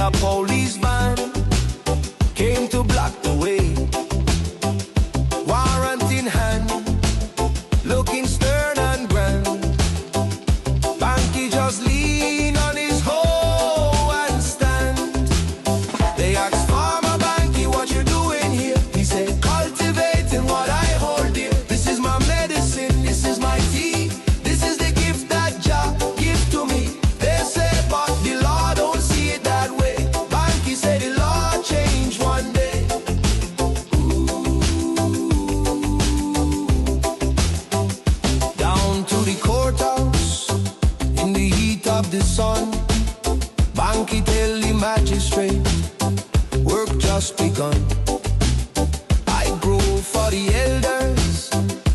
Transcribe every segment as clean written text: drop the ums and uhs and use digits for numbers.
a police van came to block the way. Warrant in hand, looking stern and grand. Bankie just lean on his hoe and stand. They asked Farmer Bankie, what you doing here? He said, cultivating what I hold dear. This is my medicine, this is my tea. This is the gift that Jah give to me. They say, but the law don't see it that way. Bankie said the law changed one day. Down to the courthouse in the heat of the sun. Bankie tell the magistrate, work just begun. I grow for the elders,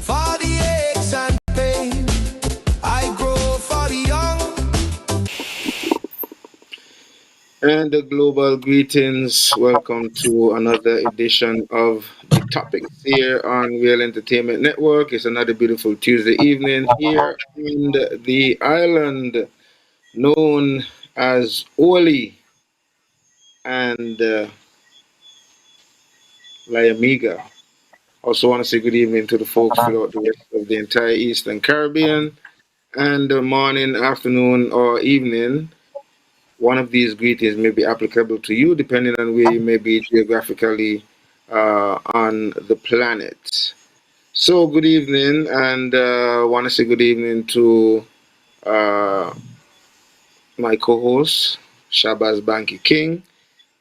for the aches and pain. I grow for the young. And the global greetings. Welcome to another edition of the Topics here on Real Entertainment Network. It's another beautiful Tuesday evening here in the island known as Oli and Layamiga. Also want to say good evening to the folks throughout the rest of the entire Eastern Caribbean and morning, afternoon, or evening. One of these greetings may be applicable to you depending on where you may be geographically on the planet. So good evening, and want to say good evening to my co-host Shabazz Bankie King,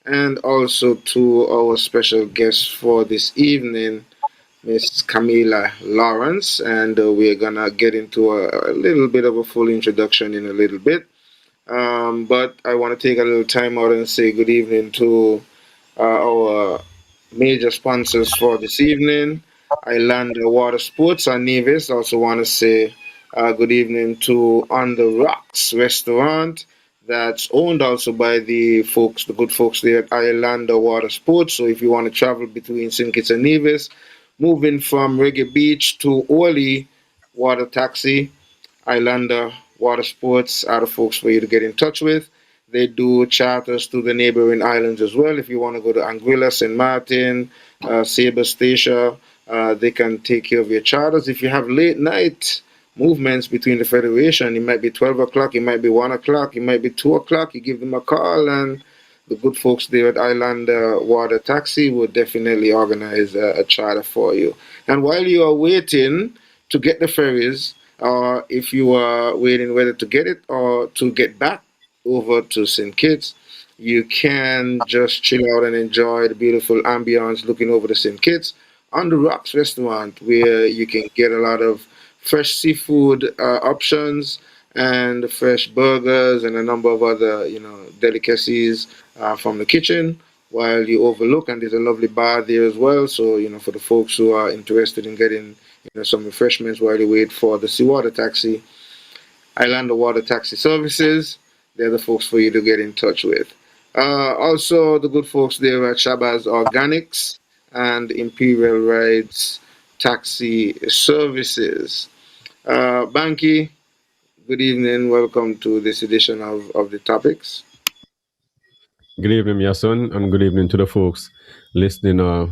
and also to our special guest for this evening, Miss Kamilah Lawrence, and we're gonna get into a little bit of a full introduction in a little bit. But I want to take a little time out and say good evening to our major sponsors for this evening, Islander Water Sports and Nevis. Also want to say good evening to On the Rocks restaurant that's owned also by the good folks there at Islander Water Sports. So if you want to travel between St. Kitts and Nevis, moving from Reggae Beach to Oli, water taxi, Islander Water Sports are the folks for you to get in touch with. They do charters to the neighboring islands as well. If you want to go to Anguilla, St. Martin, Sabre Station, they can take care of your charters. If you have late night movements between the Federation, it might be 12 o'clock, it might be 1 o'clock, it might be 2 o'clock, you give them a call, and the good folks there at Islander Water Taxi will definitely organize a charter for you. And while you are waiting to get the ferries, or if you are waiting whether to get it or to get back over to St. Kitts, you can just chill out and enjoy the beautiful ambience looking over the St. Kitts on the Rocks restaurant, where you can get a lot of fresh seafood options and fresh burgers and a number of other, delicacies from the kitchen while you overlook. And there's a lovely bar there as well. So, for the folks who are interested in getting some refreshments while you wait for the seawater taxi, Islander Water Taxi Services, they're the folks for you to get in touch with. Also, the good folks there at Shabazz Organics and Imperial Rides Taxi Services. Bankie, good evening. Welcome to this edition of the Topics. Good evening, Yahsonn, and good evening to the folks listening or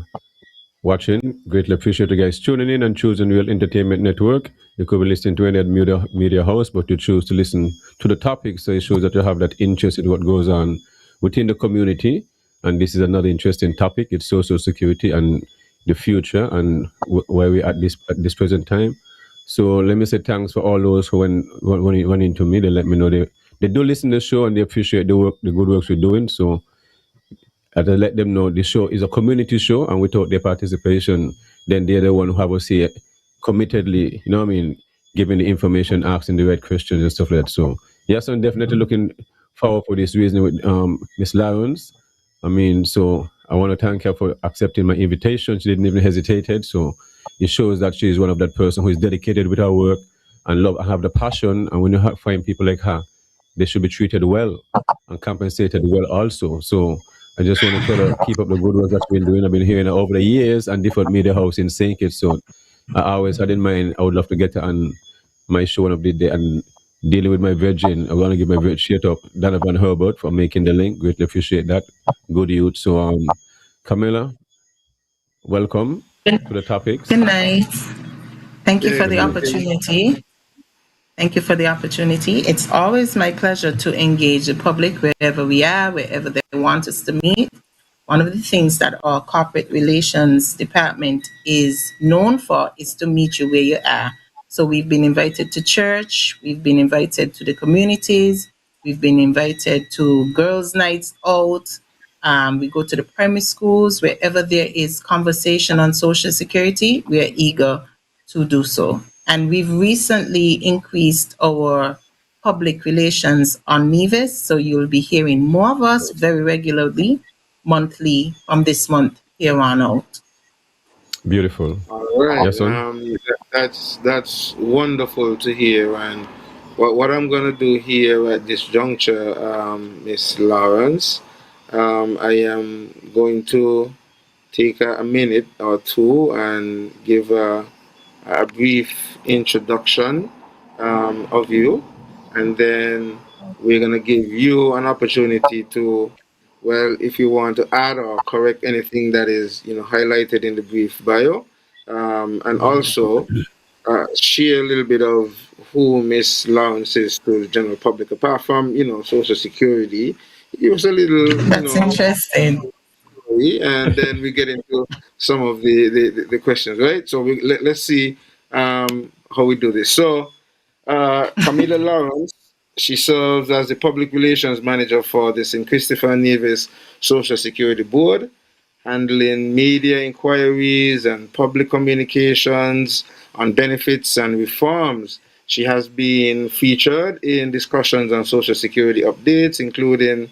watching. Greatly appreciate you guys tuning in and choosing Real Entertainment Network. You could be listening to any other media house, but you choose to listen to the Topics, so it shows that you have that interest in what goes on within the community. And this is another interesting topic. It's social security and the future and where we at this present time. So let me say thanks for all those who went into me. They let me know they do listen to the show and they appreciate the good works we're doing. So I let them know the show is a community show, and without their participation, then they're the one who have us here committedly, giving the information, asking the right questions and stuff like that. So yes, I'm definitely looking forward for this reason with Miss Lawrence. So I want to thank her for accepting my invitation. She didn't even hesitate. So it shows that she is one of that person who is dedicated with her work and love and have the passion. And when you find people like her, they should be treated well and compensated well also. So I just want to tell her, keep up the good work that you've been doing. I've been hearing her over the years and different media house in St. Kitts. So I always had in mind, I would love to get her on my show one of the day and dealing with my virgin. I want to give my veg shit up. Donovan Herbert for making the link. Greatly appreciate that. Good youth. So, Camilla, welcome Good, to the topics. good night. Thank you Yeah, for Good the night. opportunity. Thank you for the opportunity. It's always my pleasure to engage the public wherever we are, wherever they want us to meet. One of the things that our corporate relations department is known for is to meet you where you are. So we've been invited to church, we've been invited to the communities, we've been invited to girls' nights out. We go to the primary schools, wherever there is conversation on Social Security, we are eager to do so. And we've recently increased our public relations on Nevis, so you'll be hearing more of us very regularly, monthly from this month here on out. Beautiful. all right. Yahsonn? That's wonderful to hear. And what I'm gonna do here at this juncture, Miss Lawrence, I am going to take a minute or two and give a brief introduction of you, and then we're going to give you an opportunity to, well, if you want to add or correct anything that is, highlighted in the brief bio, and also share a little bit of who Miss Lawrence is to the general public, apart from, Social Security. Give us a little, That's interesting. and then we get into some of the questions, right? So let's see how we do this. So, Kamilah Lawrence, she serves as the public relations manager for the St. Christopher Nevis Social Security Board, handling media inquiries and public communications on benefits and reforms. She has been featured in discussions on Social Security updates, including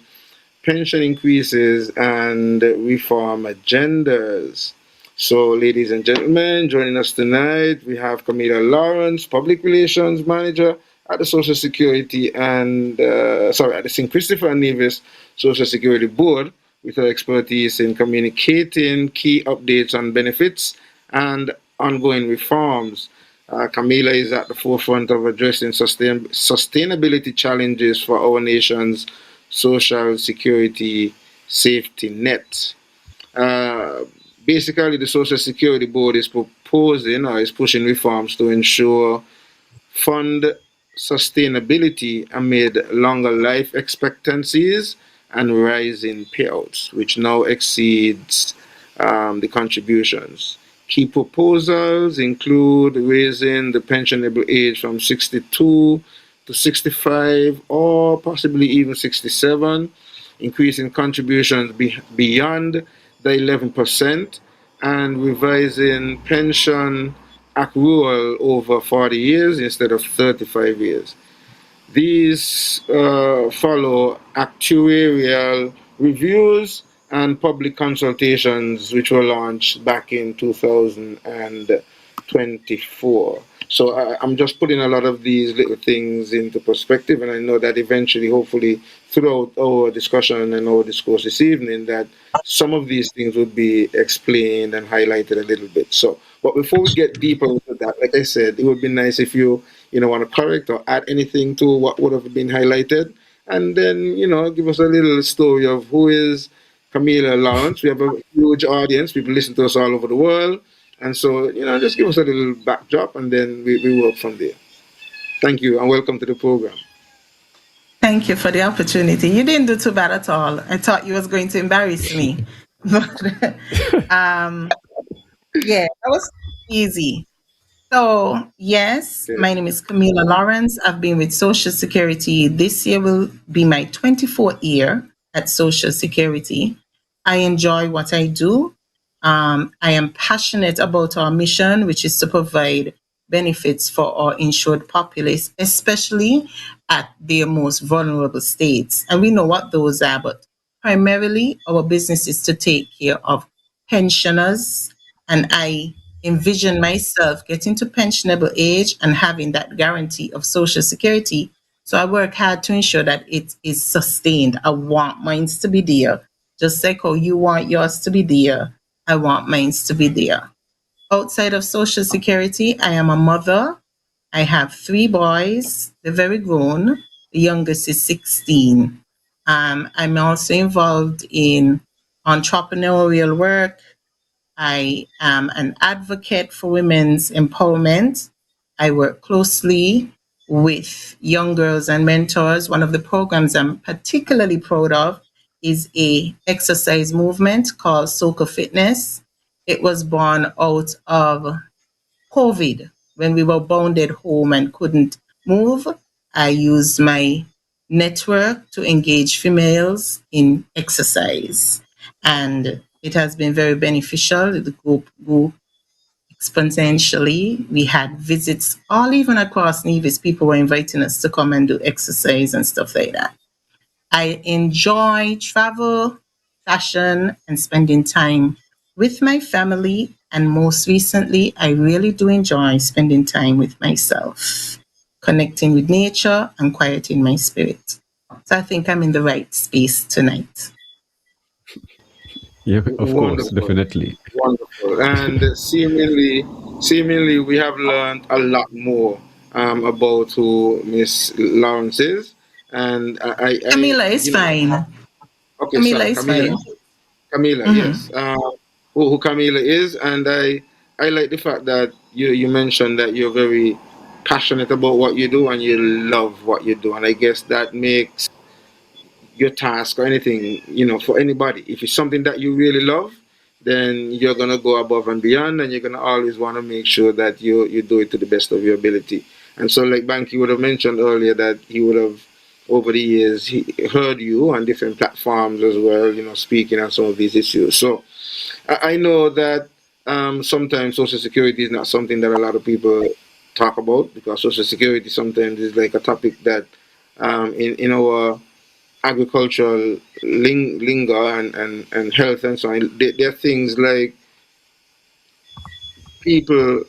pension increases and reform agendas. So, ladies and gentlemen, joining us tonight, we have Kamilah Lawrence, Public Relations Manager at the Social Security at the St. Christopher Nevis Social Security Board, with her expertise in communicating key updates on benefits and ongoing reforms. Kamilah is at the forefront of addressing sustainability challenges for our nation's social security safety net. Uh, Basically, the Social Security Board is proposing or is pushing reforms to ensure fund sustainability amid longer life expectancies and rising payouts, which now exceeds the contributions. Key proposals include raising the pensionable age from 62 to 65 or possibly even 67, increasing contributions beyond the 11%, and revising pension accrual over 40 years instead of 35 years. These follow actuarial reviews and public consultations, which were launched back in 2024. So I'm just putting a lot of these little things into perspective, and I know that eventually, hopefully, throughout our discussion and our discourse this evening, that some of these things would be explained and highlighted a little bit. So, but before we get deeper into that, like I said, it would be nice if you want to correct or add anything to what would have been highlighted, and then give us a little story of who is Kamilah Lawrence. We have a huge audience; people listen to us all over the world, and so just give us a little backdrop, and then we work from there. Thank you, and welcome to the program. Thank you for the opportunity. You didn't do too bad at all. I thought you was going to embarrass me. But yeah, that was easy. So, yes, Okay. my name is Kamilah Lawrence. I've been with Social Security. This year will be my 24th year at Social Security. I enjoy what I do. I am passionate about our mission, which is to provide benefits for our insured populace, especially at their most vulnerable states. And we know what those are, but primarily our business is to take care of pensioners, and I envision myself getting to pensionable age and having that guarantee of Social Security. So I work hard to ensure that it is sustained. I want mine to be there. Just like how you want yours to be there, I want mine to be there. Outside of Social Security, I am a mother. I have 3 boys. They're very grown. The youngest is 16. I'm also involved in entrepreneurial work. I am an advocate for women's empowerment. I work closely with young girls and mentors. One of the programs I'm particularly proud of is a exercise movement called Soca Fitness. It was born out of COVID, when we were bound at home and couldn't move. I used my network to engage females in exercise, and it has been very beneficial. The group grew exponentially. We had visits all even across Nevis. People were inviting us to come and do exercise and stuff like that. I enjoy travel, fashion, and spending time with my family. And most recently, I really do enjoy spending time with myself, connecting with nature and quieting my spirit. So I think I'm in the right space tonight. Yeah, of course, Wonderful, definitely. wonderful, and seemingly, we have learned a lot more about who Miss Lawrence is, and Camila is you know, fine. okay, Camila sorry, is fine. Kamilah, Mm-hmm. yes, who Kamilah is, and I like the fact that you mentioned that you're very passionate about what you do and you love what you do, and I guess that makes your task or anything, for anybody. If it's something that you really love, then you're gonna go above and beyond, and you're gonna always want to make sure that you do it to the best of your ability. And so, like Bankie would have mentioned earlier, that he would have over the years he heard you on different platforms as well, speaking on some of these issues. So I know that sometimes social security is not something that a lot of people talk about, because social security sometimes is like a topic that in our agricultural lingo and health and so on. There are things like people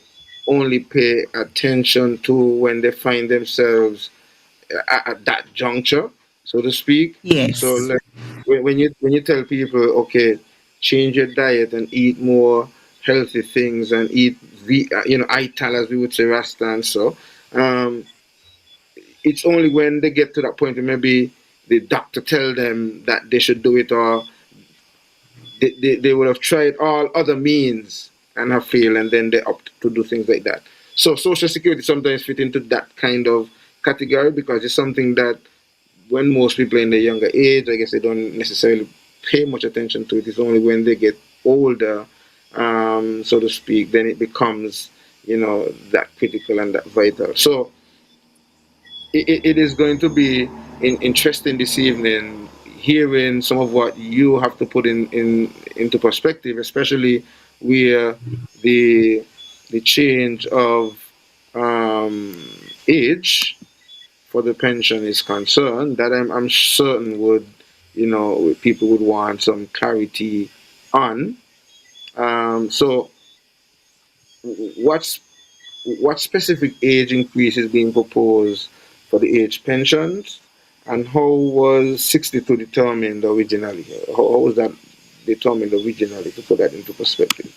only pay attention to when they find themselves at that juncture, so to speak. So Yes. like when you tell people, okay, change your diet and eat more healthy things and eat ital, as we would say, rasta and so. Um, it's only when they get to that point where maybe the doctor tell them that they should do it, or they would have tried all other means and have failed, and then they opt to do things like that. So social security sometimes fit into that kind of category, because it's something that when most people in their younger age, I guess they don't necessarily pay much attention to it. It's only when they get older, so to speak, then it becomes, that critical and that vital. So it is going to be interesting this evening hearing some of what you have to put into perspective, especially where the change of age for the pension is concerned. That I'm certain would people would want some clarity on. So what's what specific age increase is being proposed for the age pensions, and how was 62 determined originally? How was that determined originally, to put that into perspective?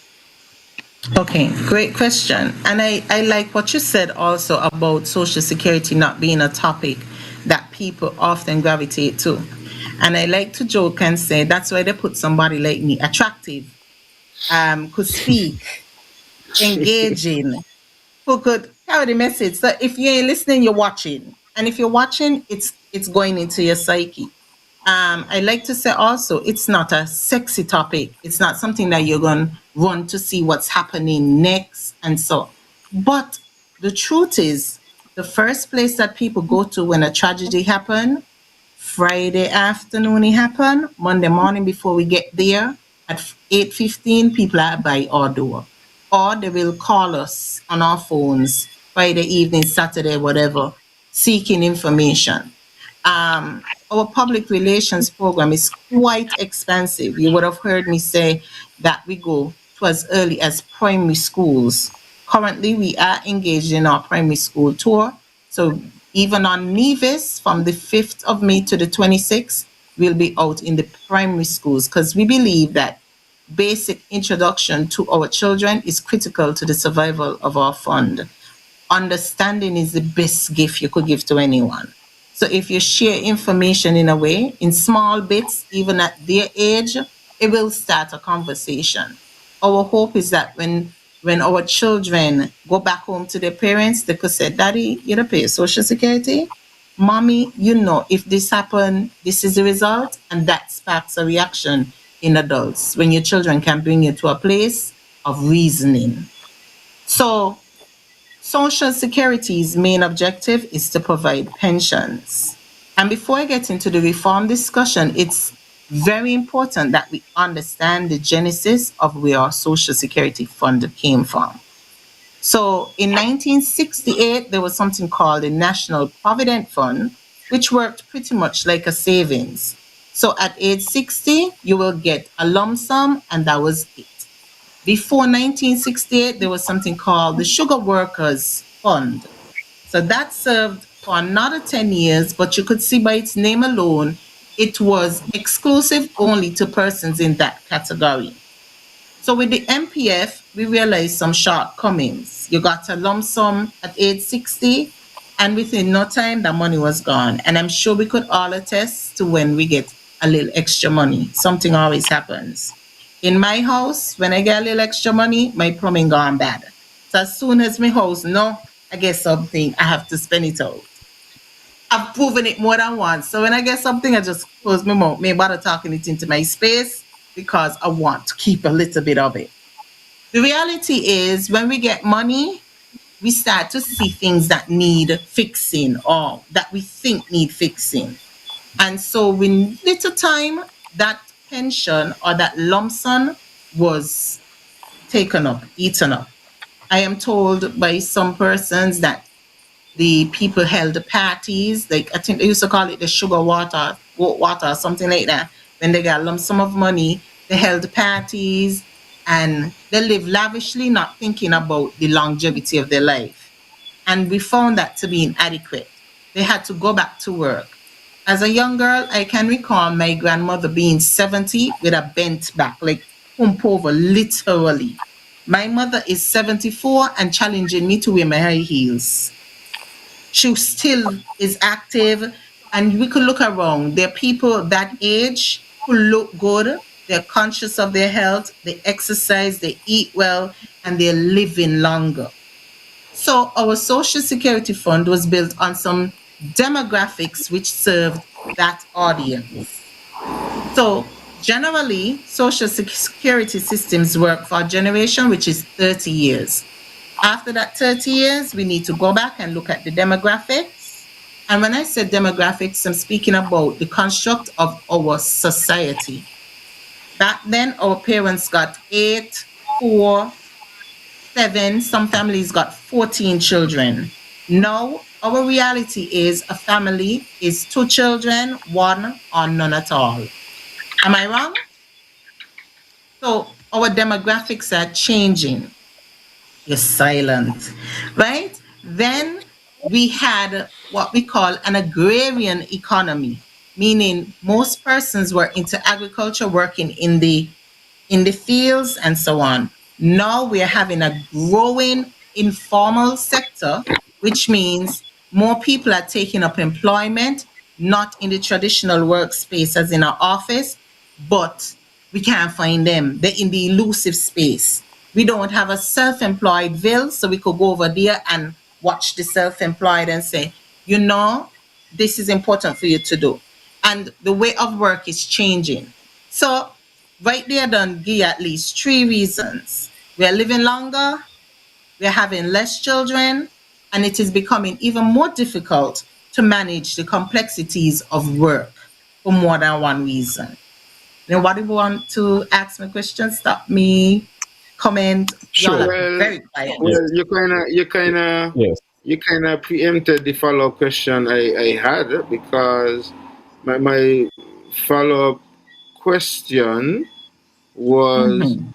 Okay, great question. And I like what you said also about Social Security not being a topic that people often gravitate to. And I like to joke and say that's why they put somebody like me, attractive, could speak, engaging, who could carry the message. So if you ain't listening, you're watching. And if you're watching, it's going into your psyche. I like to say also, it's not a sexy topic. It's not something that you're going to run to see what's happening next and so. But the truth is, the first place that people go to when a tragedy happens, Friday afternoon it happened, Monday morning before we get there, at 8:15, people are by our door. Or they will call us on our phones Friday evening, Saturday, whatever, seeking information. Our public relations program is quite expansive. You would have heard me say that we go to as early as primary schools. Currently, we are engaged in our primary school tour. So even on Nevis, from the 5th of May to the 26th, we'll be out in the primary schools, because we believe that basic introduction to our children is critical to the survival of our fund. understanding is the best gift you could give to anyone. So if you share information in a way, in small bits, even at their age, it will start a conversation. Our hope is that when our children go back home to their parents, they could say, Daddy, you don't pay Social Security. Mommy, if this happened, this is the result. And that sparks a reaction in adults when your children can bring you to a place of reasoning. So Social Security's main objective is to provide pensions. And before I get into the reform discussion, it's very important that we understand the genesis of where our Social Security fund came from. So in 1968, there was something called the National Provident Fund, which worked pretty much like a savings. So at age 60, you will get a lump sum, and that was it. Before 1968, there was something called the Sugar Workers Fund. So that served for another 10 years, but you could see by its name alone, it was exclusive only to persons in that category. So with the MPF, we realized some shortcomings. You got a lump sum at age 60, and within no time, the money was gone. And I'm sure we could all attest to when we get a little extra money. Something always happens. In my house, when I get a little extra money, my plumbing gone bad. So as soon as my house, I get something, I have to spend it out. I've proven it more than once. So when I get something, I just close my mouth, may bother talking it into my space because I want to keep a little bit of it. The reality is when we get money, we start to see things that need fixing or that we think need fixing. And so with little time, that pension or that lump sum was taken up, eaten up. I am told by some persons that the people held parties, like I think they used to call it the sugar water, goat water, or something like that. When they got a lump sum of money, they held parties and they lived lavishly, not thinking about the longevity of their life. And we found that to be inadequate. They had to go back to work. As a young girl, I can recall my grandmother being 70 with a bent back, like hump over, literally. My mother is 74 and challenging me to wear my high heels. She still is active, and we could look around. There are people that age who look good, they're conscious of their health, they exercise, they eat well, and they're living longer. So our Social Security Fund was built on some demographics which served that audience. So generally, Social Security systems work for a generation which is 30 years. After that 30 years, we need to go back and look at the demographics. And when I said demographics, I'm speaking about the construct of our society. Back then, our parents got 8, 4, 7, some families got 14 children. Now, our reality is a family is 2 children, 1 or none at all. Am I wrong? So our demographics are changing. You're silent, right? Then we had what we call an agrarian economy, meaning most persons were into agriculture, working in the fields and so on. Now we are having a growing informal sector, which means more people are taking up employment, not in the traditional workspace as in our office, but we can't find them. They're in the elusive space. We don't have a self-employed bill, so we could go over there and watch the self-employed and say, this is important for you to do. And the way of work is changing. So right there done give at least 3 reasons. We are living longer, we are having less children, and it is becoming even more difficult to manage the complexities of work for more than one reason. Now, what do you want to ask me questions? Stop me, comment. Sure. Y'all are very quiet. Well, you kind of preempted the follow-up question I had, because my follow-up question was Mhm.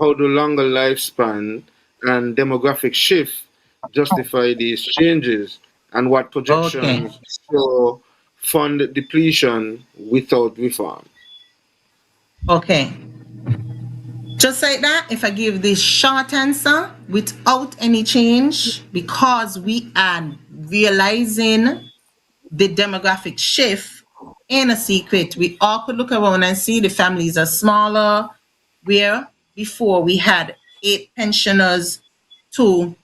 how do longer lifespan and demographic shift justify these changes, and what Okay. projections show fund depletion without reform? Okay. Just like that, if I give this short answer without any change, because we are realizing the demographic shift, ain't a secret. We all could look around and see the families are smaller, where before we had 8 pensioners to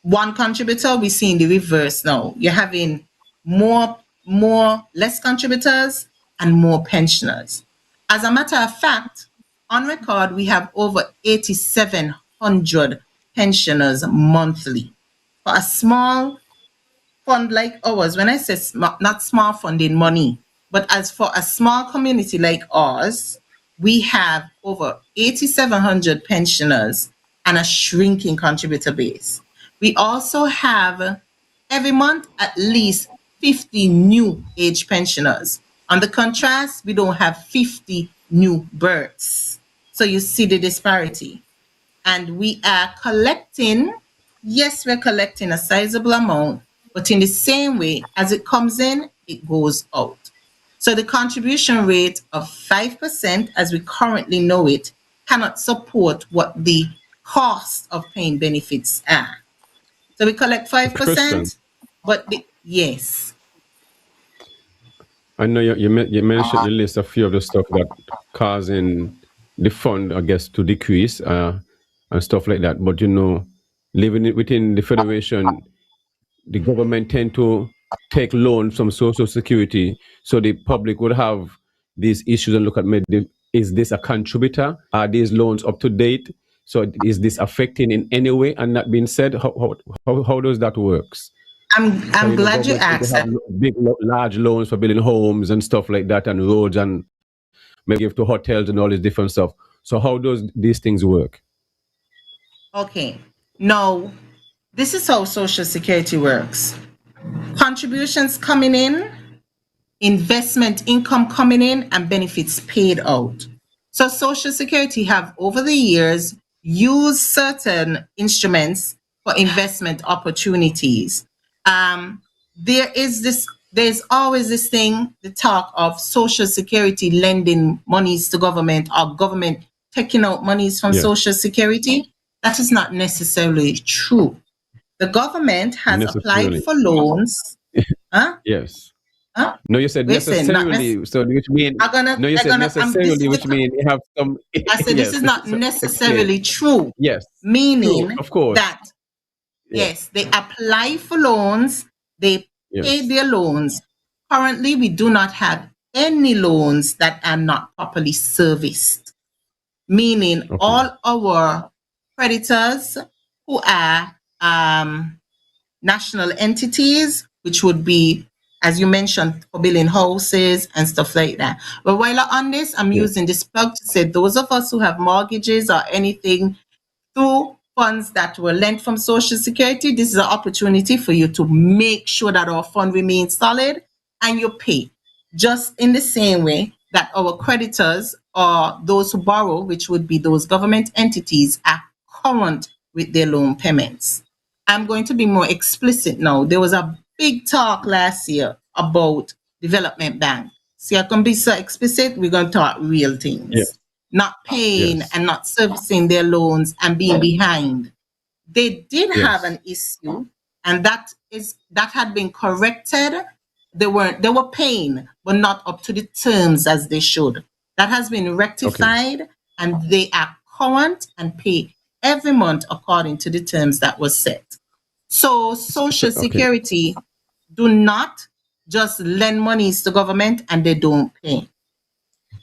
1 contributor, we're seeing the reverse now. You're having less contributors and more pensioners. As a matter of fact, on record, we have over 8,700 pensioners monthly. For a small fund like ours, when I say not small fund in money, but as for a small community like ours, we have over 8,700 pensioners and a shrinking contributor base. We also have every month at least 50 new age pensioners. On the contrast, we don't have 50 new births. So you see the disparity. And we are collecting, yes, we're collecting a sizable amount, but in the same way as it comes in, it goes out. So the contribution rate of 5%, as we currently know it, cannot support what the cost of paying benefits are. So we collect 5%, but yes. I know you mentioned, you list a few of the stuff that causing the fund, I guess, to decrease and stuff like that. But living within the federation, the government tend to take loans from Social Security, so the public would have these issues and look at maybe, is this a contributor? Are these loans up to date? So is this affecting in any way? And that being said, how does that works? I'm glad you asked that. Big, large loans for building homes and stuff like that, and roads, and maybe give to hotels and all this different stuff. So how does these things work? Okay. No, this is how Social Security works. Contributions coming in, investment income coming in, and benefits paid out. So Social Security have over the years used certain instruments for investment opportunities. There's always this thing, the talk of Social Security lending monies to government, or government taking out monies from Social Security. That is not necessarily true. The government has applied for loans. Huh? Yes. Huh? No, you said necessarily. So which mean? No, you said necessarily, which mean you have some. I said this is not necessarily true. Yes. Meaning true, of course. that yes, they apply for loans, they pay their loans. Currently, we do not have any loans that are not properly serviced. Meaning all our creditors who are national entities, which would be, as you mentioned, for building houses and stuff like that. But while on this, I'm using this plug to say those of us who have mortgages or anything through funds that were lent from Social Security, this is an opportunity for you to make sure that our fund remains solid and you pay. Just in the same way that our creditors or those who borrow, which would be those government entities, are current with their loan payments. I'm going to be more explicit now. There was a big talk last year about development bank. See, I can be so explicit, we're going to talk real things. Not paying and not servicing their loans and being behind. They did have an issue, and that had been corrected. They were paying, but not up to the terms as they should. That has been rectified, and they are current and pay every month according to the terms that was set. So Social Security do not just lend monies to government and they don't pay.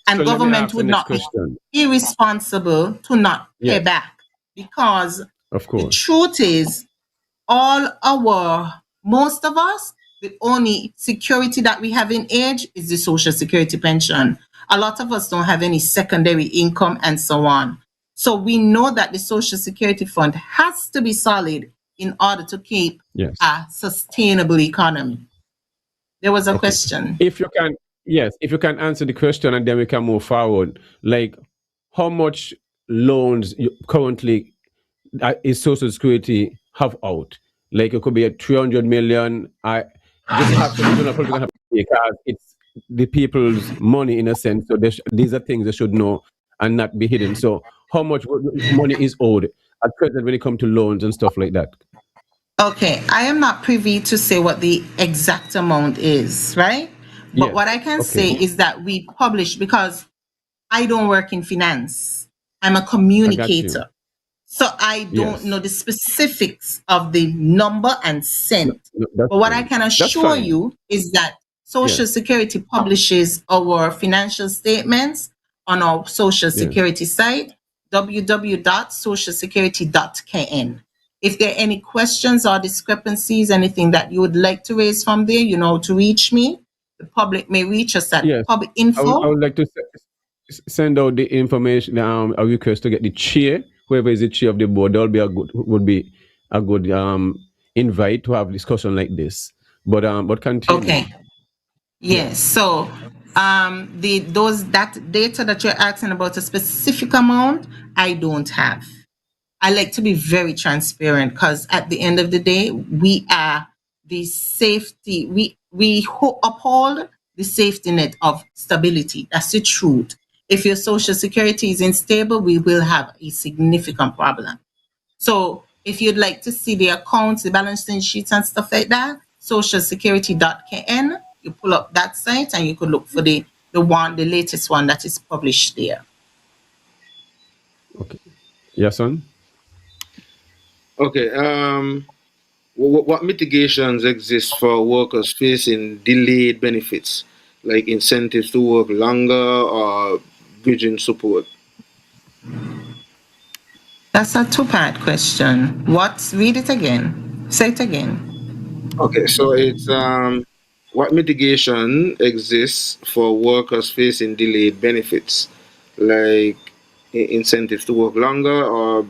And so government would not be irresponsible to not pay back, because the truth is most of us, the only security that we have in age is the Social Security pension. A lot of us don't have any secondary income and so on. So we know that the Social Security fund has to be solid in order to keep a sustainable economy. There was a question. If you can answer the question, and then we can move forward. Like, how much loans currently is Social Security have out? Like, it could be a 300 million. I just have to because it's the people's money in a sense. So these are things they should know. and not be hidden. So how much money is owed at present when it comes to loans and stuff like that? Okay, I am not privy to say what the exact amount is, right? But Yes. what I can say Okay. is that we publish, because I don't work in finance. I'm a I got you. communicator. So I don't know Yes. the specifics of the number and No, cent. no, that's But what I fine. can That's assure fine. you is that Social Yes. Security publishes our financial statements on our Social Yes. Security site, www.socialsecurity.kn. If there are any questions or discrepancies, anything that you would like to raise from there, you know, to reach me, the public may reach us at Yes. I publicinfo. would like to send out the information, a request to get the chair, whoever is the chair of the board. That would be a good invite to have discussion like this. But continue. Okay. Yes. Yes. So that data that you're asking about, a specific amount, I don't have. I like to be very transparent, because at the end of the day, we are the safety. We uphold the safety net of stability. That's the truth. If your Social Security is unstable, we will have a significant problem. So if you'd like to see the accounts, the balancing sheets and stuff like that, socialsecurity.kn, you pull up that site and you could look for the latest one that is published there. Okay. Yahsonn? Okay. What mitigations exist for workers facing delayed benefits, like incentives to work longer or bridging support? That's a two-part question. Read it again. Say it again. Okay, so it's what mitigation exists for workers facing delayed benefits, like incentives to work longer or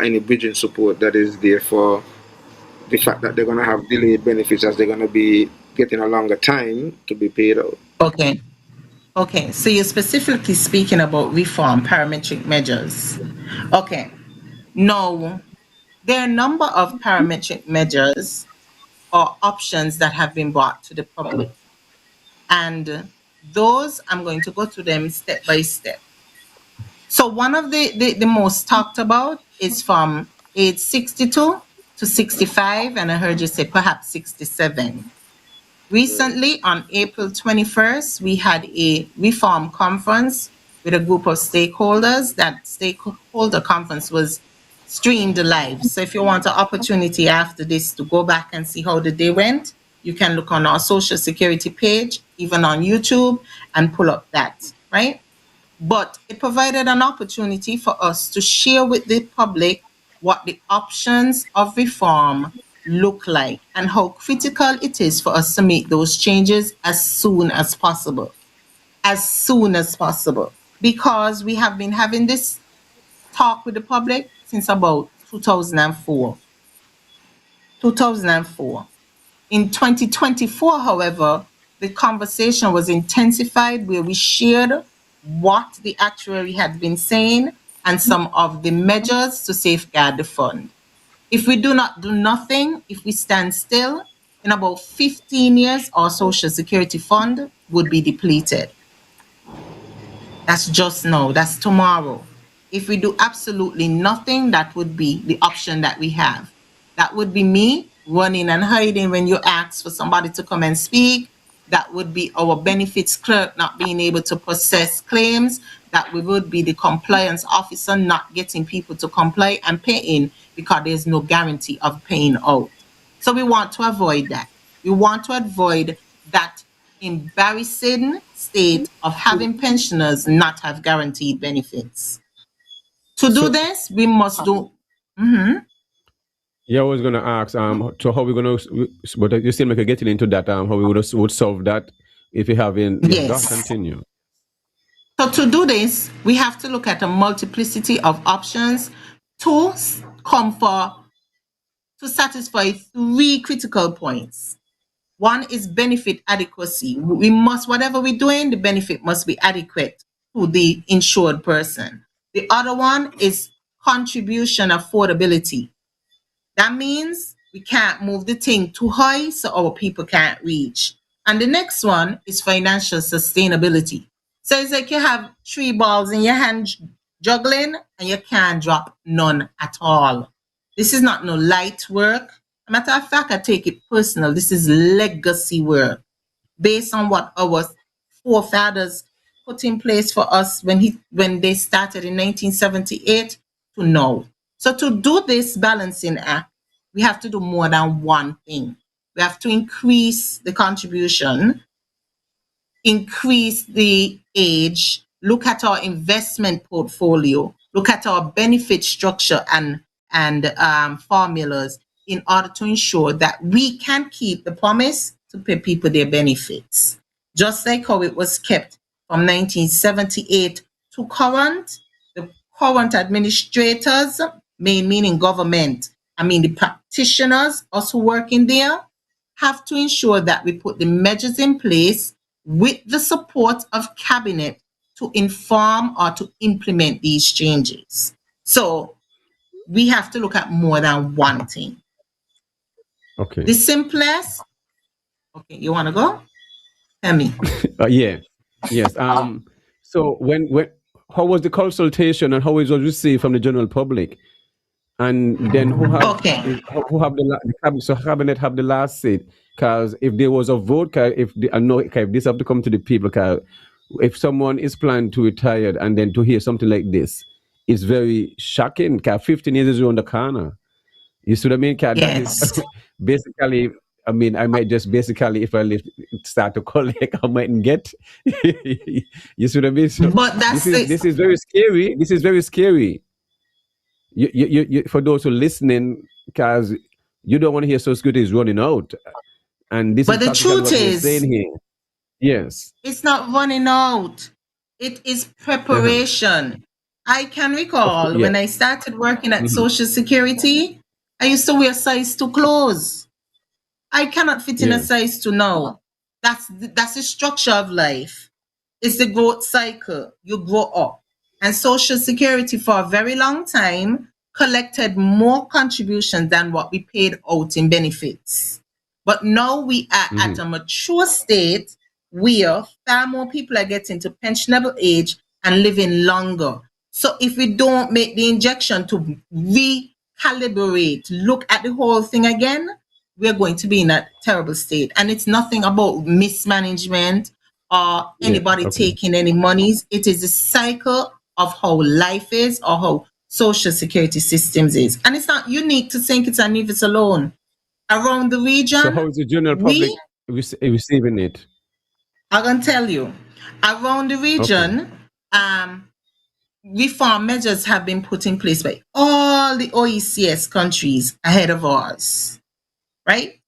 any bridging support that is there for the fact that they're going to have delayed benefits as they're going to be getting a longer time to be paid out. Okay. Okay. So you're specifically speaking about reform parametric measures. Okay. No, there are a number of parametric measures or options that have been brought to the public. And those, I'm going to go through them step by step. So one of the most talked about is from age 62 to 65, and I heard you say perhaps 67. Recently, on April 21st, we had a reform conference with a group of stakeholders. That stakeholder conference was streamed live. So if you want an opportunity after this to go back and see how the day went, you can look on our Social Security page, even on YouTube, and pull up that, right? But it provided an opportunity for us to share with the public what the options of reform look like and how critical it is for us to make those changes as soon as possible. As soon as possible. Because we have been having this talk with the public since about 2004. 2004. In 2024, however, the conversation was intensified where we shared what the actuary had been saying and some of the measures to safeguard the fund. If we do not do nothing, if we stand still, in about 15 years, our Social Security fund would be depleted. That's just now, that's tomorrow. If we do absolutely nothing, that would be the option that we have. That would be me running and hiding when you ask for somebody to come and speak. That would be our benefits clerk not being able to process claims. That would be the compliance officer not getting people to comply and pay in because there's no guarantee of paying out. So we want to avoid that. We want to avoid that embarrassing state of having pensioners not have guaranteed benefits. To do So this, we must do. Mhm. yeah, I was gonna ask so how we gonna, but you still make a getting into that how we would solve that if you have in, yeah, go on, Yes. continue. So to do this, we have to look at a multiplicity of options to come for to satisfy three critical points. One is benefit adequacy. We must, whatever we're doing, the benefit must be adequate to the insured person. The other one is contribution affordability. That means we can't move the thing too high so our people can't reach. And the next one is financial sustainability. So it's like you have 3 balls in your hand juggling and you can't drop none at all. This is not no light work. Matter of fact, I take it personal. This is legacy work based on what our forefathers put in place for us when they started in 1978 to now. So to do this balancing act, we have to do more than one thing. We have to increase the contribution, increase the age, look at our investment portfolio, look at our benefit structure and formulas in order to ensure that we can keep the promise to pay people their benefits. Just like how it was kept from 1978 to current, the current administrators, meaning government, the practitioners, us who work in there, have to ensure that we put the measures in place with the support of cabinet to inform or to implement these changes. So we have to look at more than one thing. Okay. The simplest. Okay, you want to go? Tell me. Yeah. Yes. So when how was the consultation and how it was received from the general public? And then who have the cabinet? So cabinet have the last say, because if there was a vote, if this have to come to the people, because if someone is planning to retire and then to hear something like this, it's very shocking. Because 15 years is around the corner. You see what I mean? Yes. That is basically. I might just basically, if I start to collect, I mightn't get. You see what I mean? So but this is very scary. This is very scary. You for those who are listening, because you don't want to hear Social Security is running out, and this. But is the truth what is saying here. Yes, it's not running out. It is preparation. I can recall when I started working at Social Security, I used to wear size 2 clothes. I cannot fit in a size 2 now. That's the structure of life. It's the growth cycle. You grow up. And Social Security for a very long time collected more contributions than what we paid out in benefits. But now we are at a mature state where far more people are getting to pensionable age and living longer. So if we don't make the injection to recalibrate, look at the whole thing again, we're going to be in a terrible state. And it's nothing about mismanagement or anybody taking any monies. It is a cycle of how life is or how Social Security systems is. And it's not unique to St. Kitts and Nevis alone. Around the region. So how is the general public receiving it? I'm going to tell you. Around the region, reform measures have been put in place by all the OECS countries ahead of ours. Right?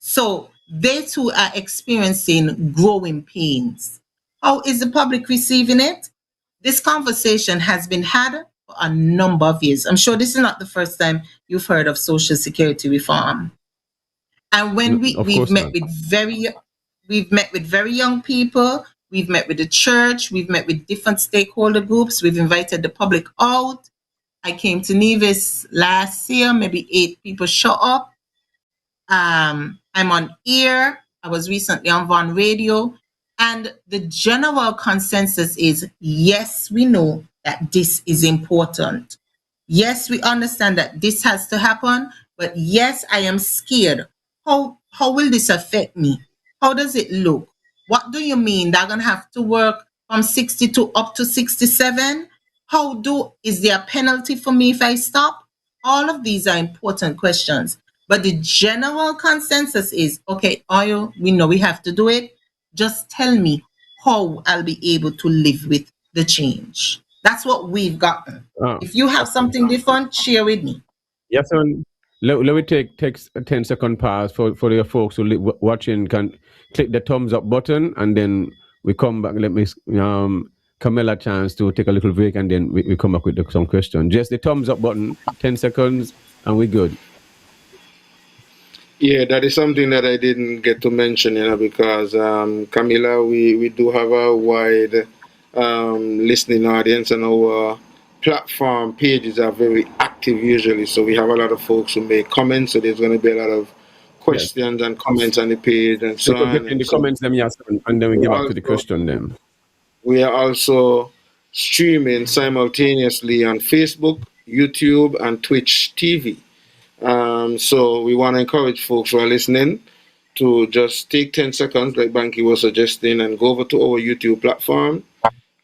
So they too are experiencing growing pains. How is the public receiving it? This conversation has been had for a number of years. I'm sure this is not the first time you've heard of Social Security reform. And when we've met with very young people, we've met with the church, we've met with different stakeholder groups, we've invited the public out. I came to Nevis last year, maybe 8 people showed up. I'm on air. I was recently on Von Radio. And the general consensus is, yes, we know that this is important. Yes, we understand that this has to happen. But yes, I am scared. How will this affect me? How does it look? What do you mean? They're going to have to work from 62 up to 67? Is there a penalty for me if I stop? All of these are important questions. But the general consensus is, okay, oil, we know we have to do it. Just tell me how I'll be able to live with the change. That's what we've gotten. If you have something different, share with me. Yes, let me take a 10-second pause for your folks who watching. Can click the thumbs up button, and then we come back. Let me Kamilah a chance to take a little break, and then we come back with some questions. Just the thumbs up button, 10 seconds, and we're good. Yeah, that is something that I didn't get to mention, because Kamilah, we do have a wide listening audience, and our platform pages are very active usually. So we have a lot of folks who make comments. So there's going to be a lot of questions and comments on the page and so on. In the comments, and then we get back to the question then. We are also streaming simultaneously on Facebook, YouTube, and Twitch TV. So we want to encourage folks who are listening to just take 10 seconds, like Bankie was suggesting, and go over to our YouTube platform,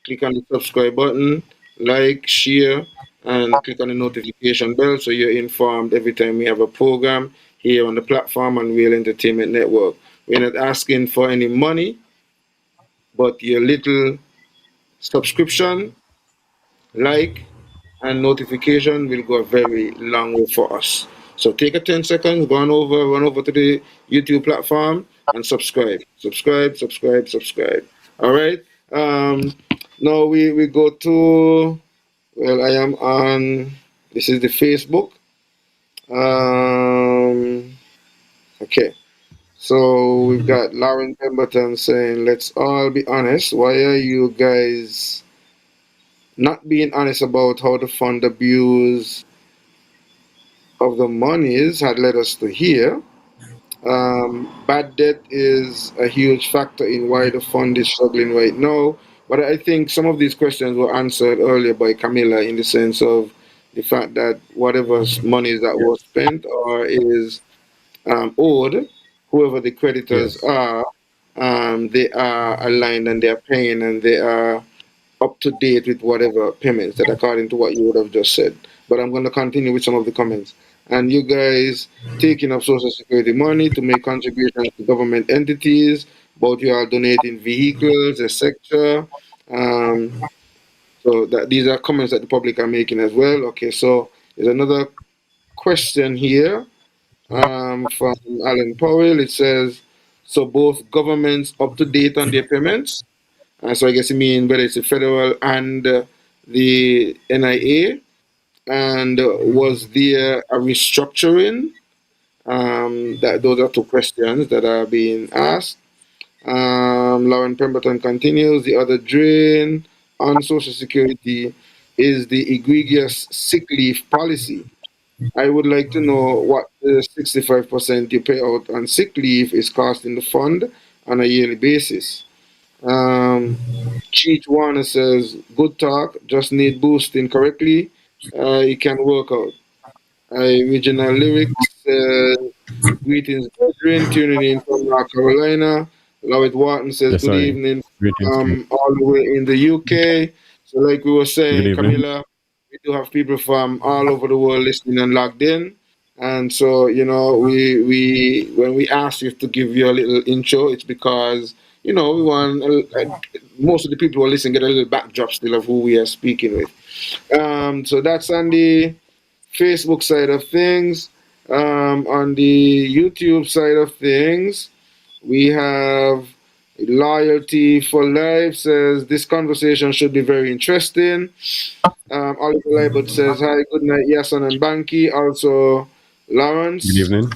click on the subscribe button, like, share, and click on the notification bell so you're informed every time we have a program here on the platform on Real Entertainment Network. We're not asking for any money, but your little subscription, like, and notification will go a very long way for us. So take a 10 seconds, run over to the YouTube platform and subscribe. Subscribe. All right. Now we go to, well, I am on, this is the Facebook. Okay. So we've got Lauren Pemberton saying, let's all be honest. Why are you guys not being honest about how the fund abuse of the monies had led us to here? Bad debt is a huge factor in why the fund is struggling right now. But I think some of these questions were answered earlier by Kamilah in the sense of the fact that whatever money that was spent or is owed, whoever the creditors Yes. are, they are aligned and they are paying and they are up to date with whatever payments that according to what you would have just said. But I'm going to continue with some of the comments. And you guys taking up Social Security money to make contributions to government entities, but you are donating vehicles, etc. Um, so that these are comments that the public are making as well. Okay, so there's another question here from Alan Powell. It says, so both governments up to date on their payments? So I guess you mean whether it's the federal and the NIA, and was there a restructuring? That those are two questions that are being asked. Lauren Pemberton continues. The other drain on Social Security is the egregious sick leave policy. I would like to know what the 65% you pay out on sick leave is costing the fund on a yearly basis. Um, Cheech Warner says, good talk, just need boosting correctly. It can work out. Original lyrics, greetings, brethren, tuning in from North Carolina. Lawit Wharton says, Yes, good sorry. evening, Greetings to you. all the way in the UK. So, like we were Good saying, evening. Camilla, we do have people from all over the world listening and logged in. And so, you know, we when we ask you to give you a little intro, it's because, you know, we want most of the people who are listening get a little backdrop still of who we are speaking with. So that's on the Facebook side of things. On the YouTube side of things, we have Loyalty for Life says this conversation should be very interesting. Oliver Libert says, hi, good night, Yahsonn and Bankie. Also, Good Lawrence, evening.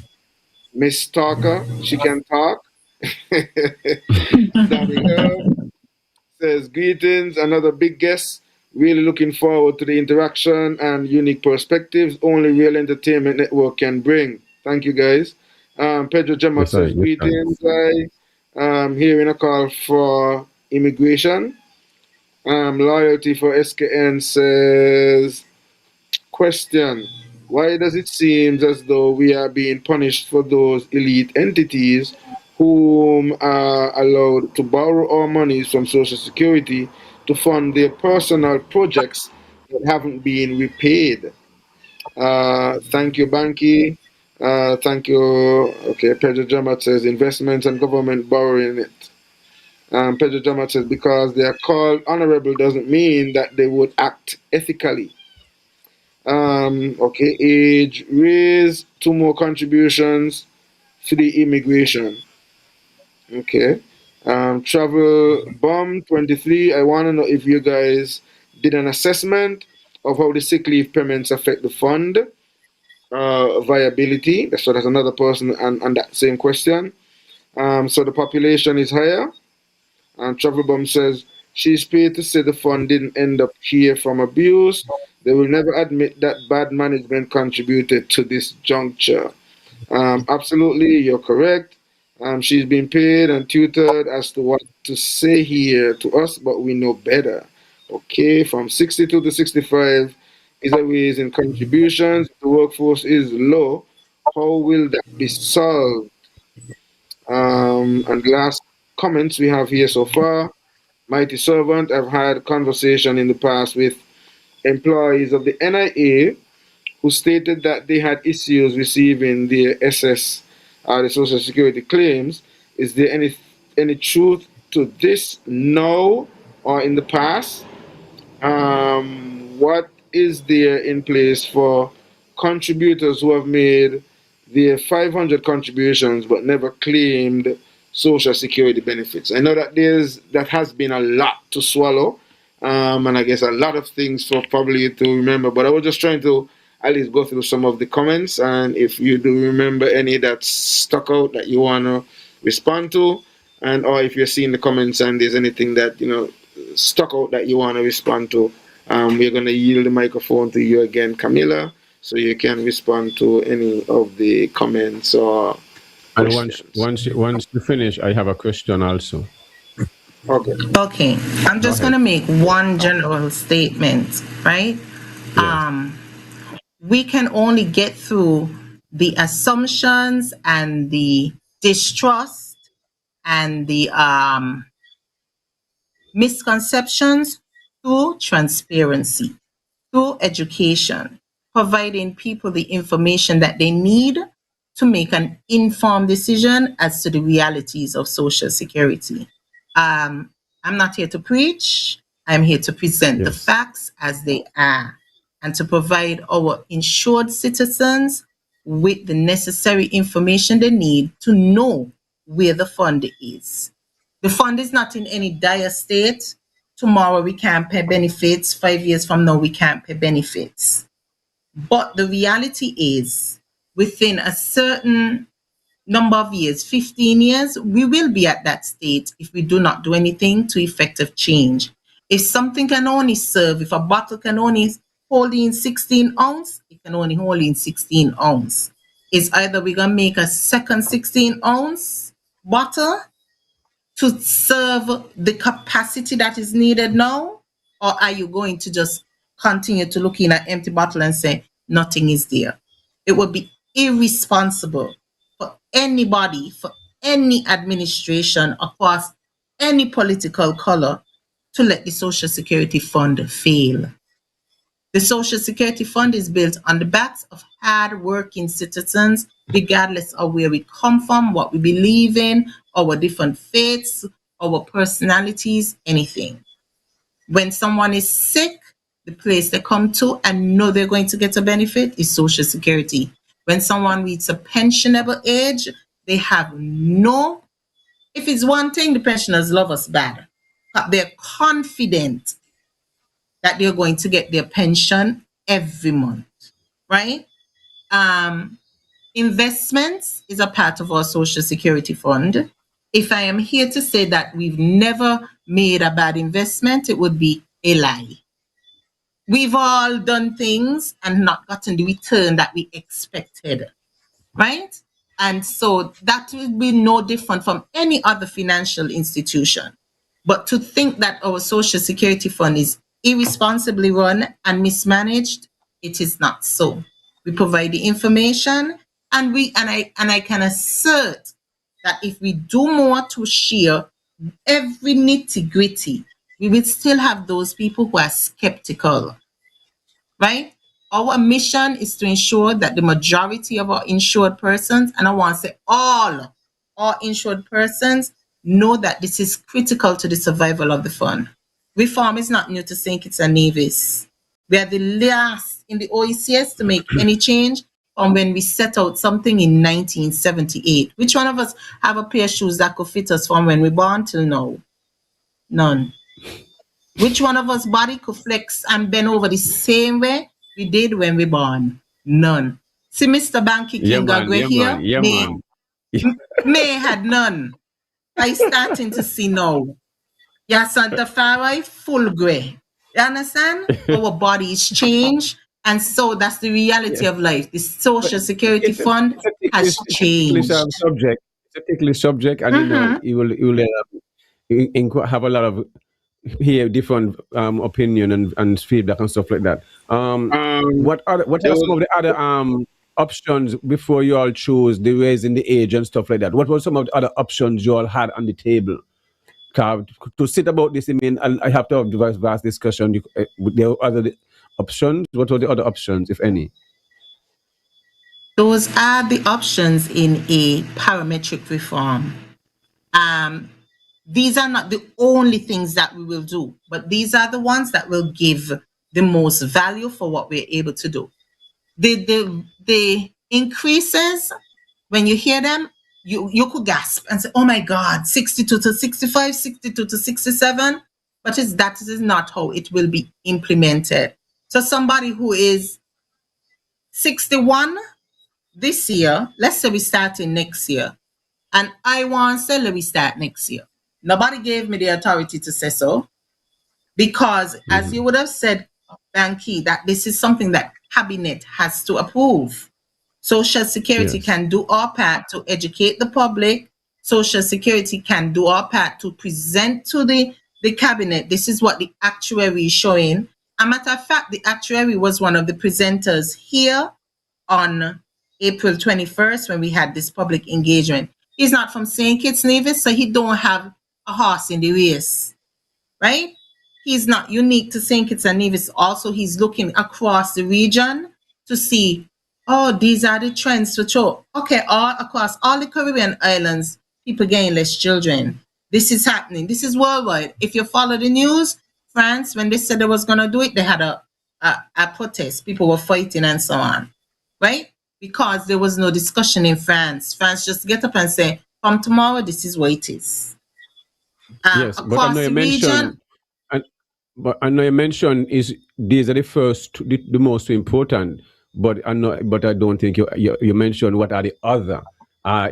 Miss Talker, she can talk. Danny Herb says, greetings, another big guest. Really looking forward to the interaction and unique perspectives only Real Entertainment Network can bring. Thank you, guys. Pedro Gemma Yes, sorry. says, Yes, sorry. greetings, guys. Hearing a call for immigration. Loyalty for SKN says, question, why does it seem as though we are being punished for those elite entities whom are allowed to borrow our monies from Social Security to fund their personal projects that haven't been repaid? Thank you, Bankie. Thank you. Okay, Pedro Jamat says investments and government borrowing it. Pedro Jamat says because they are called honorable doesn't mean that they would act ethically. Okay, age, raise, two more contributions to the immigration. Okay. Travel bomb 23. I want to know if you guys did an assessment of how the sick leave payments affect the fund viability. So that's another person on that same question. So the population is higher. And Travel Bomb says she's paid to say the fund didn't end up here from abuse. They will never admit that bad management contributed to this juncture. Absolutely, you're correct. She's been paid and tutored as to what to say here to us, but we know better. Okay, from 62 to 65 is a raise in contributions. The workforce is low. How will that be solved? And last comments we have here so far. Mighty servant, I've had conversation in the past with employees of the NIA who stated that they had issues receiving their SS, the Social Security claims. Is there any truth to this now or in the past? What is there in place for contributors who have made their 500 contributions but never claimed Social Security benefits? I know that that has been a lot to swallow, and I guess a lot of things for probably to remember. But I was just trying to at least go through some of the comments, and if you do remember any that stuck out that you wanna respond to, and or if you're seeing the comments and there's anything that stuck out that you wanna respond to, we're gonna yield the microphone to you again, Kamilah, so you can respond to any of the comments or And questions. once you finish, I have a question also. Okay. Okay, I'm Go just going to ahead. make one general statement, right? Yes. We can only get through the assumptions and the distrust and the misconceptions through transparency, through education, providing people the information that they need to make an informed decision as to the realities of Social Security. I'm not here to preach. I'm here to present the Yes. facts as they are and to provide our insured citizens with the necessary information they need to know where the fund is. The fund is not in any dire state. Tomorrow we can't pay benefits. 5 years from now we can't pay benefits. But the reality is, within a certain number of years, 15 years, we will be at that state if we do not do anything to effective change. If something can only serve, if a bottle can only hold in 16 ounce, it can only hold in 16 ounce. It's either we're going to make a second 16 ounce bottle to serve the capacity that is needed now, or are you going to just continue to look in an empty bottle and say nothing is there? It would be irresponsible for anybody, for any administration across any political color to let the Social Security Fund fail. The Social Security Fund is built on the backs of hard-working citizens, regardless of where we come from, what we believe in, our different faiths, our personalities, anything. When someone is sick, the place they come to and know they're going to get a benefit is Social Security. When someone reaches a pensionable age, they have no, if it's one thing, the pensioners love us bad. But they're confident that they're going to get their pension every month, right? Investments is a part of our Social Security Fund. If I am here to say that we've never made a bad investment, it would be a lie. We've all done things and not gotten the return that we expected, right? And so that will be no different from any other financial institution. But to think that our Social Security Fund is irresponsibly run and mismanaged, it is not so. We provide the information, and I can assert that if we do more to share every nitty gritty, we will still have those people who are skeptical, right? Our mission is to ensure that the majority of our insured persons, and I want to say all our insured persons, know that this is critical to the survival of the fund. Reform is not new to St. Kitts and Nevis. We are the last in the OECS to make any change from when we set out something in 1978. Which one of us have a pair of shoes that could fit us from when we born till now? None. Which one of us body could flex and bend over the same way we did when we born? None. See Mr. Bankie Yeah, King man. Gagwe Yeah, man. here? Yeah, man. May had none. I starting to see now. Yeah, Santa Farai full grey. You understand? Our bodies change, and so that's the reality Yes. of life. The Social Security It's a Fund it's a has ticklish changed. subject. a ticklish subject, and have a lot of hear different opinion and feedback and stuff like that. What are some of the other options before you all chose the raising the age and stuff like that? What were some of the other options you all had on the table? To sit about this, I mean, I have to have the vast discussion. There were other options. What were the other options, if any? Those are the options in a parametric reform. These are not the only things that we will do, but these are the ones that will give the most value for what we're able to do. The increases, when you hear them, you could gasp and say, oh my God, 62 to 65, 62 to 67, but that is not how it will be implemented. So somebody who is 61 this year, let's say we start in next year, and I want to say we start next year. Nobody gave me the authority to say so, because as you would have said, Bankie, that this is something that Cabinet has to approve. Social Security can do our part to educate the public. Social Security can do our part to present to the Cabinet. This is what the actuary is showing. A matter of fact, the actuary was one of the presenters here on April 21st when we had this public engagement. He's not from St. Kitts, Nevis, so he don't have a horse in the race, right? He's not unique to St. Kitts and Nevis. Also, he's looking across the region to see, oh, these are the trends to show. Okay, all across all the Caribbean islands, people getting less children. This is happening. This is worldwide. If you follow the news, France, when they said they was going to do it, they had a protest. People were fighting and so on, right? Because there was no discussion in France. France just get up and say, from tomorrow, this is what it is. Yes, but I know you mentioned, I know you mentioned these are the first, the most important. But I don't think you mentioned what are the other.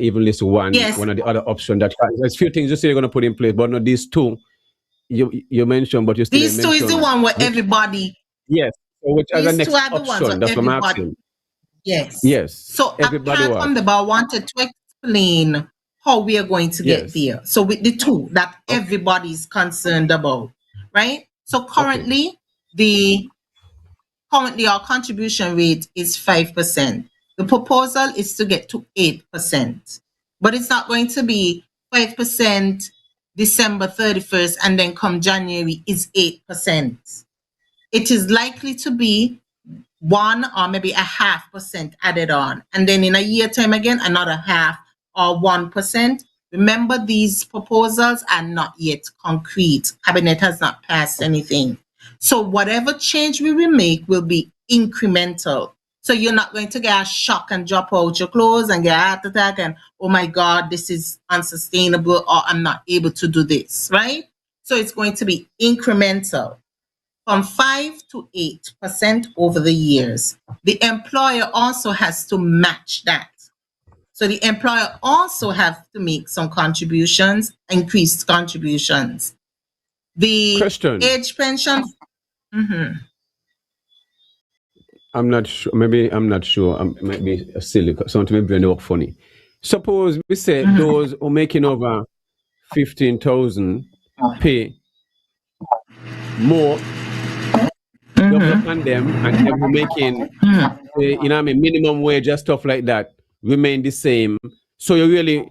Even this one of the other options that there's few things you say you're going to put in place, but not these two. You mentioned, but you still these two is the one where everybody. Yes. So which are the next option? That's what I'm asking. Yes. Yes. So apart from I wanted to explain how we are going to get there. So with the two that everybody is concerned about, right? So currently our contribution rate is 5%. The proposal is to get to 8%, but it's not going to be 5% December 31st and then come January is 8%. It is likely to be 1 or maybe 0.5% added on, and then in a year time again another 0.5 or 1%. Remember, these proposals are not yet concrete. Cabinet has not passed anything. So whatever change we will make will be incremental. So you're not going to get a shock and drop out your clothes and get a heart attack and, oh my God, this is unsustainable, or I'm not able to do this, right? So it's going to be incremental from 5 to 8% over the years. The employer also has to match that. So the employer also has to make some contributions, increased contributions. The age pension. I'm not sure. Maybe I'm not sure. It might be silly. Something maybe very funny. Suppose we say those who making over 15,000 pay more than them, and them who making minimum wage and stuff like that remain the same. So you really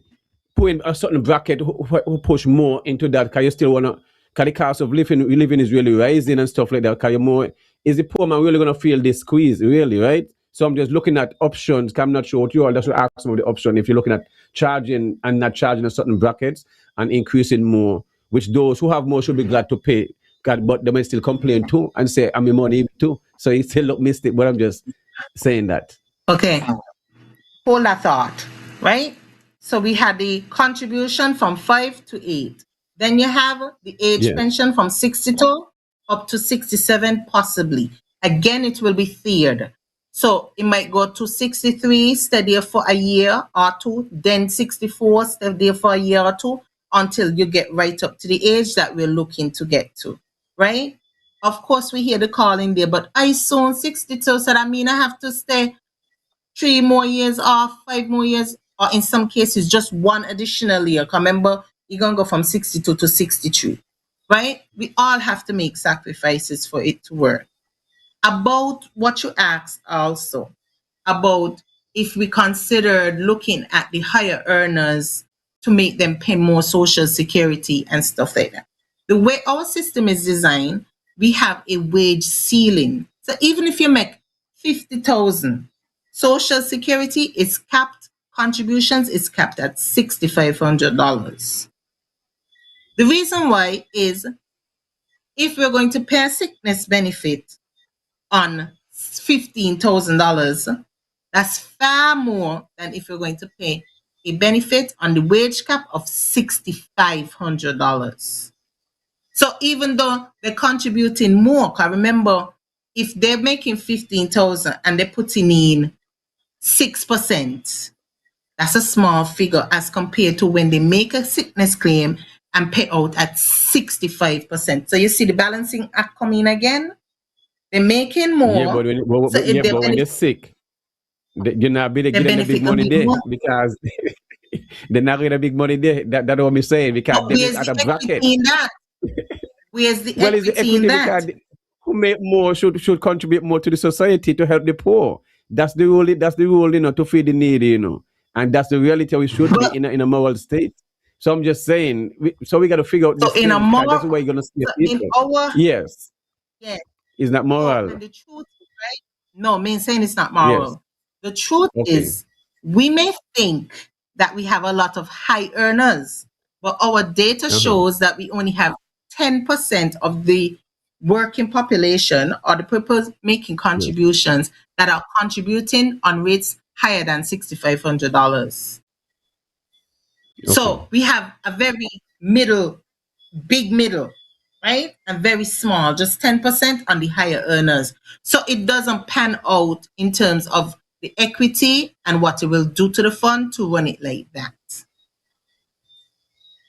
put in a certain bracket who push more into that, because you still wanna, because the cost of living is really rising and stuff like that. Because is the poor man really gonna feel this squeeze, really, right? So I'm just looking at options. I'm not sure what you all, that's what I ask some of the option. If you're looking at charging and not charging a certain brackets and increasing more, which those who have more should be glad to pay. God, but they might still complain too and say, I'm in money too. So it still look mystic, but I'm just saying that. Okay. Hold that thought, right? So we had the contribution from 5 to 8. Then you have the age pension from 62 up to 67, possibly. Again, it will be tiered. So it might go to 63, stay there for a year or two, then 64, stay there for a year or two, until you get right up to the age that we're looking to get to, right? Of course, we hear the calling there, but I soon 62, so that means I have to stay 3 more years off, 5 more years. or in some cases, just one additional year. Remember, you're going to go from 62 to 63, right? We all have to make sacrifices for it to work. About what you asked also, about if we considered looking at the higher earners to make them pay more social security and stuff like that. The way our system is designed, we have a wage ceiling. So even if you make 50,000, social security is capped, contributions is capped at $6,500. The reason why is if we're going to pay a sickness benefit on $15,000, that's far more than if you're going to pay a benefit on the wage cap of $6,500. So even though they're contributing more, because remember, if they're making 15,000 and they're putting in 6%, that's a small figure as compared to when they make a sickness claim and pay out at 65%. So you see the balancing act coming again? They're making more. Yeah, but when they're sick, you're not be getting the big money there because they're not getting the big money there. That's what I'm saying, because they're at a bracket. Where's the well, equity in that? Because who make more should contribute more to the society to help the poor. That's the rule, to feed the needy, and that's the reality we should be in a moral state. So I'm just saying, we got to figure out this. So in a moral, that's the way you're gonna see in our yes, it's not moral. And the truth, right? No, me saying it's not moral. Yes. The truth is, we may think that we have a lot of high earners, but our data shows that we only have 10% of the working population or the people making contributions that are contributing on rates higher than $6,500. So we have a very big middle, right? And very small, just 10% on the higher earners. So it doesn't pan out in terms of the equity and what it will do to the fund to run it like that.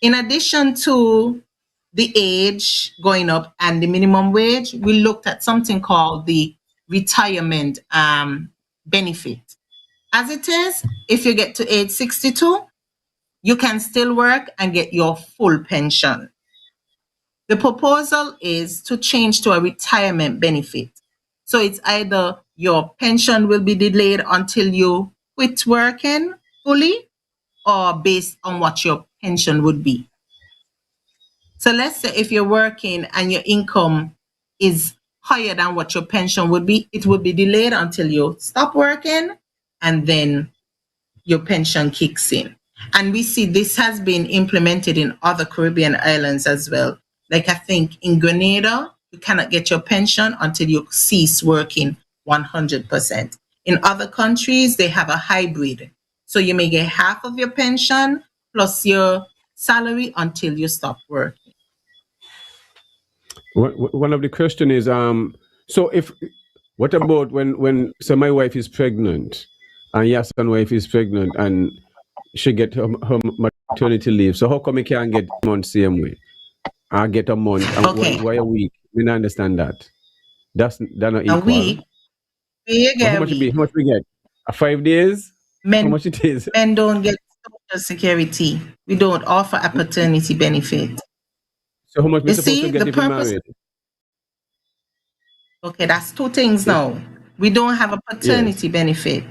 In addition to the age going up and the minimum wage, we looked at something called the retirement benefit. As it is, if you get to age 62, you can still work and get your full pension. The proposal is to change to a retirement benefit. So it's either your pension will be delayed until you quit working fully or based on what your pension would be. So let's say if you're working and your income is higher than what your pension would be, it would be delayed until you stop working and then your pension kicks in. And we see this has been implemented in other Caribbean islands as well. Like I think in Grenada, you cannot get your pension until you cease working 100%. In other countries, they have a hybrid. So you may get half of your pension plus your salary until you stop working. One of the question is, what about when my wife is pregnant and Yahsonn wife is pregnant and she get her maternity leave? So how come you can't get a month same way? I get a month. Why a week? We don't understand that. That's not equal. A week? How much we get? 5 days? How much it is? Men don't get social security. We don't offer a paternity benefit. So how much we supposed to get if you're married? Okay, that's two things now. We don't have a paternity benefit.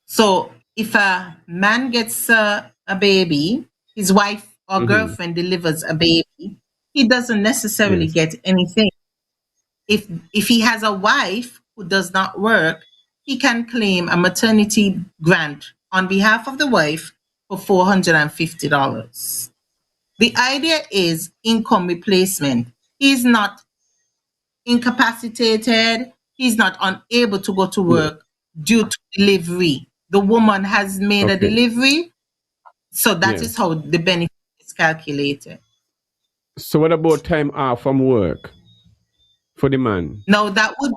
So if a man gets a baby, his wife or girlfriend delivers a baby, he doesn't necessarily get anything. If he has a wife who does not work, he can claim a maternity grant on behalf of the wife for $450. The idea is income replacement. He's not incapacitated. He's not unable to go to work due to delivery. The woman has made a delivery. So that is how the benefit is calculated. So what about time off from work for the man? Now that would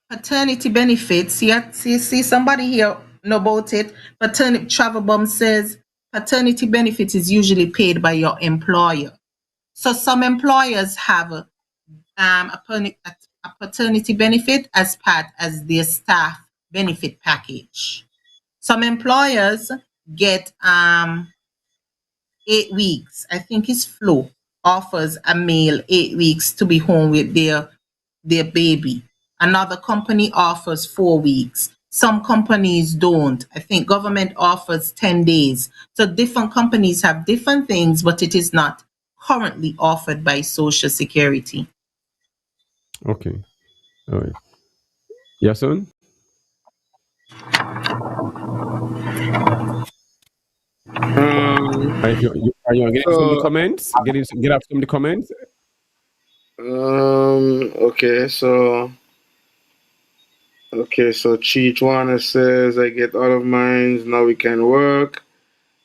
paternity benefits. See somebody here know about it. Paternity Travel Bum says paternity benefit is usually paid by your employer. So some employers have a paternity benefit as part as their staff benefit package. Some employers get 8 weeks. I think it's Flo offers a male 8 weeks to be home with their baby. Another company offers 4 weeks. Some companies don't. I think government offers 10 days. So different companies have different things, but it is not currently offered by Social Security. Okay. All right. Yahsonn, Um, are you getting some of the so, comments? Get up some of the comments. okay, so Cheech Warner says, I get all of mine, now we can work.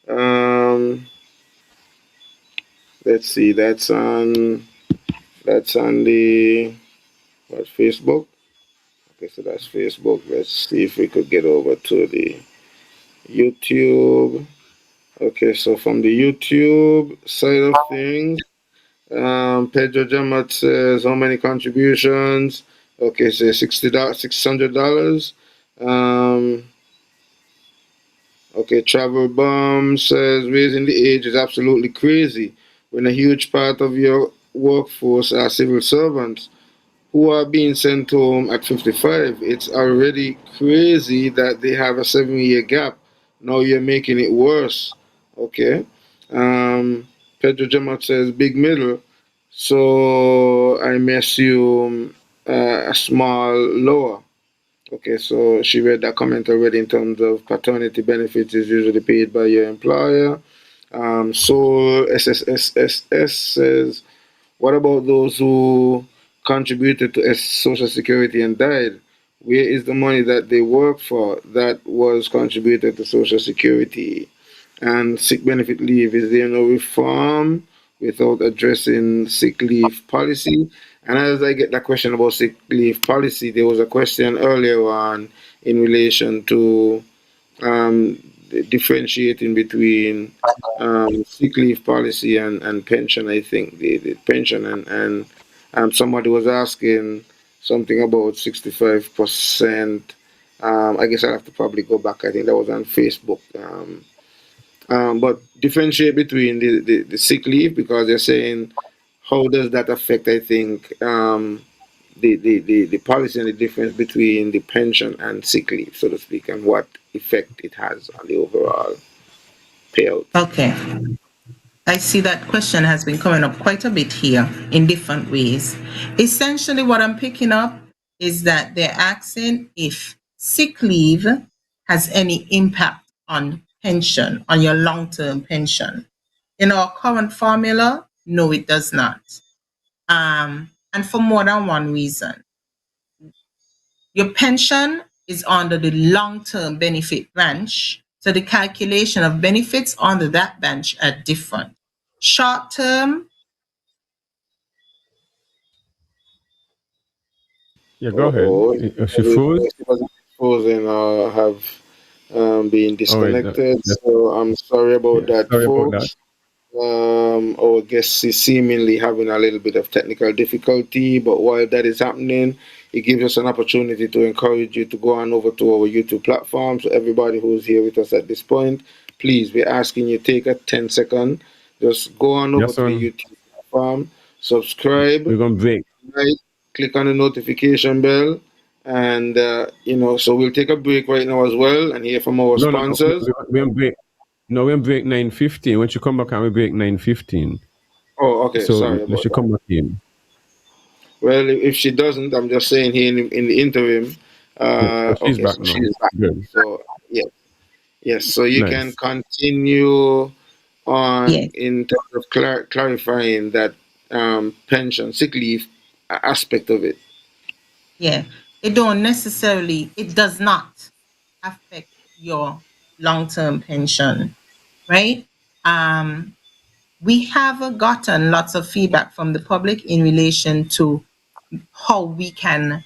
Um, let's see, that's on the, what, Facebook? Okay, so that's Facebook. Let's see if we could get over to the YouTube. Okay, so from the YouTube side of things, Pedro Jamat says how many contributions? Okay, so $600. Um, okay, Travel Bomb says raising the age is absolutely crazy when a huge part of your workforce are civil servants who are being sent home at 55. It's already crazy that they have a 7 year gap. Now you're making it worse. Okay. Um, Pedro Jamat says big middle. So I may assume a small lower. Okay, so she read that comment already in terms of paternity benefits is usually paid by your employer. Soul SSSSS says, what about those who contributed to Social Security and died? Where is the money that they work for that was contributed to Social Security? And sick benefit leave, is there no reform without addressing sick leave policy? And as I get that question about sick leave policy, there was a question earlier on in relation to um, differentiating between sick leave policy and pension. I think the pension and somebody was asking something about 65%. I guess I'll have to probably go back. I think that was on Facebook. But differentiate between the sick leave because they're saying how does that affect, I think, the policy and the difference between the pension and sick leave, so to speak, and what effect it has on the overall payout. Okay. I see that question has been coming up quite a bit here in different ways. Essentially, what I'm picking up is that they're asking if sick leave has any impact on pension, on your long term pension. In our current formula, no, it does not. And for more than one reason. Your pension is under the long term benefit branch, so the calculation of benefits under that branch are different. Short term, Yeah, go ahead. Uh-oh. She froze. It wasn't frozen or have been All right. disconnected. So I'm sorry about Yeah, that, sorry about that. folks. Our guest is seemingly having a little bit of technical difficulty, but while that is happening, it gives us an opportunity to encourage you to go on over to our YouTube platform. So everybody who's here with us at this point, please, we're asking you take a 10-second, just go on over Yes, to the son. YouTube platform, subscribe, We're gonna break. right, click on the notification bell, and so we'll take a break right now as well and hear from our No, no, no. sponsors. We're on break. No, we're on break 9:15. When she come back, and we break 9:15. Oh, okay, So sorry let about she that. come back in. Well, if she doesn't, I'm just saying here in the interim. Yeah, so she's Okay, back so now. she's back. Good. So yes, yes. So you can Nice. continue on yes, in terms of clarifying that pension, sick leave aspect of it. yeah. It does not affect your long term pension, right? Um, we have gotten lots of feedback from the public in relation to how we can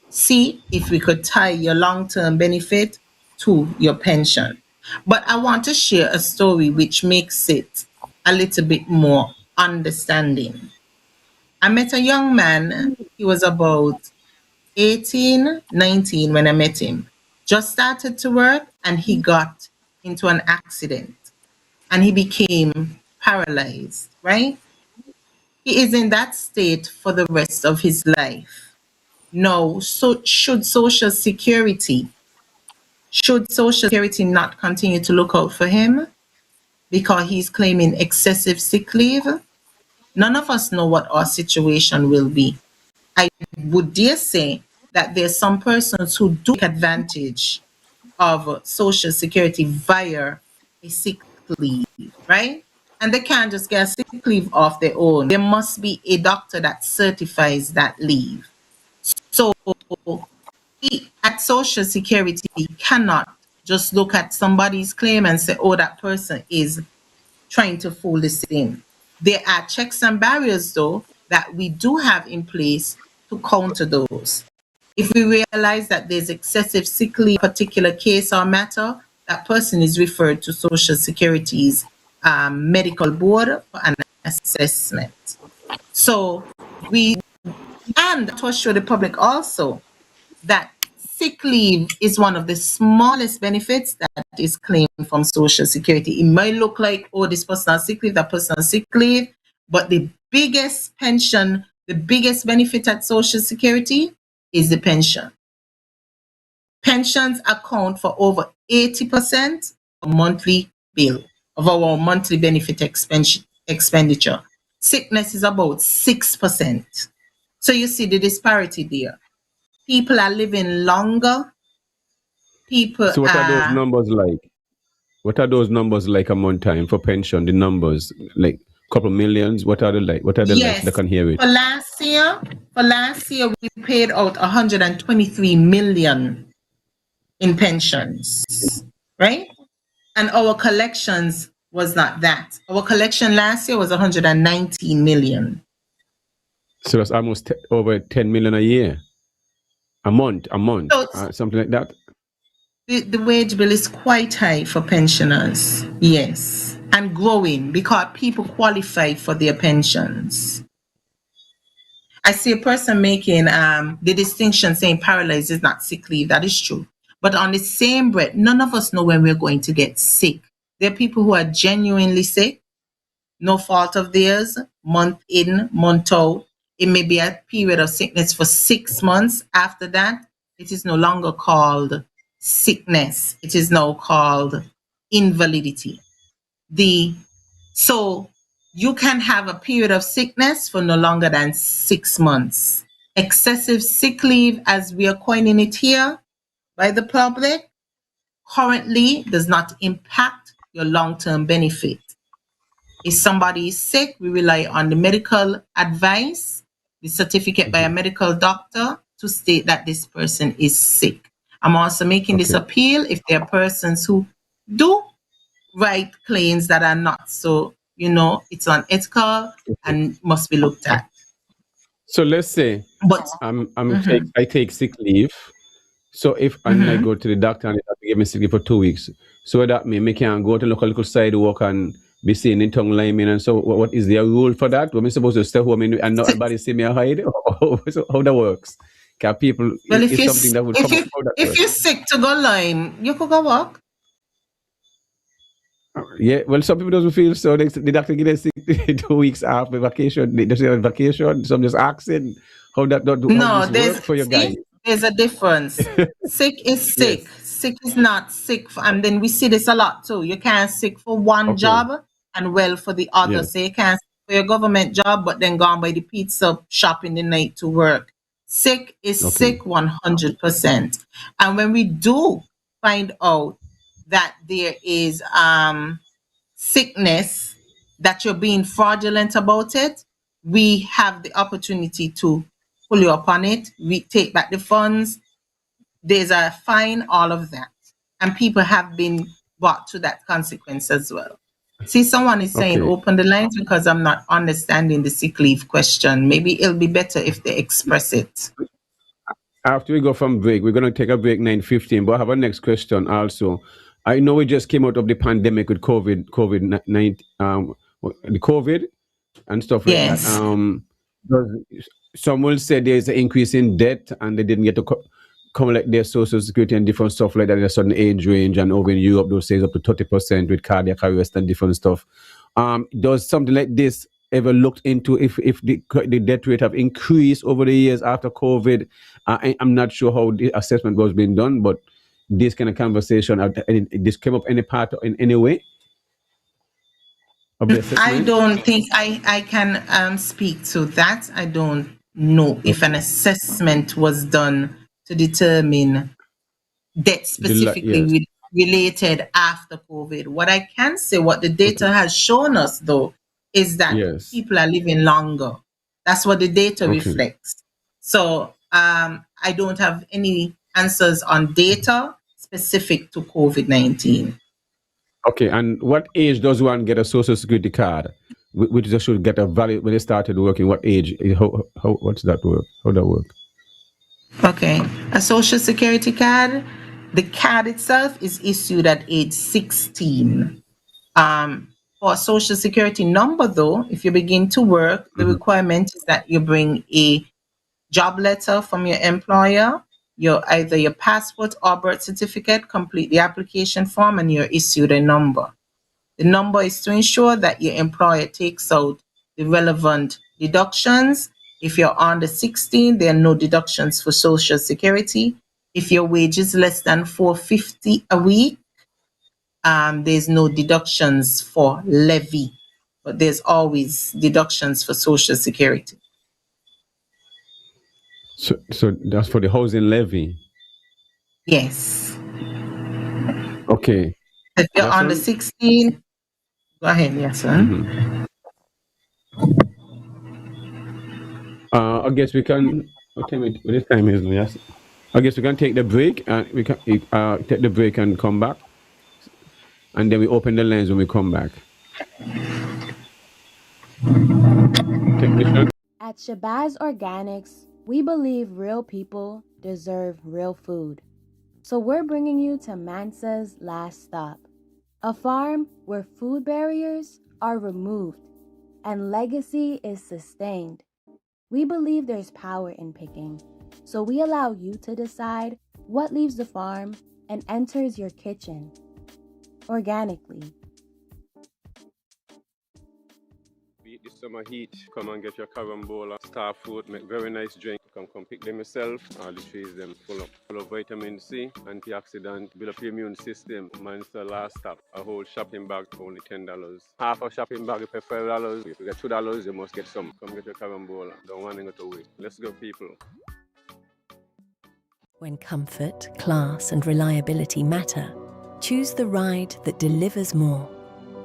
see if we could tie your long term benefit to your pension. But I want to share a story which makes it a little bit more understanding. I met a young man, he was about 18, 19 when I met him. Just started to work and he got into an accident and he became paralyzed, right? He is in that state for the rest of his life. Now, so should Social Security not continue to look out for him because he's claiming excessive sick leave? None of us know what our situation will be. I would dare say that there's some persons who do take advantage of Social Security via a sick leave, right? And they can't just get a sick leave off their own. There must be a doctor that certifies that leave. So we at Social Security cannot just look at somebody's claim and say, oh, that person is trying to fool this in. There are checks and barriers, though, that we do have in place to counter those. If we realize that there's excessive sick leave, particular case or matter, that person is referred to Social Security's medical board for an assessment. So and to assure the public also that sick leave is one of the smallest benefits that is claimed from Social Security. It might look like, oh, this person has sick leave, that person has sick leave, but the biggest pension, the biggest benefit at Social Security is the pension. Pensions account for over 80% of monthly bill, of our monthly benefit expenditure. Sickness is about 6%. So you see the disparity there. People are living longer. So what are those numbers like? What are those numbers like a month time for pension? The numbers, like a couple millions. What are they like? What are they like? They can hear it. For last year, we paid out 123 million in pensions, right? And our collections was not that. Our collection last year was 119 million. So that's almost over 10 million a year, a month, So something like that. the wage bill is quite high for pensioners, yes, and growing because people qualify for their pensions. I see a person making the distinction saying paralyzed is not sick leave. That is true. But on the same breath, none of us know when we're going to get sick. There are people who are genuinely sick, no fault of theirs, month in, month out. It may be a period of sickness for 6 months. After that, it is no longer called sickness. It is now called invalidity. So you can have a period of sickness for no longer than 6 months. Excessive sick leave, as we are coining it here by the public, currently does not impact your long-term benefit. If somebody is sick, we rely on the medical advice, the certificate by a medical doctor to state that this person is sick. I'm also making this appeal if there are persons who do write claims that are not so, it's unethical and must be looked at. So let's say I take sick leave. So if I go to the doctor and they have to give me sick leave for 2 weeks, so that means I can go to local sidewalk and be seen in tongue lineman. And so what is there a rule for that? Am I supposed to stay home and not everybody see me hide? So how that works? Can people, well, if something that would come up, how that if works? you're sick to go line, you could go walk. Yeah, well, some people doesn't feel so. The doctor give them sick 2 weeks after vacation. They just have vacation. So I'm just asking how that work for your guys. There's a difference. Sick is sick. Yes. Sick is not sick. And then we see this a lot too. You can't sick for one job and well for the other. So you can't sick for your government job, but then gone by the pizza shop in the night to work. Sick is sick 100%. And when we do find out that there is sickness, that you're being fraudulent about it, we have the opportunity to pull you upon it. We take back the funds. There's a fine, all of that. And people have been brought to that consequence as well. See, someone is saying open the lines because I'm not understanding the sick leave question. Maybe it'll be better if they express it. After we go from break, we're going to take a break 9:15, but I have a next question also. I know we just came out of the pandemic with COVID-19, the COVID and stuff like that. Some will say there's an increase in debt and they didn't get to collect their social security and different stuff like that in a certain age range, and over in Europe those say up to 30% with cardiac arrest and different stuff. Does something like this ever looked into if the death rate have increased over the years after COVID? I'm not sure how the assessment was being done, but this kind of conversation, this came up any part in any way of the assessment? I don't think I can speak to that. I don't know if an assessment was done to determine death specifically related after COVID. What I can say, what the data has shown us though, is that people are living longer. That's what the data reflects. So I don't have any answers on data specific to COVID-19. Okay, and what age does one get a social security card? Which they should get a valid when they started working. What age? What's that work? How that work? Okay, a social security card. The card itself is issued at age 16. For a social security number, though, if you begin to work, the requirement is that you bring a job letter from your employer, either your passport or birth certificate, complete the application form, and you're issued a number. The number is to ensure that your employer takes out the relevant deductions. If you're under 16, there are no deductions for Social Security. If your wage is less than $4.50 a week, there's no deductions for levy, but there's always deductions for Social Security. So that's for the housing levy? Yes. Okay. If you're under 16, go ahead, yes, sir. I guess we can. Okay, this time is yes. I guess we can take the break and we can take the break and come back, and then we open the lines when we come back. Technician. At Shabazz Organics, we believe real people deserve real food. So we're bringing you to Mansa's Last Stop, a farm where food barriers are removed and legacy is sustained. We believe there's power in picking, so we allow you to decide what leaves the farm and enters your kitchen organically. Beat the summer heat. Come and get your carambola, star fruit, make very nice drink. Come pick them yourself. All the trees them full of vitamin C, antioxidant, build up your immune system. Man's Last Stop. A whole shopping bag for only $10. Half a shopping bag you pay $5. If you get $2, you must get some. Come get your carambola. Don't want to go wait. Let's go, people. When comfort, class, and reliability matter, choose the ride that delivers more.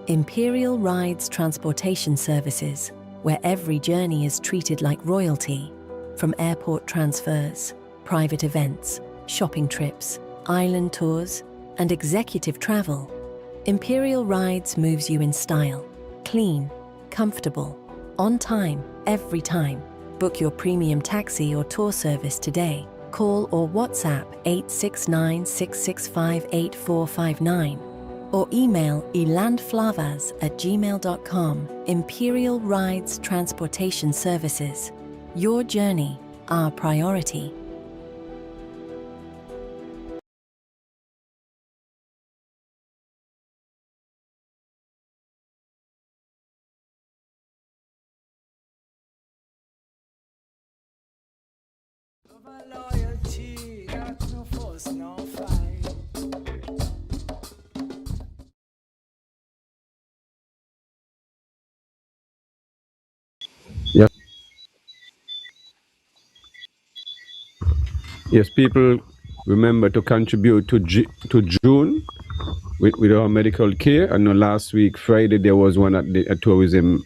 Imperial Rides Transportation Services, where every journey is treated like royalty. From airport transfers, private events, shopping trips, island tours, and executive travel, Imperial Rides moves you in style, clean, comfortable, on time, every time. Book your premium taxi or tour service today. Call or WhatsApp 869-665-8459 or email elandflavas@gmail.com. Imperial Rides Transportation Services. Your journey, our priority. Yes, people remember to contribute to June with our medical care. I know last week, Friday, there was one at the tourism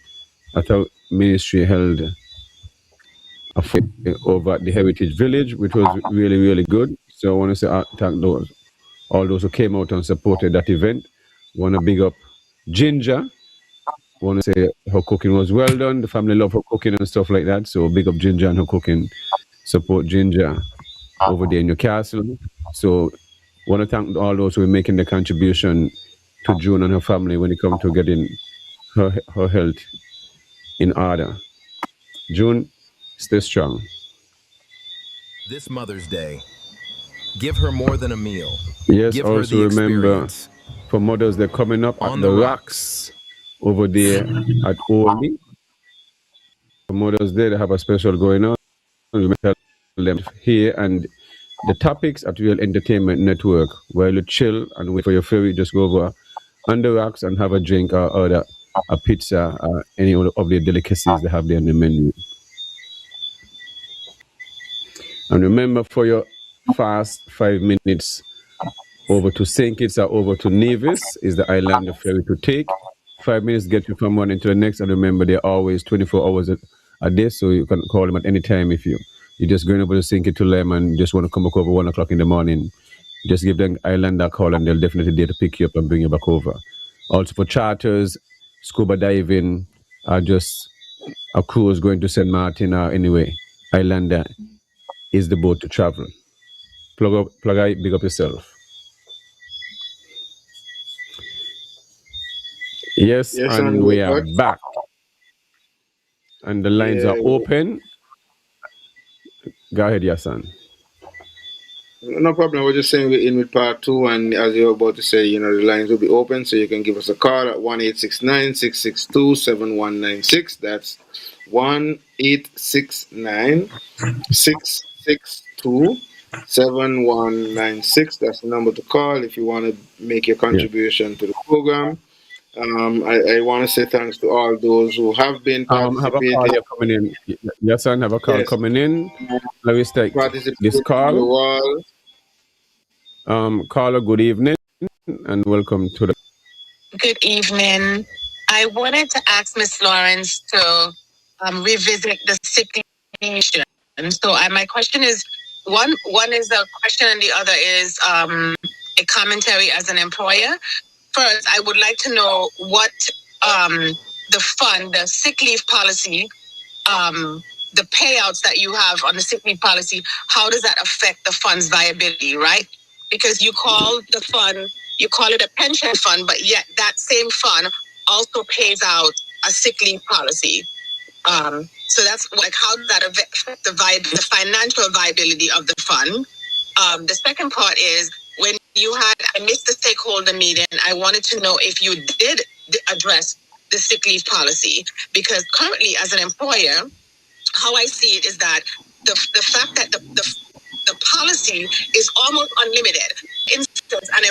ministry held over at the Heritage Village, which was really, really good. So I want to say thank all those who came out and supported that event. I want to big up Ginger. I want to say her cooking was well done. The family love her cooking and stuff like that. So big up Ginger and her cooking. Support Ginger over there in Newcastle. So I want to thank all those who are making the contribution to June and her family when it comes to getting her health in order. June, stay strong. This Mother's Day, Give her more than a meal. Yes, Give her also the remember experience. for mothers, they're coming up On at the the rocks. rocks over there at Oldie. For mothers there, they have a special going on. We may tell them here and the topics at Real Entertainment Network, where you chill and wait for your ferry, just go over on the rocks and have a drink or order a pizza or any of the delicacies they have there on the menu. And remember, for your fast 5 minutes over to St. Kitts or over to Nevis is the island the ferry to take. 5 minutes get you from one into the next. And remember, they're always 24 hours a day, so you can call them at any time if you're just going over to St. Kitts to them and just want to come back over 1 o'clock in the morning. Just give them island a call and they'll definitely dare to pick you up and bring you back over. Also for charters, scuba diving, or just a cruise going to St. Martin or anyway, Islander is the boat to travel. Plug out, big up yourself. Yes, Yes, and and we we're are back. back. And the lines are Yeah. open. Go ahead, Yahsonn. No problem. We're just saying we're in with part 2, and as you're about to say, the lines will be open, so you can give us a call at 1-869-662-7196. That's 1-869-662-7196. That's the number to call if you want to make your contribution to the program. I want to say thanks to all those who have been Have a call participating. here coming in. Yahsonn, have a call Yes, coming in. Let me take this participating call. you all. Caller, good evening and welcome to the. Good evening. I wanted to ask Miss Lawrence to revisit the sick leave issue. And so my question is, one is a question and the other is a commentary as an employer. First, I would like to know what the fund, the sick leave policy, the payouts that you have on the sick leave policy, how does that affect the fund's viability, right? Because you call the fund, you call it a pension fund, but yet that same fund also pays out a sick leave policy. So that's like, how does that affect the financial viability of the fund? The second part is, when I missed the stakeholder meeting, I wanted to know if you did address the sick leave policy, because currently as an employer, how I see it is that the fact that the policy is almost unlimited. For instance, an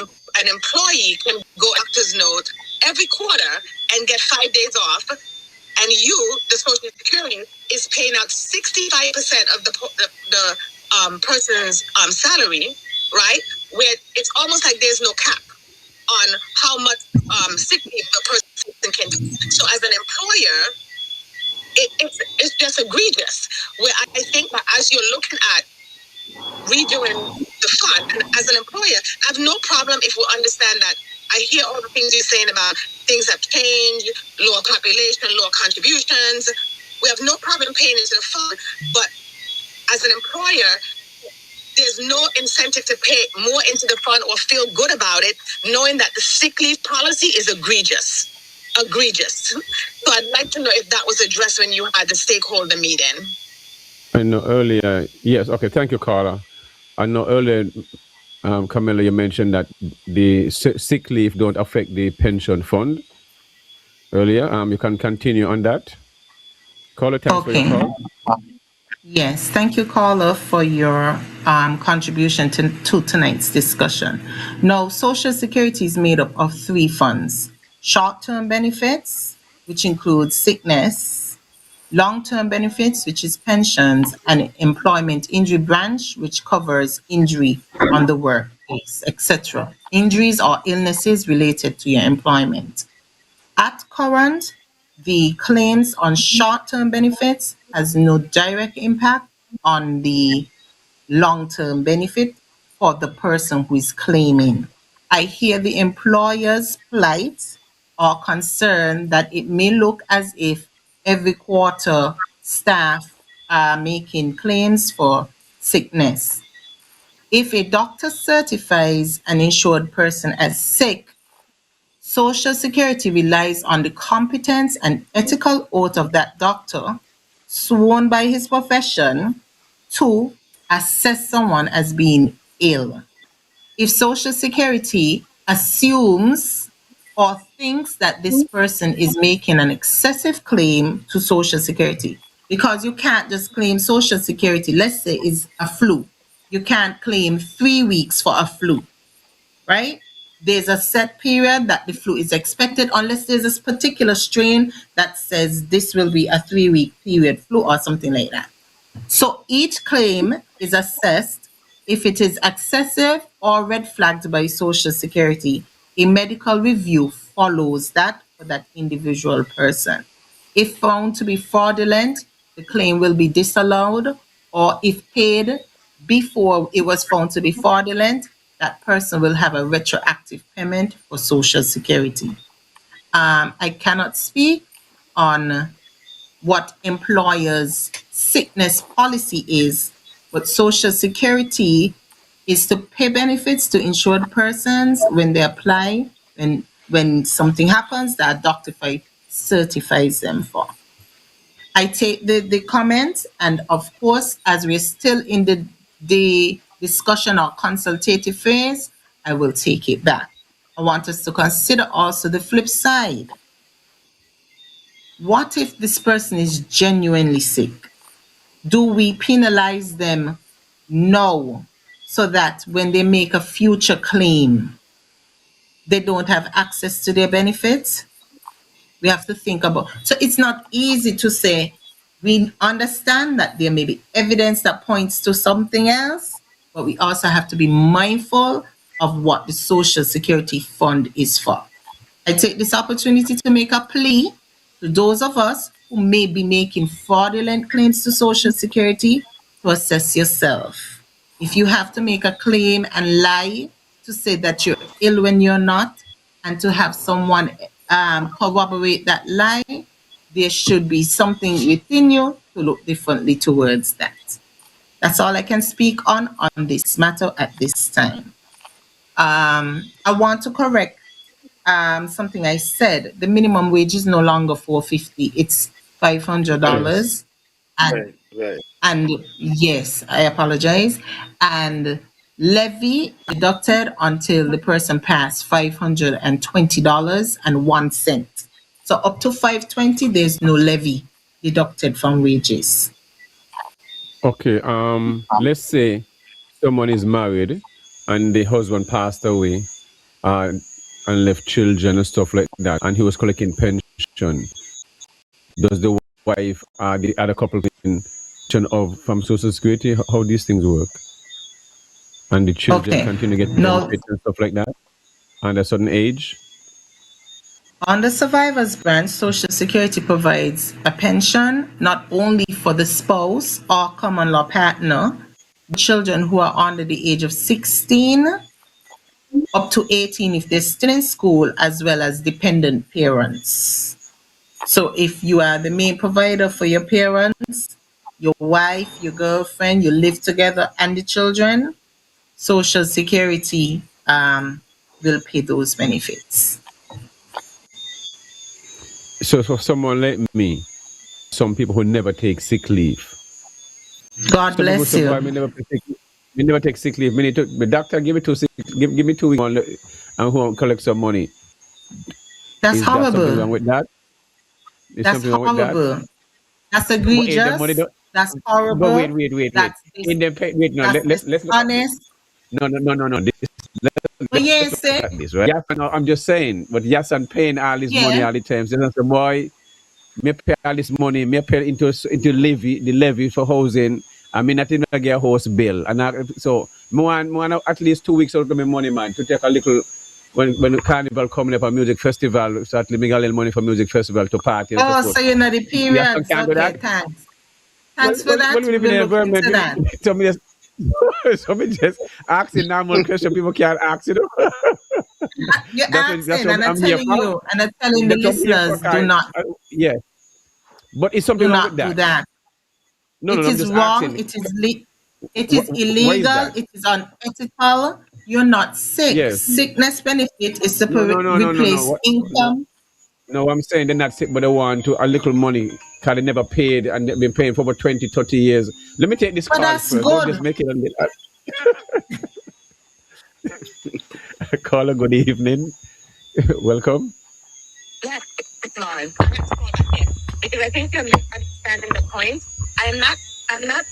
employee can go doctor's note every quarter and get 5 days off, and the Social Security, is paying out 65% of the person's salary, right? Where it's almost like there's no cap on how much sick leave the person can do. So as an employer, it's just egregious. Where I think that as you're looking at redoing the fund, and as an employer, I have no problem if we understand that. I hear all the things you're saying about things have changed, lower population, lower contributions. We have no problem paying into the fund, but as an employer, there's no incentive to pay more into the fund or feel good about it, knowing that the sick leave policy is egregious. So I'd like to know if that was addressed when you had the stakeholder meeting. I know earlier, yes, okay, thank you, Carla. I know earlier, Kamilah, you mentioned that the sick leave don't affect the pension fund earlier. You can continue on that. Caller, thanks for your call. Yes, thank you, caller, for your contribution to tonight's discussion. Now, Social Security is made up of 3 funds: short-term benefits, which includes sickness; long-term benefits, which is pensions; and employment injury branch, which covers injury on the workplace, etc. Injuries or illnesses related to your employment. At current, the claims on short-term benefits has no direct impact on the long-term benefit for the person who is claiming. I hear the employer's plight or concern that it may look as if every quarter staff are making claims for sickness. If a doctor certifies an insured person as sick, Social Security relies on the competence and ethical oath of that doctor, sworn by his profession, to assess someone as being ill. If Social Security assumes or thinks that this person is making an excessive claim to Social Security, because you can't just claim Social Security, let's say it's a flu. You can't claim 3 weeks for a flu, right? There's a set period that the flu is expected, unless there's a particular strain that says this will be a 3-week period flu or something like that. So each claim is assessed. If it is excessive or red flagged by Social Security, a medical review follows that for that individual person. If found to be fraudulent, the claim will be disallowed, or if paid before it was found to be fraudulent, that person will have a retroactive payment for Social Security. I cannot speak on what employers' sickness policy is, but Social Security is to pay benefits to insured persons when they apply, when something happens that doctor certifies them for. I take the comment, and of course, as we're still in the discussion or consultative phase, I will take it back. I want us to consider also the flip side. What if this person is genuinely sick? Do we penalize them? No, so that when they make a future claim, they don't have access to their benefits? We have to think about. So it's not easy to say, we understand that there may be evidence that points to something else, but we also have to be mindful of what the Social Security Fund is for. I take this opportunity to make a plea to those of us who may be making fraudulent claims to Social Security to assess yourself. If you have to make a claim and lie to say that you're ill when you're not, and to have someone corroborate that lie, there should be something within you to look differently towards that. That's all I can speak on this matter at this time. I want to correct something I said. The minimum wage is no longer $450; it's $500. And Right. and yes, I apologize. And levy deducted until the person passed $520.01. So up to $520, there's no levy deducted from wages. Okay. Let's say someone is married and the husband passed away, and left children and stuff like that, and he was collecting pension. Does the wife the other couple pension from Social Security? How these things work? And the children continue to get benefits and stuff like that at a certain age? On the survivor's branch, Social Security provides a pension not only for the spouse or common law partner, but children who are under the age of 16 up to 18 if they're still in school, as well as dependent parents. So if you are the main provider for your parents, your wife, your girlfriend, you live together, and the children, Social Security will pay those benefits. So for someone like me, some people who never take sick leave. God bless you. We never take sick leave. The doctor give me 2 weeks and who collect some money. That's Is horrible. There something wrong with that? That's horrible. That's egregious. That's horrible. But wait. Let's honest. No. But yes, this, right? Yes, no, I'm just saying. But Yahsonn paying all this money all the time. So that's the boy. Me pay all this money. Me pay into the levy for housing. I mean, I think I get a house bill, and so I want at least 2 weeks out of my money, man, to take a little. When the carnival coming up, a music festival, start living a little money for music festival to party. And so you know the period. Okay, thanks. Thanks for that. When we live in the environment, so me just asking normal question people can't ask, you know. You're asking, and I'm telling you, and I'm telling the listeners, do not. Yeah, but it's something wrong with that. Do that. No, it is wrong. Asking. It is illegal. It is unethical. You're not sick. Yes. Sickness benefit is to replace income. No, I'm saying they're not sick, but they want to a little money because they never paid and they've been paying for over 20, 30 years. Let me take this call that's first. good. Just make it a little. Caller, good evening. Welcome. Yes, it's Lawrence. I have to call back in because I think you're misunderstanding the point. I'm not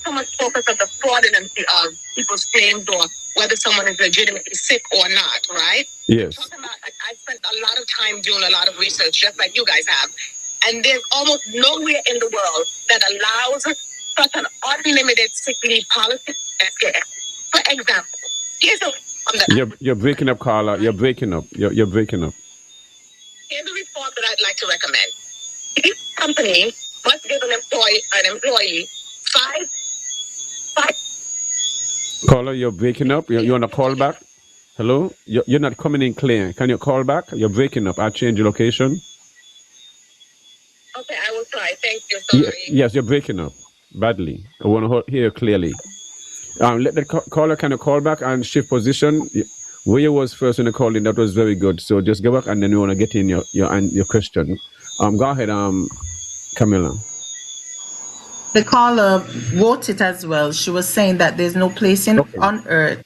so much focused on the fraudulency of people's claims or whether someone is legitimately sick or not, right? Yes. I'm talking about, like, I spent a lot of time doing a lot of research, just like you guys have, and there's almost nowhere in the world that allows such an unlimited sick leave policy. For example, here's a You're breaking up, Carla. You're breaking up. You're breaking up. Here's a reform that I'd like to recommend. Each company must give an employee five. Caller, you're breaking up. You want to call back? Hello? You're not coming in clear. Can you call back? You're breaking up. I'll change your location. Okay, I will try. Thank you. Sorry. Yes, you're breaking up badly. I want to hear you clearly. Let the caller kind of call back and shift position. Where you was first when you called in, that was very good. So just go back and then you want to get in your question. Go ahead, Kamilah. The caller wrote it as well. She was saying that there's no place on earth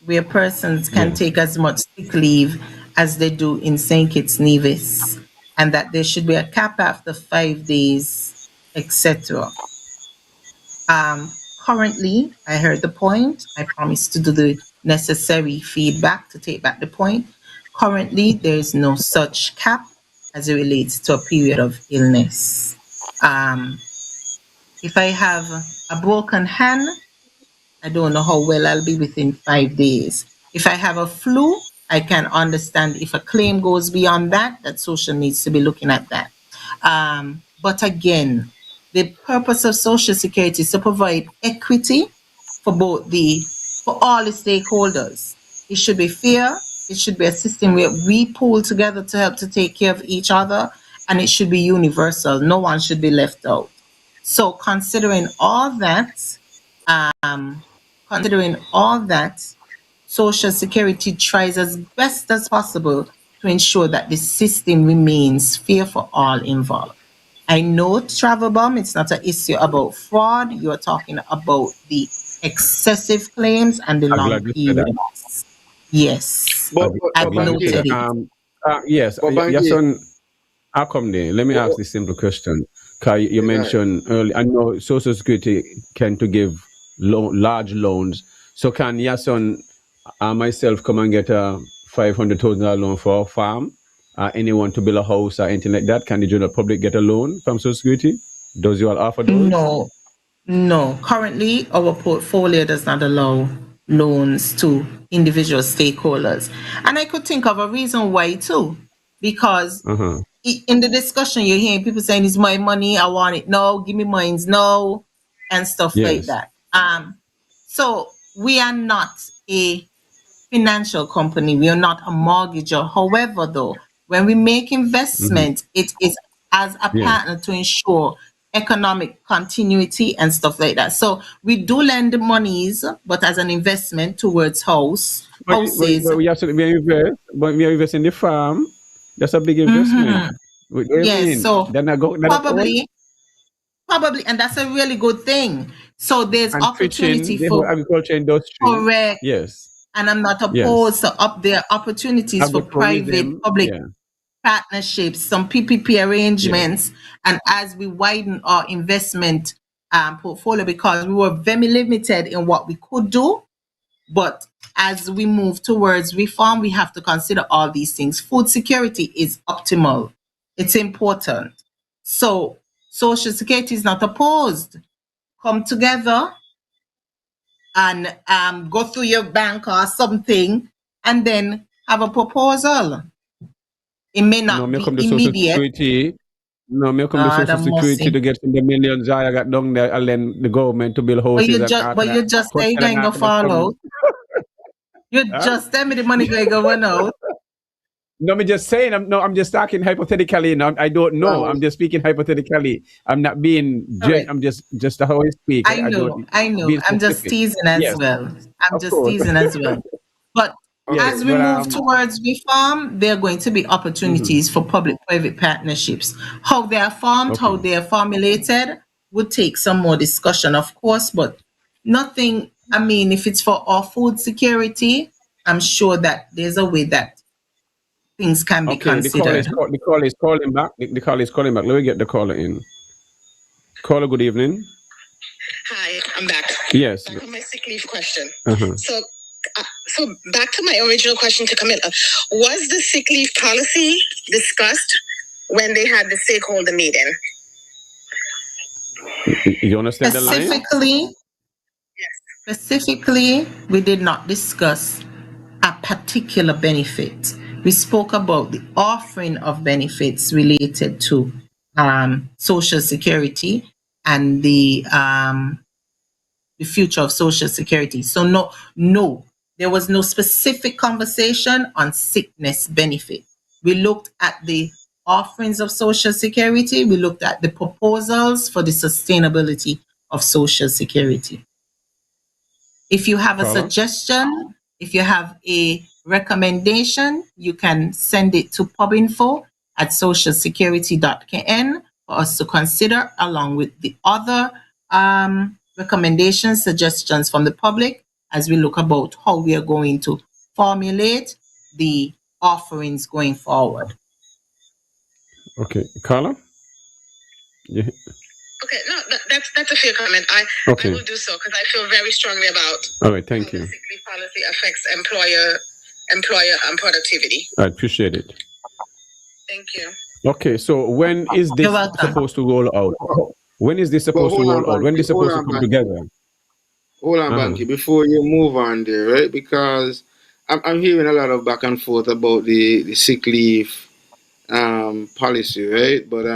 where persons can take as much sick leave as they do in St. Kitts, Nevis, and that there should be a cap after 5 days, etc. Currently, I heard the point. I promised to do the necessary feedback to take back the point. Currently, there is no such cap as it relates to a period of illness. If I have a broken hand, I don't know how well I'll be within 5 days. If I have a flu, I can understand if a claim goes beyond that social needs to be looking at that. But again, the purpose of Social Security is to provide equity for all the stakeholders. It should be fair. It should be a system where we pull together to help to take care of each other, and it should be universal. No one should be left out. So considering all that, Social Security tries as best as possible to ensure that the system remains fair for all involved. I know, Travel Bomb, it's not an issue about fraud. You're talking about the excessive claims and the long periods. Yes. I've noted it. Yes. Yahsonn, I'll come there. Let me ask this simple question. You mentioned earlier, I know Social Security can to give large loans. So can Yahsonn myself come and get a $500,000 loan for a farm? Anyone to build a house or anything like that? Can the general public get a loan from Social Security? Does you all offer those? No. Currently, our portfolio does not allow loans to individual stakeholders. And I could think of a reason why too. Because in the discussion, you're hearing people saying, it's my money, I want it now, give me mines now, and stuff like that. So we are not a financial company. We are not a mortgager. However, though, when we make investment, it is as a partner to ensure economic continuity and stuff like that. So we do lend monies, but as an investment towards houses. But we have to invest in the farm. That's a big investment. Yes, so probably, and that's a really good thing. So there's opportunity for agriculture industry. Correct. Yes. And I'm not opposed to there are opportunities for private, public partnerships, some PPP arrangements, and as we widen our investment portfolio, because we were very limited in what we could do, but as we move towards reform, we have to consider all these things. Food security is optimal. It's important. So Social Security is not opposed. Come together and go through your bank or something and then have a proposal. It may not be immediate. Me come to Social Security to get the millions I got down there and then the government to build houses. But you just say you're going to fall out. You just tell me the money going to run out. No, I'm just saying. I'm just talking hypothetically. Now I don't know. I'm just speaking hypothetically. I'm not being. I'm just how I speak. I know. I'm just teasing as well. Teasing as well. But as we move towards reform, there are going to be opportunities for public-private partnerships. How they are formed, how they are formulated, would take some more discussion, of course. But nothing. I mean, if it's for our food security, I'm sure that there's a way that things can be Okay, considered. the caller is calling back. The caller is calling back. Let me get the caller in. Caller, good evening. Hi, I'm back. Yes. Back on my sick leave question. Uh-huh. So back to my original question to Kamilah. Was the sick leave policy discussed when they had the stakeholder meeting? You understand the line? Specifically, we did not discuss a particular benefit. We spoke about the offering of benefits related to Social Security and the future of Social Security. So no, there was no specific conversation on sickness benefit. We looked at the offerings of Social Security. We looked at the proposals for the sustainability of Social Security. If you have a suggestion, if you have a recommendation, you can send it to pubinfo@socialsecurity.kn for us to consider, along with the other recommendations, suggestions from the public, as we look about how we are going to formulate the offerings going forward. Okay, Carla? Yeah. Okay, no, that's a fair comment. I will do so because I feel very strongly about. All right, thank you. The sick leave policy affects employer and productivity. I appreciate it. Thank you. Okay, so when is this supposed to roll out? When is this supposed to roll out? When is this supposed to come together? Hold on, Bankie, before you move on there, right? Because I'm hearing a lot of back and forth about the sick leave policy, right? But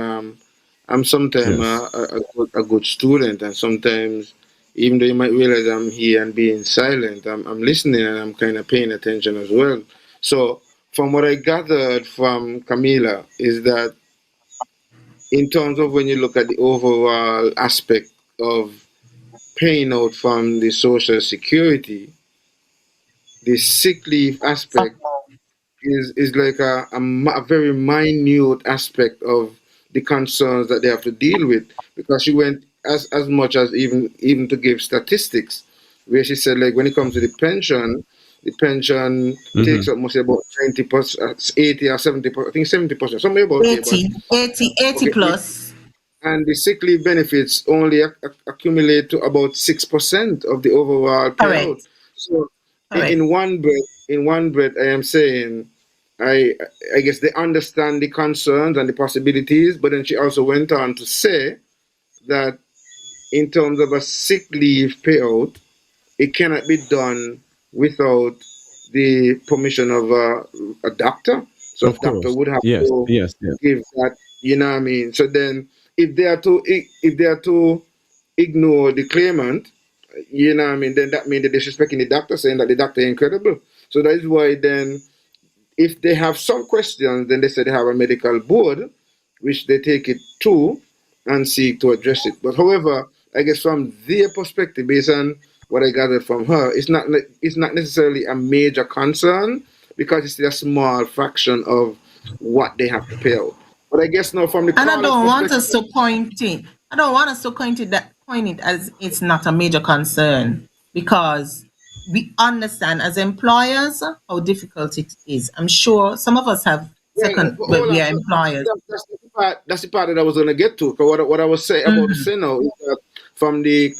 I'm sometimes a good student, and sometimes, even though you might realize I'm here and being silent, I'm listening and I'm kind of paying attention as well. So, from what I gathered from Kamilah is that in terms of when you look at the overall aspect of paying out from the Social Security, the sick leave aspect is like a very minute aspect of the concerns that they have to deal with, because she went as much as even to give statistics, where she said, like, when it comes to the pension takes up mostly about 90%, 80 or 70%, I think 70%, something about 80 plus. And the sick leave benefits only accumulate to about 6% of the overall payout. So in one breath, I am saying, I guess they understand the concerns and the possibilities, but then she also went on to say that in terms of a sick leave payout, it cannot be done without the permission of a doctor. So a doctor would have to give that, you know what I mean? So then if they are to ignore the claimant, you know what I mean, then that means they're disrespecting the doctor, saying that the doctor is incredible. So that is why then, if they have some questions, then they say they have a medical board, which they take it to and seek to address it. But however, I guess from their perspective, based on what I gathered from her, it's not necessarily a major concern, because it's a small fraction of what they have to pay out. But I guess now from the and I don't want us to point it. I don't want us to point it as it's not a major concern, because we understand as employers how difficult it is. I'm sure some of us have but we are employers. That's the part that I was going to get to. Because what I was saying about the Senate is that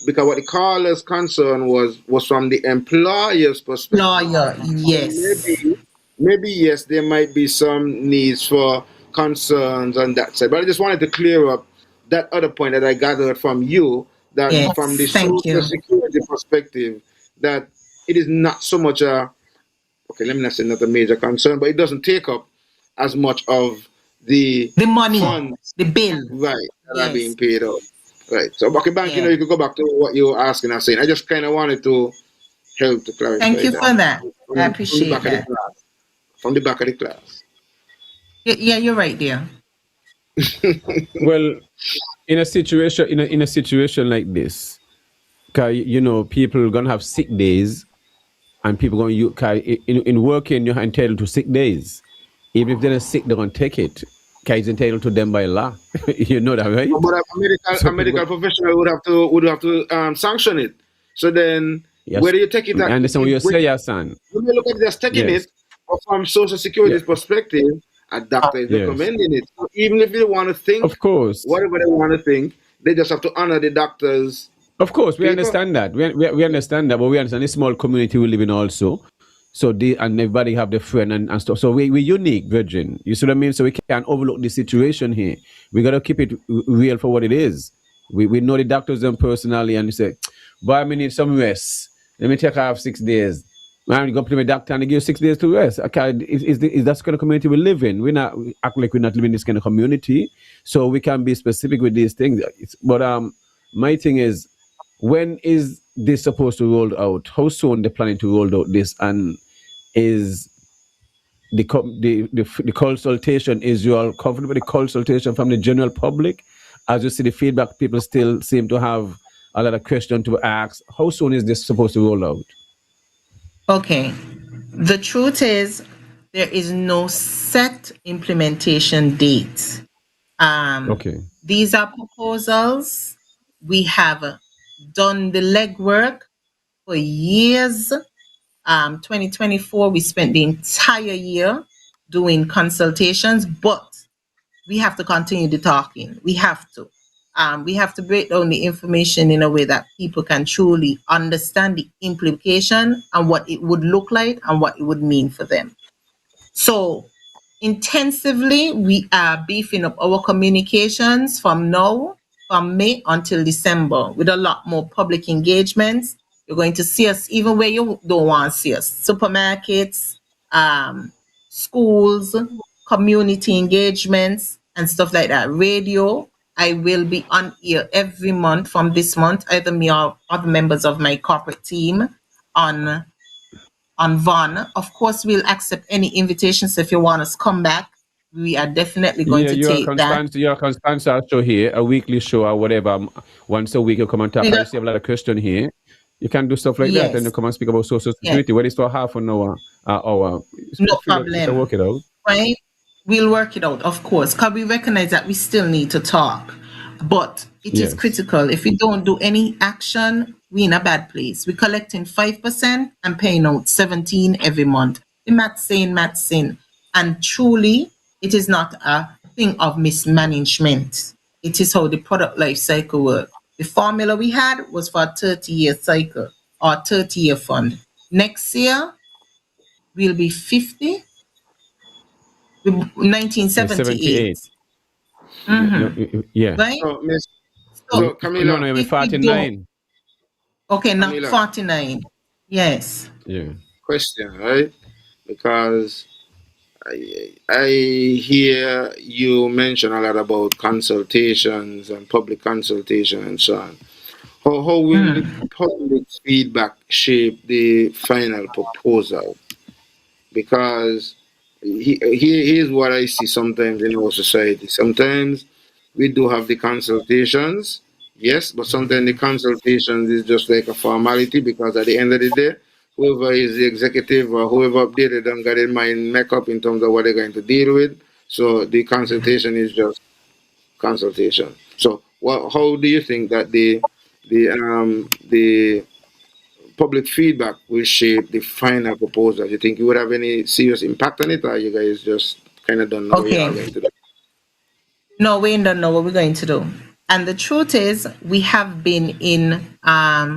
because what the caller's concern was from the employer's perspective. Employer, yes. So maybe yes, there might be some needs for concerns on that side. But I just wanted to clear up that other point that I gathered from you, that from the Social Security perspective, that it is not so much let me not say not a major concern, but it doesn't take up as much of the money, funds, the bill, right, that are being paid out. Right. So, Bankie, you could go back to what you were asking and saying. I just kind of wanted to help to clarify. Thank you for that. I appreciate that. From the back of the class. Yeah, you're right there. Well, in a situation like this, people are gonna have sick days, and people going in working, you're entitled to sick days. Even if they're not sick, they're gonna take it. It's entitled to them by law. You know that, right? But a medical professional would have to sanction it. So then, Yes. Whether you take it I understand what you say, Yahsonn. when you look at just taking Yes. it, or from Social Security's perspective, a doctor is Yes. recommending it. So even if they want to think Of course. whatever they want to think, they just have to honor the doctor's Of course, we paper. understand that. We understand that, but we understand this small community we live in also. So and everybody have their friend and stuff. So we're unique, Virgin. You see what I mean? So we can't overlook the situation here. We gotta keep it real for what it is. We know the doctors them personally, and they say, "Boy, I need some rest. Let me take off 6 days." Man, you go to my doctor and they give you 6 days to rest. Okay, is that kind of community we live in? We act like we're not living in this kind of community. So we can be specific with these things. But my thing is, when is this supposed to roll out? How soon they're planning to roll out this? And is the consultation, is you all comfortable with the consultation from the general public? As you see the feedback, people still seem to have a lot of questions to ask. How soon is this supposed to roll out? Okay. The truth is, there is no set implementation date. Okay. These are proposals. We have done the legwork for years. 2024, we spent the entire year doing consultations, but we have to continue the talking. We have to. We have to break down the information in a way that people can truly understand the implication and what it would look like and what it would mean for them. So intensively, we are beefing up our communications from May until December, with a lot more public engagements. You're going to see us even where you don't want to see us. Supermarkets, schools, community engagements, and stuff like that. Radio, I will be on air every month from this month, either me or other members of my corporate team on Vaughn. Of course, we'll accept any invitations. If you want us to come back, we are definitely going to take that. You're a Constanza show here, a weekly show or whatever. Once a week you come and talk. I see a lot of question here. You can do stuff like that, and you come and speak about Social Security. Whether it's for half an hour, no problem. Work it out. Right? We'll work it out, of course, because we recognize that we still need to talk. But it is critical. If we don't do any action, we're in a bad place. We're collecting 5% and paying out 17 every month. The math's saying. And truly, it is not a thing of mismanagement. It is how the product life cycle works. The formula we had was for a 30-year cycle or 30-year fund. Next year, we'll be 50. 1978. Yeah. Right? So Kamilah, no, 49. Okay, not Kamilah. 49. Yes. Yeah. Question, right? Because I hear you mention a lot about consultations and public consultation and so on. How will the public feedback shape the final proposal? Because here's what I see sometimes in our society. Sometimes we do have the consultations, yes, but sometimes the consultations is just like a formality, because at the end of the day, whoever is the executive or whoever updated them got in mind make up in terms of what they're going to deal with. So the consultation is just consultation. So how do you think that the public feedback will shape the final proposal? You think you would have any serious impact on it, or you guys just kind of don't know what you're going to do? No, we don't know what we're going to do. And the truth is, we have been in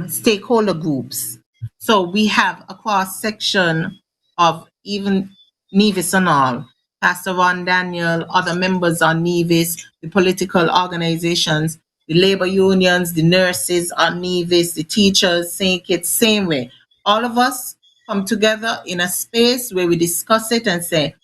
stakeholder groups. So we have a cross section of even Nevis and all, Pastor Ron Daniel, other members on Nevis, the political organizations, the labor unions, the nurses on Nevis, the teachers, St. Kitts, same way. All of us come together in a space where we discuss it and say,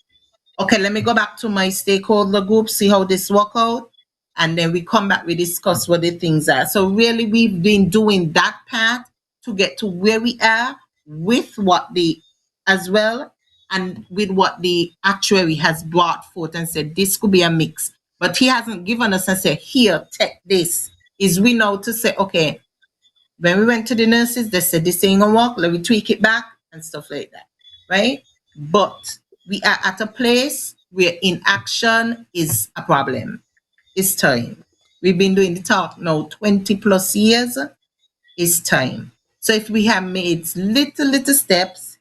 okay, let me go back to my stakeholder group, see how this work out. And then we come back, we discuss what the things are. So really, we've been doing that path to get to where we are with as well, and with what the actuary has brought forth and said, this could be a mix. But he hasn't given us and said, here, take this. Is we know to say, okay, when we went to the nurses, they said, this ain't gonna work, let me tweak it back and stuff like that, right? But we are at a place where inaction is a problem. It's time. We've been doing the talk now 20 plus years. It's time. So if we have made little steps,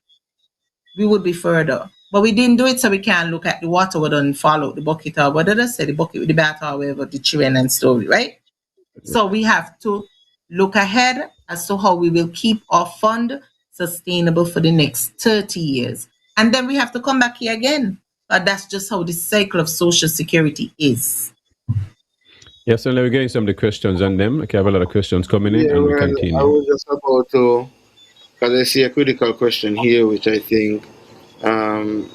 we would be further. But we didn't do it, so we can't look at the water we don't fall out the bucket, or what did I say, the bucket with the bat, or whatever, the children and story, right? So we have to look ahead as to how we will keep our fund sustainable for the next 30 years. And then we have to come back here again. But that's just how the cycle of Social Security is. Yes, and we're getting some of the questions on them. Okay, I have a lot of questions coming in, Yeah, and we well, I continue. was just about to, because I see a critical question here, which I think, may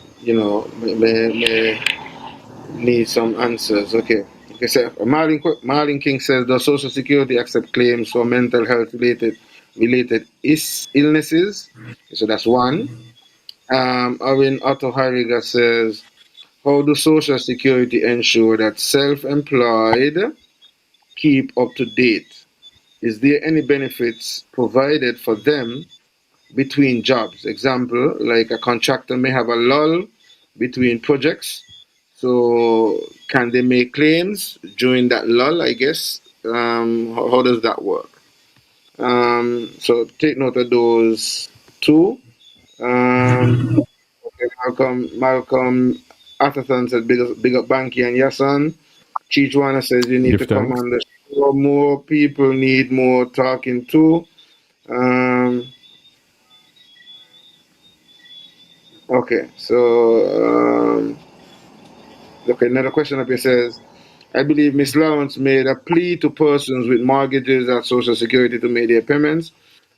need some answers. Okay. Okay, so Marlin King says, does Social Security accept claims for mental health related illnesses? So that's one. Owen Otto Harriger says, how do Social Security ensure that self-employed keep up to date? Is there any benefits provided for them between jobs? Example, like a contractor may have a lull between projects. So can they make claims during that lull, I guess? How does that work? So take note of those two. Okay, Malcolm Atherton said, big up Bankie and Yahsonn. Chichwana says, you need Give to come thanks. on the show. More people need more talking to. Okay, so okay, another question up here says, I believe Ms. Lawrence made a plea to persons with mortgages at Social Security to make their payments.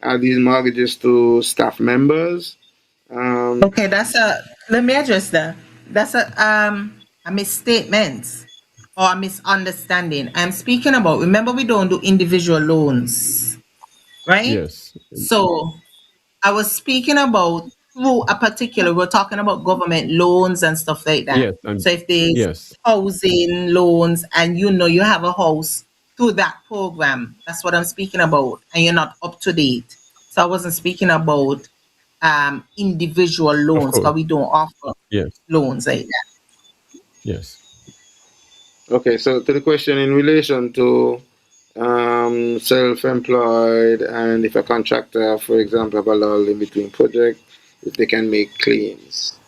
Are these mortgages to staff members? Okay, let me address that. That's a misstatement or a misunderstanding. I'm speaking about, remember, we don't do individual loans, right? Yes. So I was speaking about through a particular, we're talking about government loans and stuff like that. Yes. And So if there's yes. housing loans and you have a house through that program, that's what I'm speaking about, and you're not up to date. So I wasn't speaking about individual Of loans, because course. we don't offer Yes. loans like that. Yes. Okay, so to the question in relation to self-employed, and if a contractor, for example, have a lull in between projects, if they can make claims.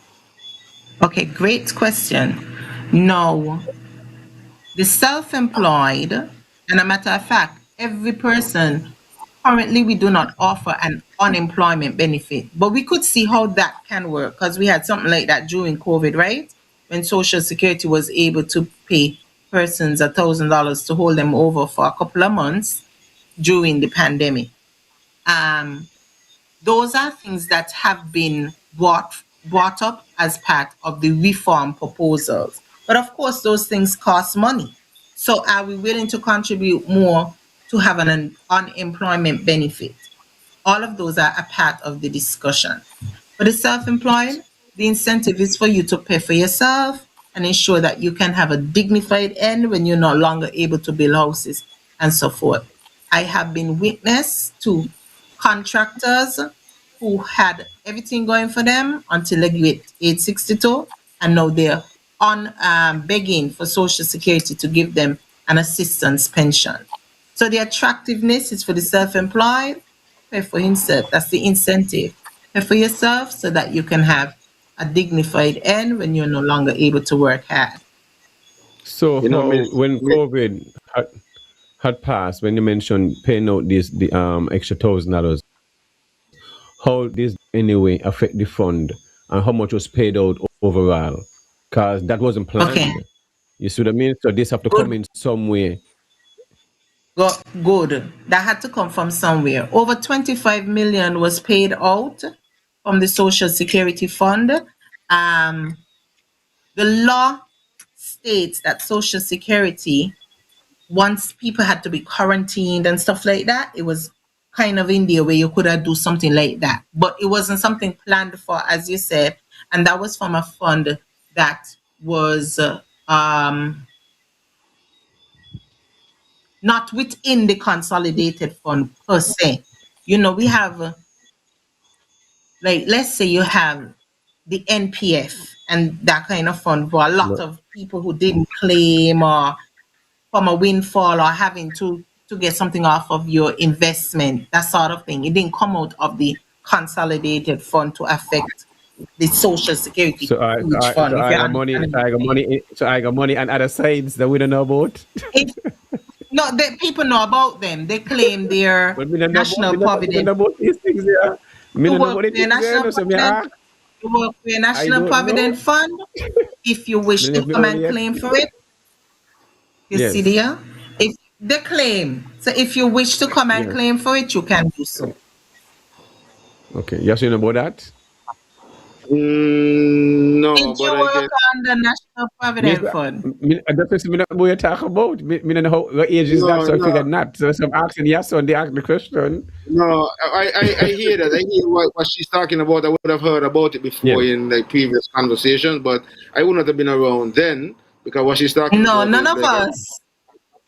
Okay, great question. No, the self-employed, and a matter of fact, every person, currently we do not offer an unemployment benefit, but we could see how that can work, because we had something like that during COVID, right? When Social Security was able to pay persons $1,000 to hold them over for a couple of months during the pandemic. Those are things that have been brought up as part of the reform proposals. But of course, those things cost money. So are we willing to contribute more to have an unemployment benefit? All of those are a part of the discussion. For the self-employed, the incentive is for you to pay for yourself and ensure that you can have a dignified end when you're no longer able to build houses and so forth. I have been witness to contractors who had everything going for them until they get age 62, and now they're on begging for Social Security to give them an assistance pension. So the attractiveness is for the self-employed. Pay for himself. That's the incentive. Pay for yourself so that you can have a dignified end when you're no longer able to work hard. So You know, how, when COVID had passed, when you mentioned paying out the extra $1,000, how this anyway affect the fund and how much was paid out overall? Because that wasn't planned. Okay, You see what I mean? So this have to come good. in some way. Good. That had to come from somewhere. Over 25 million was paid out from the Social Security Fund. The law states that Social Security, once people had to be quarantined and stuff like that, it was kind of in there where you could have do something like that. But it wasn't something planned for, as you said, and that was from a fund that was not within the consolidated fund per se. We have, like, let's say you have the NPF and that kind of fund for a lot No. of people who didn't claim or from a windfall or having to to get something off of your investment, that sort of thing. It didn't come out of the consolidated fund to affect the social security huge fund. So If I you got money. understand. So I got money on other sides that we don't know about. No, people know about them. They claim their But me don't know about, national provident. about these things here. Me You don't know work about the for your things here. national No, so me provident. ask. You work for your I national don't provident know. fund. If you wish Me to never come know and yet. claim for it, you see Yes. there. If they claim, so if you wish to come and Yes. claim for it, you can do so. Okay. You know about that? No, Did you but I work get. on the national provident fund? That's what me not talk about. Me don't know what age is that, No, so I no, figured not. So I'm asking yes, so they ask the question. no. I hear that. I hear what she's talking about. I would have heard about it before Yes. in like previous conversations, but I wouldn't have been around then because what she's talking No, about none is of like a us.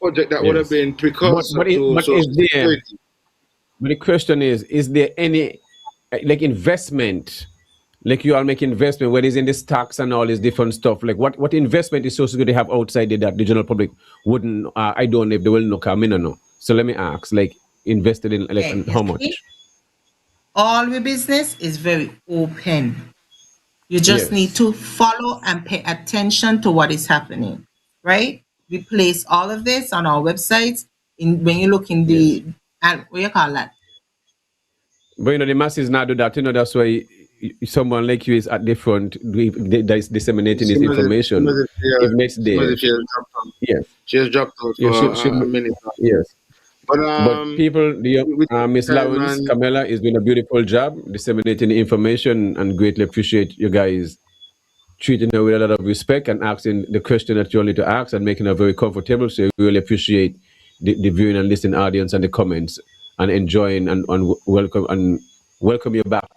project that would have Yes. been precursor to But is Social there? Security. But the question is there any like investment? Like you all make investment, whether it's in the stocks and all this different stuff. Like what investment is so good to have outside there that the general public wouldn't? I don't know if they will know. Come in or no. So let me ask, like invested in like Okay, you how see, much? all the business is very open. You just need Yes. to follow and pay attention to what is happening, right? We place all of this on our website. When you look in Yes. the, and what you call that? But you know the masses now do that. You know that's why someone like you is at the front that is disseminating this information. If next day, She has dropped out. yes, She has dropped out yeah, for she a minute. yes. But But people, with Miss time Lawrence, and Camilla is doing a beautiful job disseminating the information, and greatly appreciate you guys treating her with a lot of respect and asking the question that you all need to ask and making her very comfortable. So we really appreciate the viewing and listening audience and the comments and enjoying and welcome you back.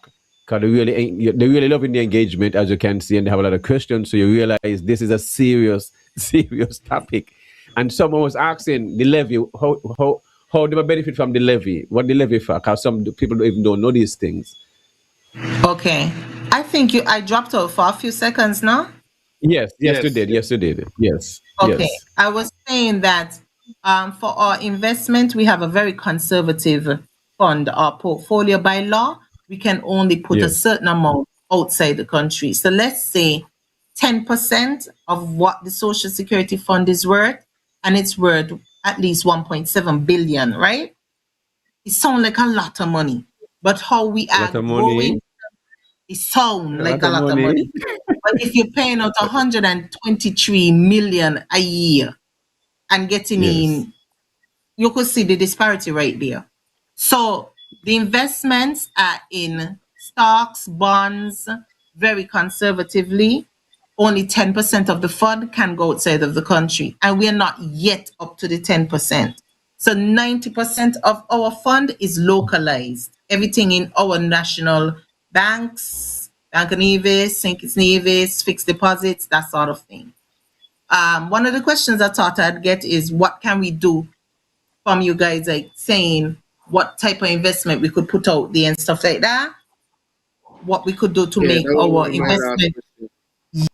Because they really loving the engagement, as you can see, and they have a lot of questions. So you realize this is a serious, serious topic. And someone was asking the levy, how do I benefit from the levy? What the levy for? Because some people don't know these things. Okay. I think I dropped out for a few seconds now. Yes, you yes, did. Yes, you did. Yes, Okay. yes, I was saying that for our investment, we have a very conservative fund. Our portfolio by law, we can only put a yes, certain amount outside the country. So let's say 10% of what the Social Security Fund is worth, and it's worth at least 1.7 billion, right? It sounds like a lot of money, but how we a are lot of growing, money, it sounds a like lot a of lot of money. money. But if you're paying out 123 million a year and getting Yes, in, you could see the disparity right there. So the investments are in stocks, bonds, very conservatively. Only 10% of the fund can go outside of the country, and we are not yet up to the 10%. So 90% of our fund is localized. Everything in our national banks, Bank of Nevis, St. Kitts Nevis, fixed deposits, that sort of thing. One of the questions I thought I'd get is what can we do from you guys, like saying what type of investment we could put out there and stuff like that. What we could do to yeah, make that our was my last investment,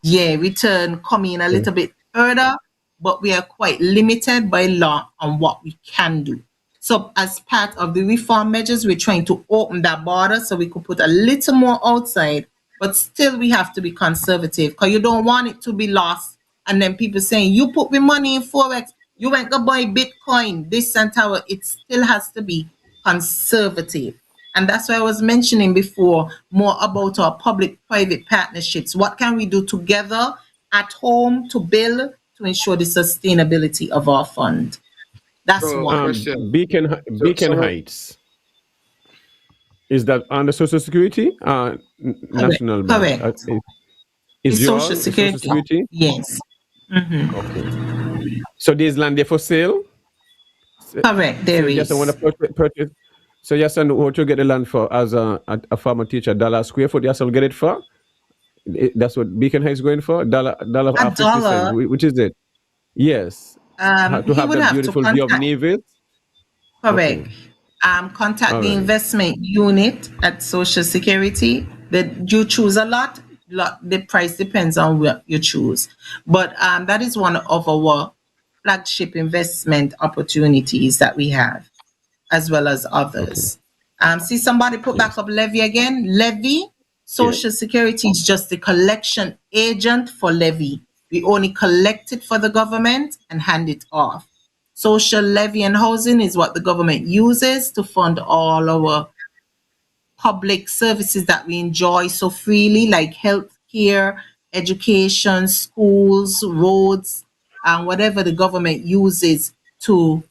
question. return come in a okay. little bit further, but we are quite limited by law on what we can do. So as part of the reform measures, we're trying to open that border so we could put a little more outside, but still we have to be conservative because you don't want it to be lost. And then people saying, you put me money in Forex, you went to buy Bitcoin, this and that. It still has to be conservative. And that's why I was mentioning before more about our public-private partnerships. What can we do together at home to build to ensure the sustainability of our fund? That's So, one. question. Beacon So Heights, is that under Social Security? National Bank. Correct. Is It's your Social Social Security. Security? Yes. Okay. So there's land there for sale? Correct. There So yes, I want is. to purchase. So yes, and what you get the land for as a farmer teacher, $1 square foot? Yes, I'll get it for. That's what Beacon Heights going for. Dollar A 50 cents. dollar. Which is it? Yes. To He have would that have to beautiful view of contact. Nevis. Correct. Okay. Contact All the right. investment unit at Social Security. That you choose a lot. The price depends on what you choose, but that is one of our flagship investment opportunities that we have, as well as others. See somebody put back up levy again. Levy, Social Security is just the collection agent for levy. We only collect it for the government and hand it off. Social levy and housing is what the government uses to fund all our public services that we enjoy so freely, like health care, education, schools, roads, and whatever the government uses to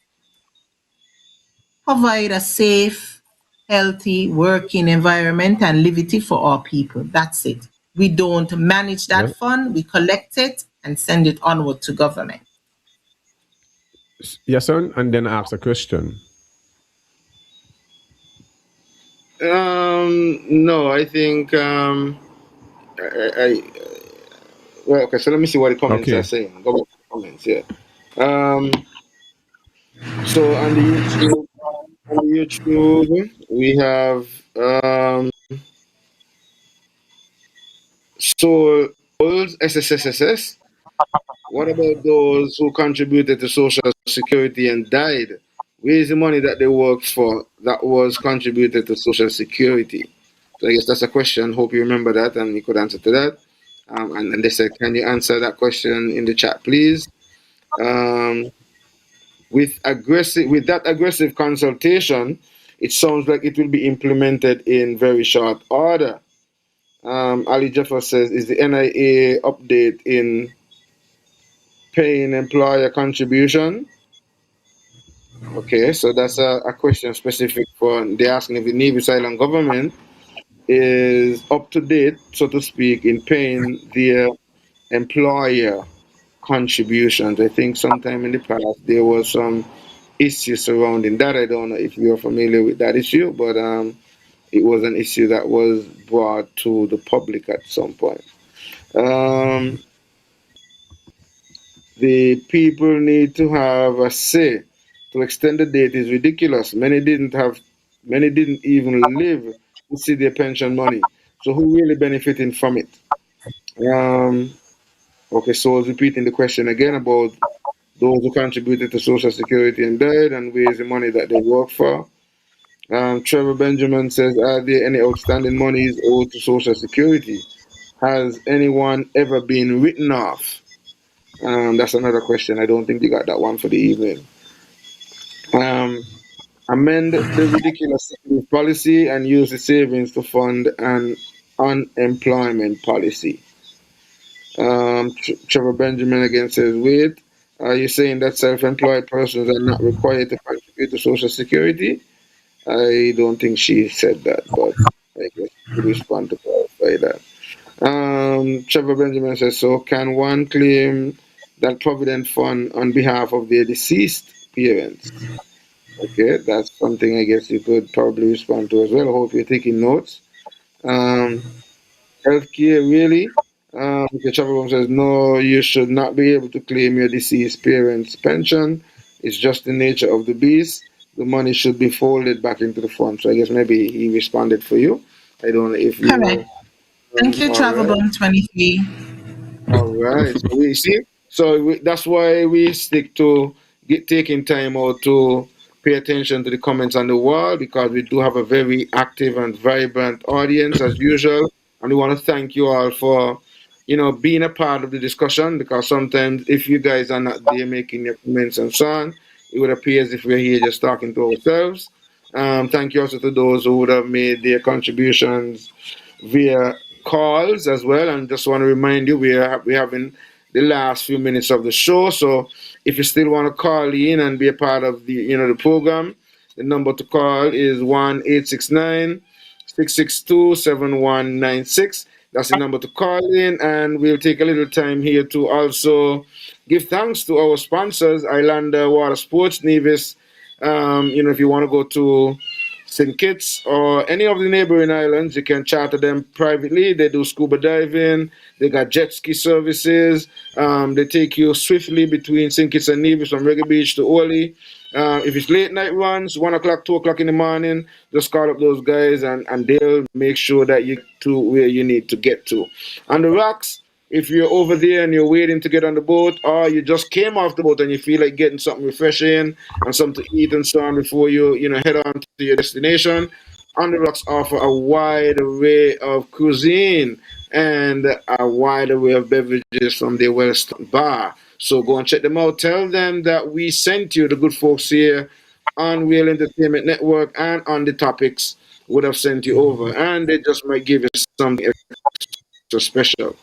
provide a safe, healthy working environment and liberty for our people. That's it. We don't manage that fund, we collect it and send it onward to government. Yahsonn, and then ask a question. No, I think well, okay. So let me see what the comments are saying. Go back to the comments, yeah. So on the YouTube, we have Souls SSSS. What about those who contributed to Social Security and died? Where is the money that they worked for that was contributed to Social Security? So I guess that's a question. Hope you remember that and you could answer to that. And they said, can you answer that question in the chat, please? With that aggressive consultation, it sounds like it will be implemented in very short order. Ali Jaffer says, is the NIA update in paying employer contribution? Okay, so that's a question specific for, they're asking if the Nevis Island government is up to date, so to speak, in paying their employer contributions. I think sometime in the past there was some issues surrounding that. I don't know if you're familiar with that issue, but it was an issue that was brought to the public at some point. The people need to have a say. To extend the date is ridiculous. Many didn't even live to see their pension money. So who really benefiting from it? Okay, so I was repeating the question again about those who contributed to Social Security and died, and where's the money that they work for. Trevor Benjamin says, are there any outstanding monies owed to Social Security? Has anyone ever been written off? That's another question. I don't think you got that one for the evening. Amend the ridiculous savings policy and use the savings to fund an unemployment policy. Trevor Benjamin again says, wait, are you saying that self-employed persons are not required to contribute to Social Security? I don't think she said that, but I guess we respond to clarify that. Trevor Benjamin says, so can one claim that Provident Fund on behalf of their deceased parents? Okay, that's something I guess you could probably respond to as well. I hope you're taking notes. Healthcare, really? The Trevor says, no, you should not be able to claim your deceased parents' pension. It's just the nature of the beast. The money should be folded back into the fund. So I guess maybe he responded for you. I don't know if you. Correct. Thank you, Travel Bone 23. All right. So we see. So that's why we stick to taking time out to pay attention to the comments on the wall, because we do have a very active and vibrant audience as usual. And we want to thank you all for, being a part of the discussion, because sometimes if you guys are not there making your comments and so on, it would appear as if we're here just talking to ourselves. Thank you also to those who would have made their contributions via calls as well. And just want to remind you, we're having the last few minutes of the show. So if you still want to call in and be a part of the the program, the number to call is 1-869-662-7196. That's the number to call in, and we'll take a little time here to also give thanks to our sponsors, Islander Water Sports, Nevis. If you want to go to St. Kitts or any of the neighboring islands, you can charter them privately. They do scuba diving. They got jet ski services. They take you swiftly between St. Kitts and Nevis from Reggae Beach to Oli. If it's late night runs, 1 o'clock, 2 o'clock in the morning, just call up those guys and they'll make sure that you get to where you need to get to. On the rocks, if you're over there and you're waiting to get on the boat, or you just came off the boat and you feel like getting something refreshing and something to eat and so on before you head on to your destination, On the Rocks offer a wide array of cuisine and a wide array of beverages from their well-stocked bar. So go and check them out. Tell them that we sent you, the good folks here on Real Entertainment Network and on the Topiks would have sent you over, and they just might give you something extra special.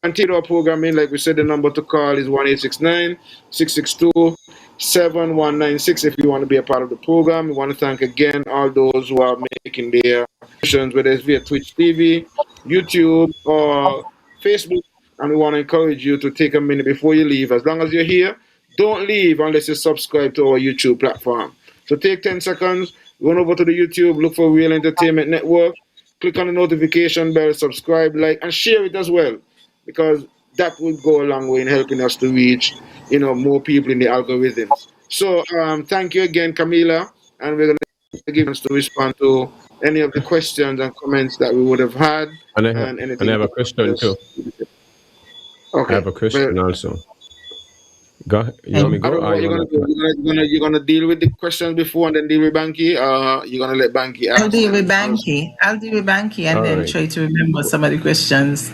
Continue our programming. Like we said, the number to call is 1-869-662-7196 if you want to be a part of the program. We want to thank again all those who are making their contributions, whether it's via Twitch TV, YouTube, or Facebook. And we want to encourage you to take a minute before you leave. As long as you're here, don't leave unless you subscribe to our YouTube platform. So take 10 seconds, run over to the YouTube, look for Real Entertainment Network, click on the notification bell, subscribe, like, and share it as well, because that will go a long way in helping us to reach, more people in the algorithms. So thank you again, Kamilah, and we're going to give us to respond to any of the questions and comments that we would have had. And I have a question too. Okay. I have a question also. Go. You want me to go? You're gonna deal with the questions before and then deal with Bankie. You're gonna let Bankie ask. I'll deal with Bankie and All then right. try to remember some of the questions.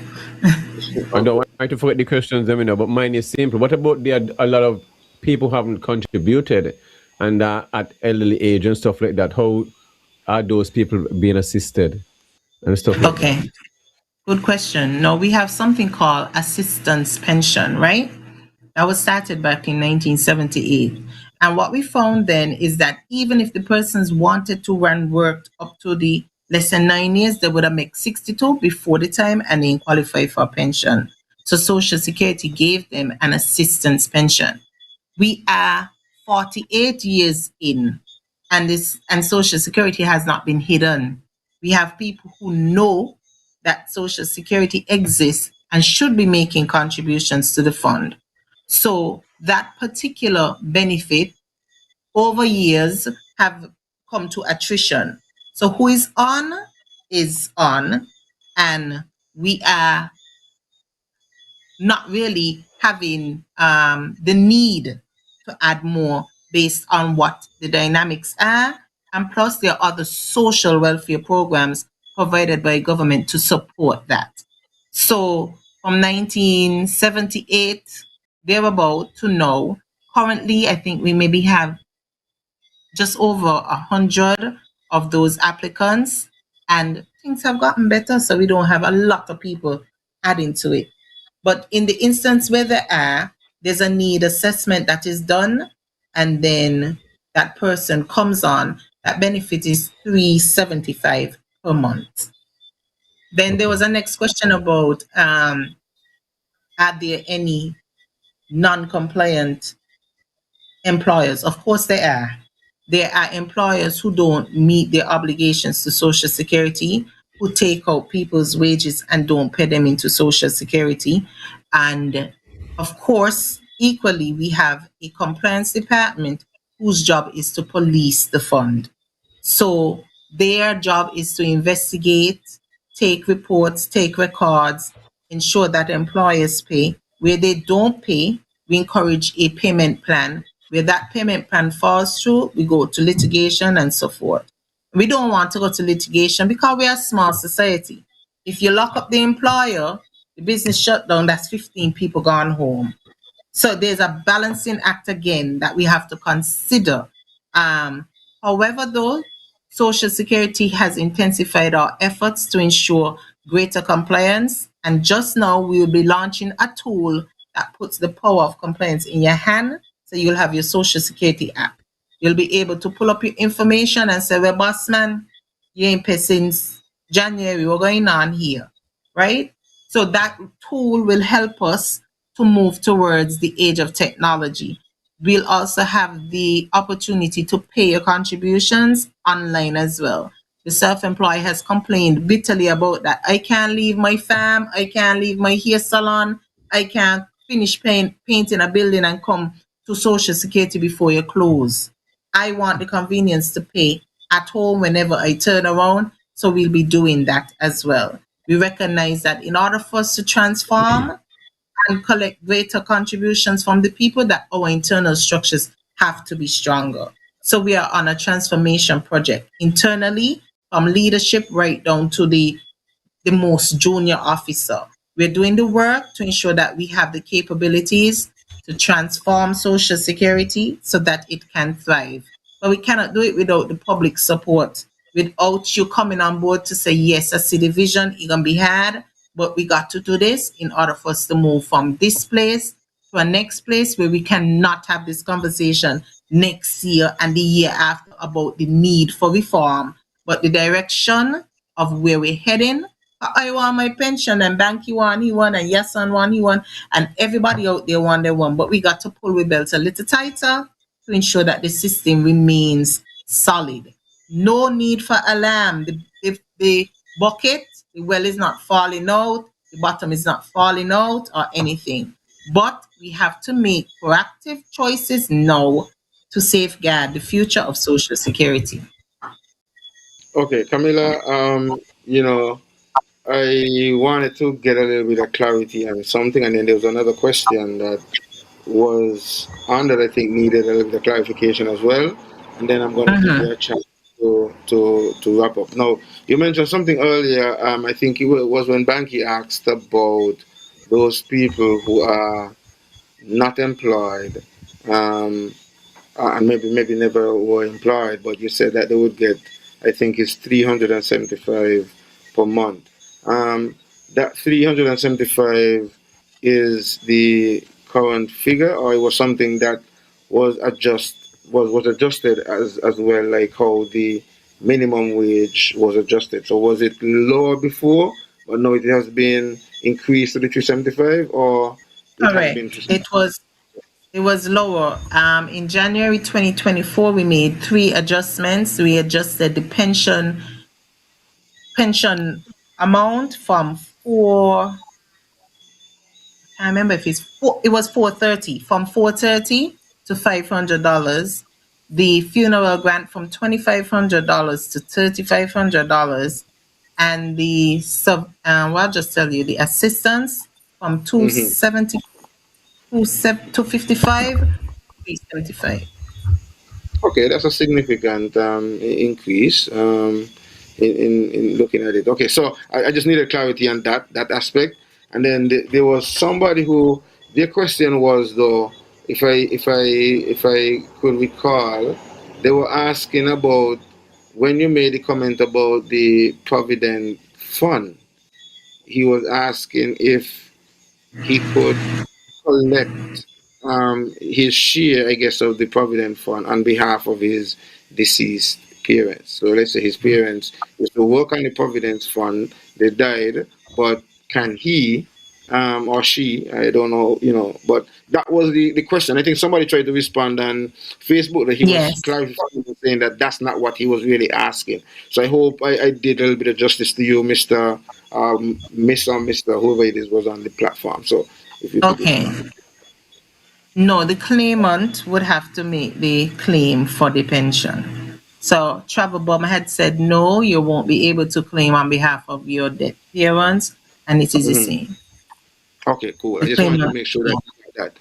I don't want to forget the questions, but mine is simple. What about a lot of people haven't contributed and at elderly age and stuff like that? How are those people being assisted and stuff like that? Okay, good question. Now we have something called assistance pension, right? That was started back in 1978. And what we found then is that even if the persons wanted to run work up to the less than 9 years, they would have made 62 before the time and then qualify for a pension. So Social Security gave them an assistance pension. We are 48 years in, and Social Security has not been hidden. We have people who know that Social Security exists and should be making contributions to the fund. So that particular benefit over years have come to attrition. So who is on, and we are not really having the need to add more based on what the dynamics are. And plus there are other social welfare programs provided by government to support that. So from 1978, thereabout to now, currently I think we maybe have just over 100 of those applicants, and things have gotten better, so we don't have a lot of people adding to it. But in the instance where there's a need assessment that is done, and then that person comes on, that benefit is $375 per month. Then there was a next question about are there any non-compliant employers? Of course there are. There are employers who don't meet their obligations to Social Security, who take out people's wages and don't pay them into Social Security. And of course, equally, we have a compliance department whose job is to police the fund. So their job is to investigate, take reports, take records, ensure that employers pay. Where they don't pay, we encourage a payment plan. Where that payment plan falls through, we go to litigation and so forth. We don't want to go to litigation because we are a small society. If you lock up the employer, the business shut down, that's 15 people gone home. So there's a balancing act again that we have to consider. However, though, Social Security has intensified our efforts to ensure greater compliance. And just now we will be launching a tool that puts the power of compliance in your hand. So you'll have your Social Security app. You'll be able to pull up your information and say, well, boss man, you ain't paid since January, what's going on here, right? So that tool will help us to move towards the age of technology. We'll also have the opportunity to pay your contributions online as well. The self-employed has complained bitterly about that. I can't leave my farm, I can't leave my hair salon, I can't finish painting a building and come to Social Security before you close. I want the convenience to pay at home whenever I turn around, so we'll be doing that as well. We recognize that in order for us to transform, and collect greater contributions from the people, that our internal structures have to be stronger. So we are on a transformation project internally, from leadership right down to the most junior officer. We're doing the work to ensure that we have the capabilities to transform Social Security so that it can thrive. But we cannot do it without the public support, without you coming on board to say, yes, I see the vision, it's going to be had, but we got to do this in order for us to move from this place to a next place where we cannot have this conversation next year and the year after about the need for reform, but the direction of where we're heading. I want my pension, and Bankie want, he want, and Yahsonn want, he want, and everybody out there want their one. But we got to pull the belts a little tighter to ensure that the system remains solid. No need for alarm. If the bucket, the well is not falling out, the bottom is not falling out or anything. But we have to make proactive choices now to safeguard the future of Social Security. Okay, Kamilah, I wanted to get a little bit of clarity on something, and then there was another question that was on that I think needed a little bit of clarification as well. And then I'm going to give you a chance to wrap up. Now, you mentioned something earlier. I think it was when Bankie asked about those people who are not employed, and maybe never were employed, but you said that they would get, I think it's 375 per month. That 375 is the current figure, or it was something that was adjusted as well, like how the minimum wage was adjusted. So was it lower before, but now it has been increased to the 375, or it has been Correct. It was lower. In January 2024, we made 3 adjustments. We adjusted the pension amount from I remember if it was 430, from 430 to $500. The funeral grant from $2,500 to $3,500, and the I'll just tell you, the assistance from 270 to 55, 375. Okay, that's a significant increase in looking at it. Okay, so I just needed clarity on that aspect. And then there was somebody who their question was, though, if I could recall, they were asking about when you made the comment about the Provident Fund. He was asking if he could collect his share, I guess, of the Provident Fund on behalf of his deceased parents. So let's say his parents used to work on the Providence Fund, they died, but can he or she, I don't know, but that was the question. I think somebody tried to respond on Facebook that he was clarifying, saying that that's not what he was really asking. So I hope I did a little bit of justice to you, Mr. Mr. Whoever it is was on the platform. So if you could No, the claimant would have to make the claim for the pension. So Travel Bum had said, no, you won't be able to claim on behalf of your dead parents, and it is the same. Okay, cool. I just wanted to make sure that.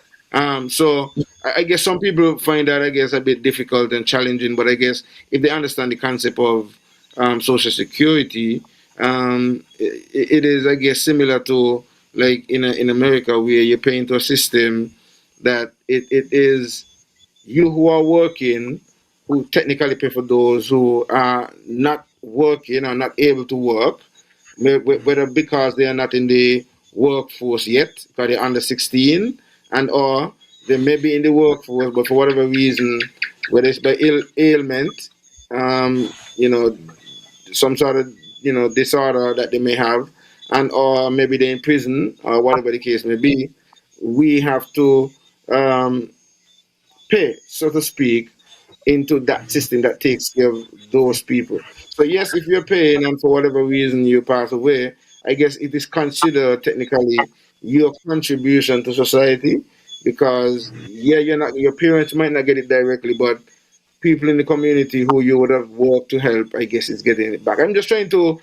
So I guess some people find that, I guess, a bit difficult and challenging, but I guess if they understand the concept of Social Security, it is, I guess, similar to like in America, where you're paying to a system that it is you who are working who technically pay for those who are not working or not able to work, whether because they are not in the workforce yet, because they're under 16, and or they may be in the workforce, but for whatever reason, whether it's by ailment, some sort of disorder that they may have, and or maybe they're in prison or whatever the case may be, we have to pay, so to speak, into that system that takes care of those people. So yes, if you're paying and for whatever reason you pass away, I guess it is considered technically your contribution to society, because your parents might not get it directly, but people in the community who you would have worked to help, I guess, is getting it back. I'm just trying to.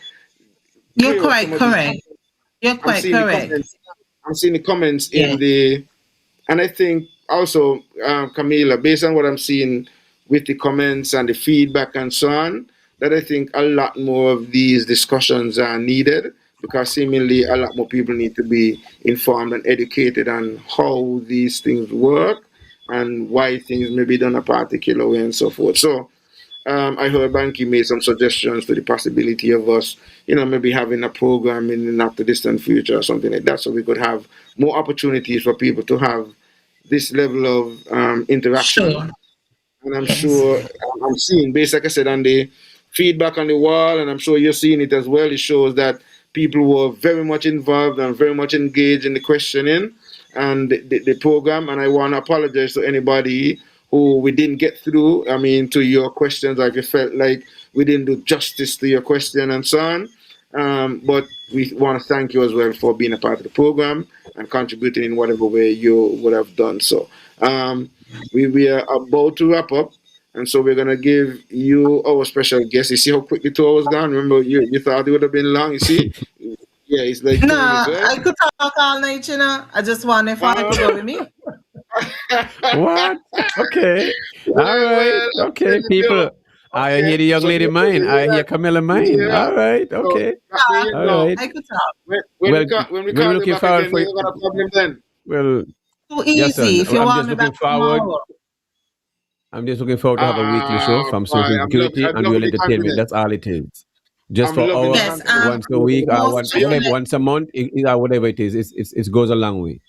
You're quite correct. You're quite correct. I'm seeing the comments Yeah. in the, and I think also, Kamilah, based on what I'm seeing with the comments and the feedback and so on, that I think a lot more of these discussions are needed because seemingly a lot more people need to be informed and educated on how these things work and why things may be done a particular way and so forth. So, I heard Bankie made some suggestions to the possibility of us, maybe having a program in the not too distant future or something like that, so we could have more opportunities for people to have this level of interaction. Sure. And I'm Yes. sure I'm seeing, based like I said, on the feedback on the wall, and I'm sure you're seeing it as well. It shows that people were very much involved and very much engaged in the questioning and the program. And I want to apologize to anybody who we didn't get through. I mean, to your questions, or if you felt like we didn't do justice to your question and so on. But we want to thank you as well for being a part of the program and contributing in whatever way you would have done so. We are about to wrap up, and so we're gonna give you our special guest. You see how quickly 2 hours gone? Remember, you thought it would have been long. You see, yeah, it's like No, 2 minutes, right? I could talk all night, I just want if I could go with me. What? Okay. Well, All right. well, Okay, there you people. go. I Okay, hear the young so lady you mine. I hear that. Kamilah mine. Yeah. All right. So Okay. there you All go. right. I could talk. When Well, we we're call you looking back forward again, for. you're gonna have a problem then. Well, Too yes, easy. If you I'm want just me looking back forward. tomorrow. I'm just looking forward to have a weekly show from Boy, social security I'm and loving real the entertainment. confidence. That's all it is. Just I'm for loving the hour, Yes, confidence. once a week, or most one, So you maybe definitely. once a month, or whatever it is. It goes a long way.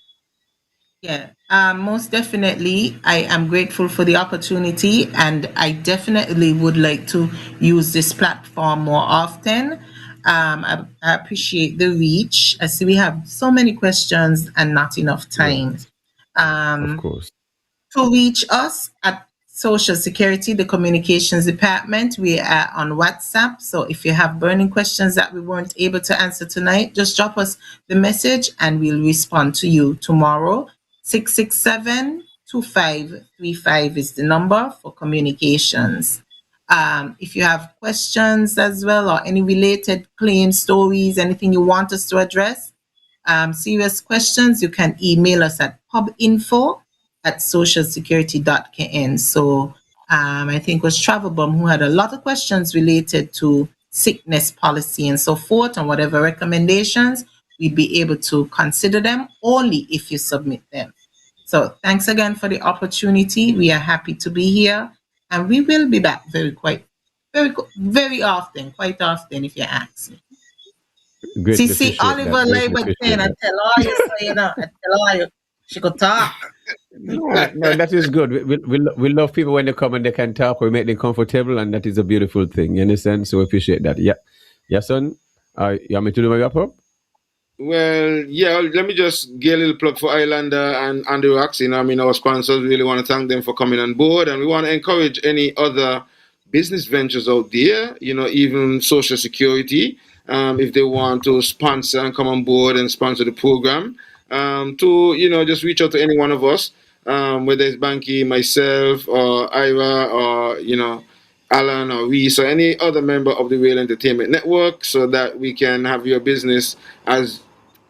Yeah, most definitely. I am grateful for the opportunity, and I definitely would like to use this platform more often. I appreciate the reach. I see we have so many questions and not enough time. Right. Of Um, course. to reach us at Social Security, the Communications Department, we are on WhatsApp. So if you have burning questions that we weren't able to answer tonight, just drop us the message and we'll respond to you tomorrow. 667-2535 is the number for communications. If you have questions as well or any related claims, stories, anything you want us to address, serious questions, you can email us at pubinfo@socialsecurity.kn. So I think it was Travelbum who had a lot of questions related to sickness policy and so forth, and whatever recommendations, we'd be able to consider them only if you submit them. So thanks again for the opportunity. We are happy to be here, and we will be back very often, quite often, if you ask me. Greatly See, appreciate that. Oliver Greatly Labor appreciate saying, I that. tell all you, so I tell all you, she could talk. No, that is good. We love people when they come and they can talk. We make them comfortable, and that is a beautiful thing. You understand? So we appreciate that. Yeah, Yahsonn, you want me to do my wrap up? Well, yeah, let me just get a little plug for Islander and Andy Rocks. I mean, our sponsors, we really want to thank them for coming on board. And we want to encourage any other business ventures out there, even Social Security, if they want to sponsor and come on board and sponsor the program, to, just reach out to any one of us, whether it's Bankie, myself, or Ira, or, Alan or Reese or any other member of the Real Entertainment Network, so that we can have your business, as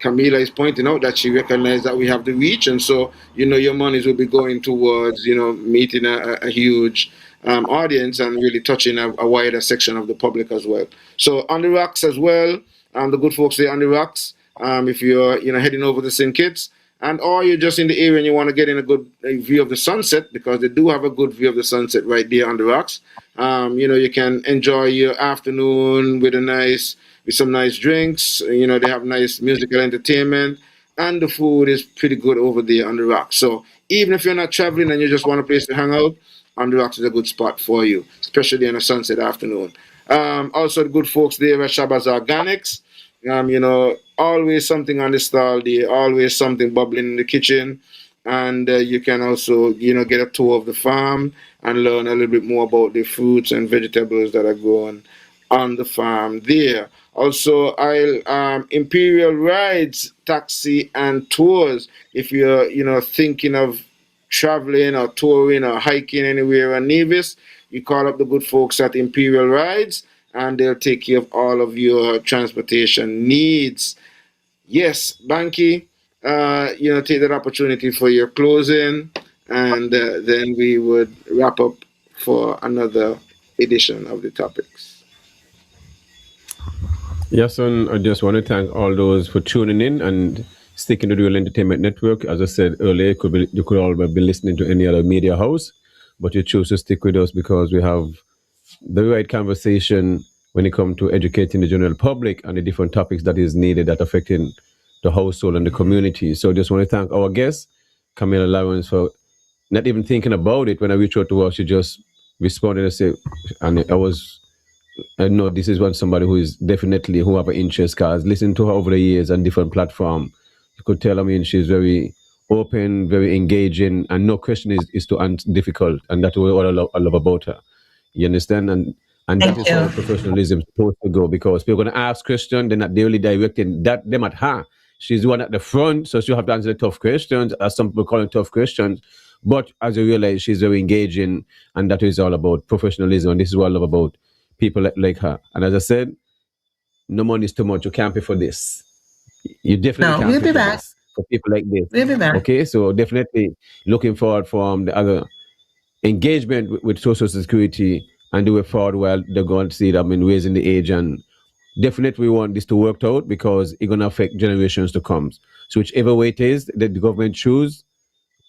Kamilah is pointing out, that she recognized that we have the reach, and so your monies will be going towards meeting a huge audience and really touching a wider section of the public as well. So on the rocks as well, the good folks there on the rocks. If you're heading over to St. Kitts, and or you're just in the area and you want to get in a good view of the sunset, because they do have a good view of the sunset right there on the rocks. You can enjoy your afternoon with some nice drinks. They have nice musical entertainment, and the food is pretty good over there on the rocks. So even if you're not traveling and you just want a place to hang out, on the rocks is a good spot for you, especially on a sunset afternoon. Also, the good folks there at Shabazz Organics. Always something on the stall there, always something bubbling in the kitchen. And you can also, get a tour of the farm and learn a little bit more about the fruits and vegetables that are grown on the farm there. Also, Imperial Rides, Taxi and Tours. If you're, thinking of traveling or touring or hiking anywhere in Nevis, you call up the good folks at Imperial Rides, and they'll take care of all of your transportation needs. Yes, Bankie, take that opportunity for your closing, and then we would wrap up for another edition of the topics. Yahsonn, I just want to thank all those for tuning in and sticking to the Real Entertainment Network. As I said earlier, you could all be listening to any other media house, but you choose to stick with us because we have the right conversation when it comes to educating the general public on the different topics that is needed that affecting the household and the community. So just want to thank our guest, Kamilah Lawrence, for not even thinking about it. When I reached out to her, she just responded and said, and I know this is one somebody who is definitely who have an interest, because listening to her over the years on different platforms, you could tell, I mean, she's very open, very engaging, and no question is too difficult, and that's what I love about her. You understand? And that is how professionalism is supposed to go, because people are going to ask questions, they're not really directing them at her. She's the one at the front, so she'll have to answer the tough questions, as some people call it tough questions. But as you realize, she's very engaging, and that is all about professionalism, and this is what I love about people like her. And as I said, no money is too much. You can't pay for this. You definitely can't pay for this for people like this. We'll be back. Okay, so definitely looking forward from the other engagement with Social Security and do it forward while they're going to see it, I mean, raising the age. And definitely we want this to work out because it's going to affect generations to come. So whichever way it is that the government choose,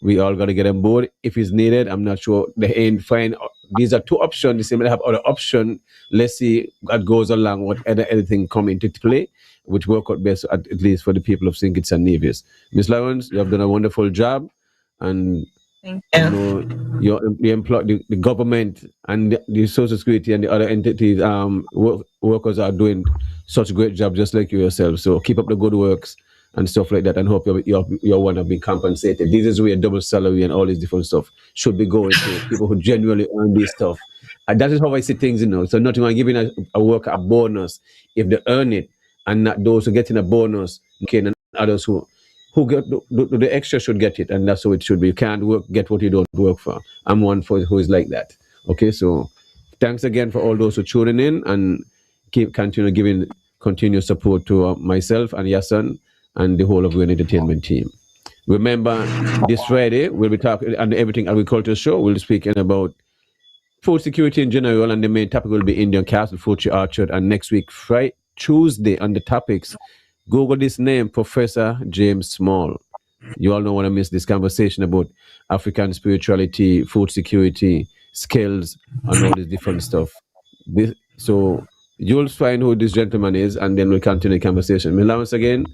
we all got to get on board. If it's needed, I'm not sure they ain't fine. These are two options. They seem to have other option. Let's see what goes along, what anything come into play, which work out best, at least for the people of St. Kitts and Nevis. Ms. Lawrence, you have done a wonderful job. And Thank you. The government and the Social Security and the other entities, workers are doing such a great job, just like you yourself. So keep up the good works and stuff like that, and hope you're one of being compensated. This is where double salary and all this different stuff should be going to people who genuinely earn this stuff. And that is how I see things, So not even giving a worker a bonus if they earn it, and not those who getting a bonus, and others who get the extra should get it, and that's how it should be. You can't get what you don't work for. I'm one who is like that. Okay, so thanks again for all those who tuning in, and continue giving continuous support to myself and Yahsonn and the whole of Real Entertainment team. Remember, this Friday we'll be talking on the Everything Agriculture Show. We'll be speaking about food security in general, and the main topic will be Indian Castle Food Orchard. And next week, Tuesday, on the Topiks, Google this name, Professor James Small. You all don't want to miss this conversation about African spirituality, food security, skills, and all this different stuff. So you'll find who this gentleman is, and then we'll continue the conversation. Lawrence, again,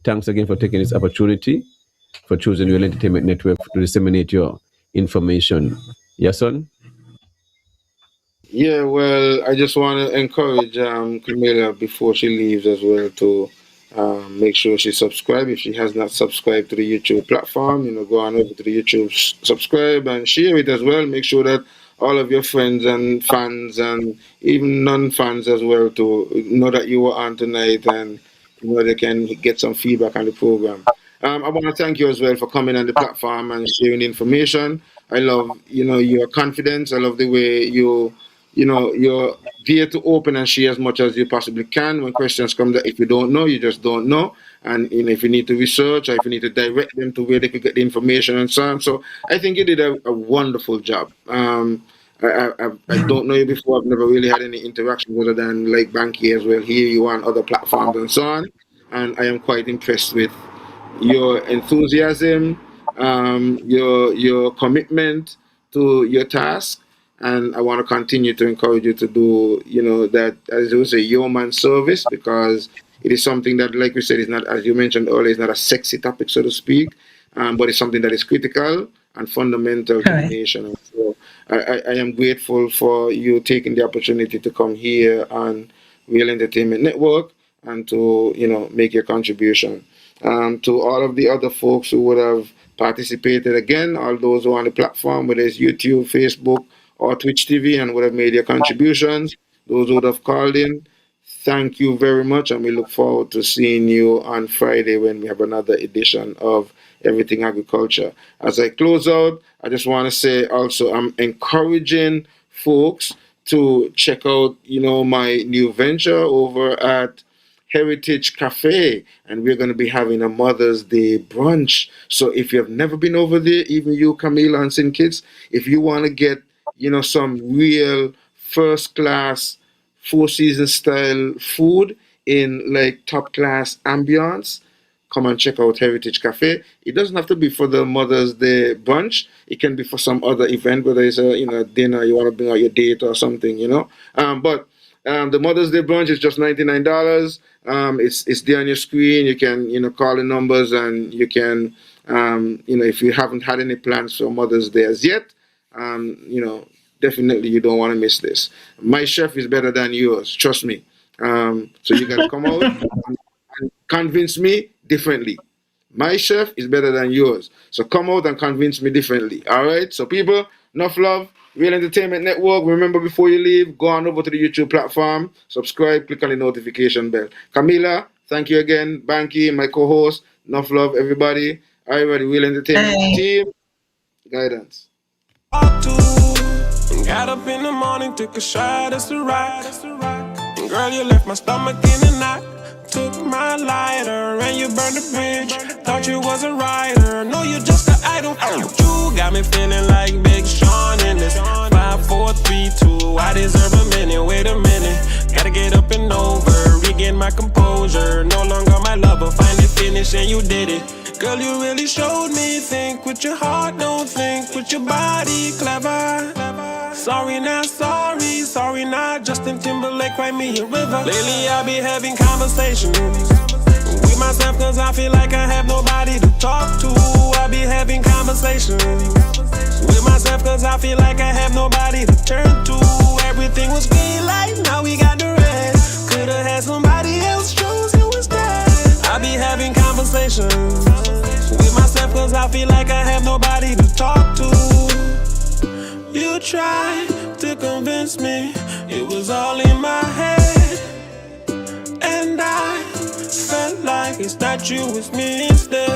thanks again for taking this opportunity, for choosing Real Entertainment Network to disseminate your information. Yahsonn? Yeah, well, I just want to encourage Kamilah before she leaves as well to make sure she subscribe. If she has not subscribed to the YouTube platform, go on over to the YouTube, subscribe and share it as well. Make sure that all of your friends and fans and even non-fans as well to know that you were on tonight, and they can get some feedback on the program. I want to thank you as well for coming on the platform and sharing information. I love, your confidence. I love the way you're there to open and share as much as you possibly can. When questions come, that if you don't know, you just don't know. And if you need to research, or if you need to direct them to where they could get the information and so on. So I think you did a wonderful job. I don't know you before. I've never really had any interaction other than like Bankie as well. Here you on other platforms and so on. And I am quite impressed with your enthusiasm, your commitment to your task. And I want to continue to encourage you to do, that, as you say, yeoman service, because it is something that, like we said, is not, as you mentioned earlier, it's not a sexy topic, so to speak, but it's something that is critical and fundamental to the nation. And so I am grateful for you taking the opportunity to come here on Real Entertainment Network and to, make your contribution. To all of the other folks who would have participated, again, all those who are on the platform, whether it's YouTube, Facebook, or Twitch TV, and would have made your contributions, those who would have called in, thank you very much, and we look forward to seeing you on Friday when we have another edition of Everything Agriculture. As I close out, I just want to say also, I'm encouraging folks to check out, my new venture over at Heritage Cafe, and we're going to be having a Mother's Day brunch. So if you've never been over there, even you, Kamilah and Sin Kids, if you want to get, some real first class, Four Seasons style food in like top class ambiance, come and check out Heritage Cafe. It doesn't have to be for the Mother's Day brunch. It can be for some other event, whether it's a dinner, you want to bring out your date or something, But the Mother's Day brunch is just $99. It's there on your screen. You can call the numbers, and you can if you haven't had any plans for Mother's Day as yet, definitely you don't want to miss this. My chef is better than yours, trust me. So you gotta come out and convince me differently. My chef is better than yours. So come out and convince me differently. All right? So people, enough love. Real Entertainment Network. Remember, before you leave, go on over to the YouTube platform. Subscribe. Click on the notification bell. Kamilah, thank you again. Bankie, my co-host. Enough love, everybody. All right, Real Entertainment team. Guidance. Got up in the morning, took a shot, that's a rock. Girl, you left my stomach in a knot. Took my lighter and you burned the bridge. Thought you was a writer, no, you just an idol. You got me feeling like Big Sean in this 5, 4, 3, 2. I deserve a minute, wait a minute. Gotta get up and over, regain my composure. No longer my lover, finally finished and you did it. Girl, you really showed me, think with your heart, don't think with your body, clever. Sorry not sorry, sorry not Justin Timberlake, write me a river. Lately I be having conversations with myself, cause I feel like I have nobody to talk to. I be having conversations with myself, cause I feel like I have nobody to turn to. Everything was green light, now we got the red. Could've had somebody else, chose you instead. I be having conversations with myself, cause I feel like I have nobody to talk to. You tried to convince me it was all in my head, and I felt like it's not you, it's me instead.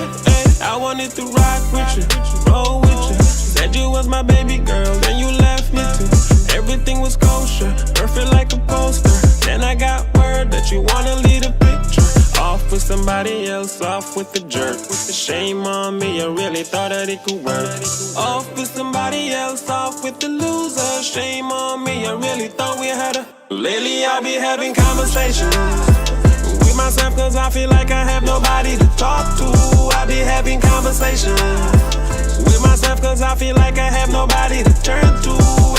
I wanted to rock with you, roll with you. Said you was my baby girl, then you left me too. Everything was kosher, perfect like a poster. Then I got word that you wanna lead a picture. Off with somebody else, off with the jerk. With the shame on me, I really thought that it could work. Off with somebody else, off with the loser. Shame on me, I really thought we had a. Lately I be having conversations with myself, cause I feel like I have nobody to talk to. I be having conversations with myself, cause I feel like I have nobody to turn to.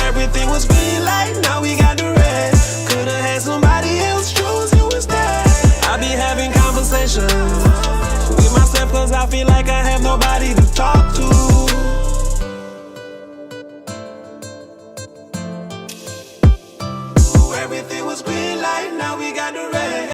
Everything was green light, now we got the red. Could've had somebody else, chose you instead. I be having conversations with myself, cause I feel like I have nobody to talk to.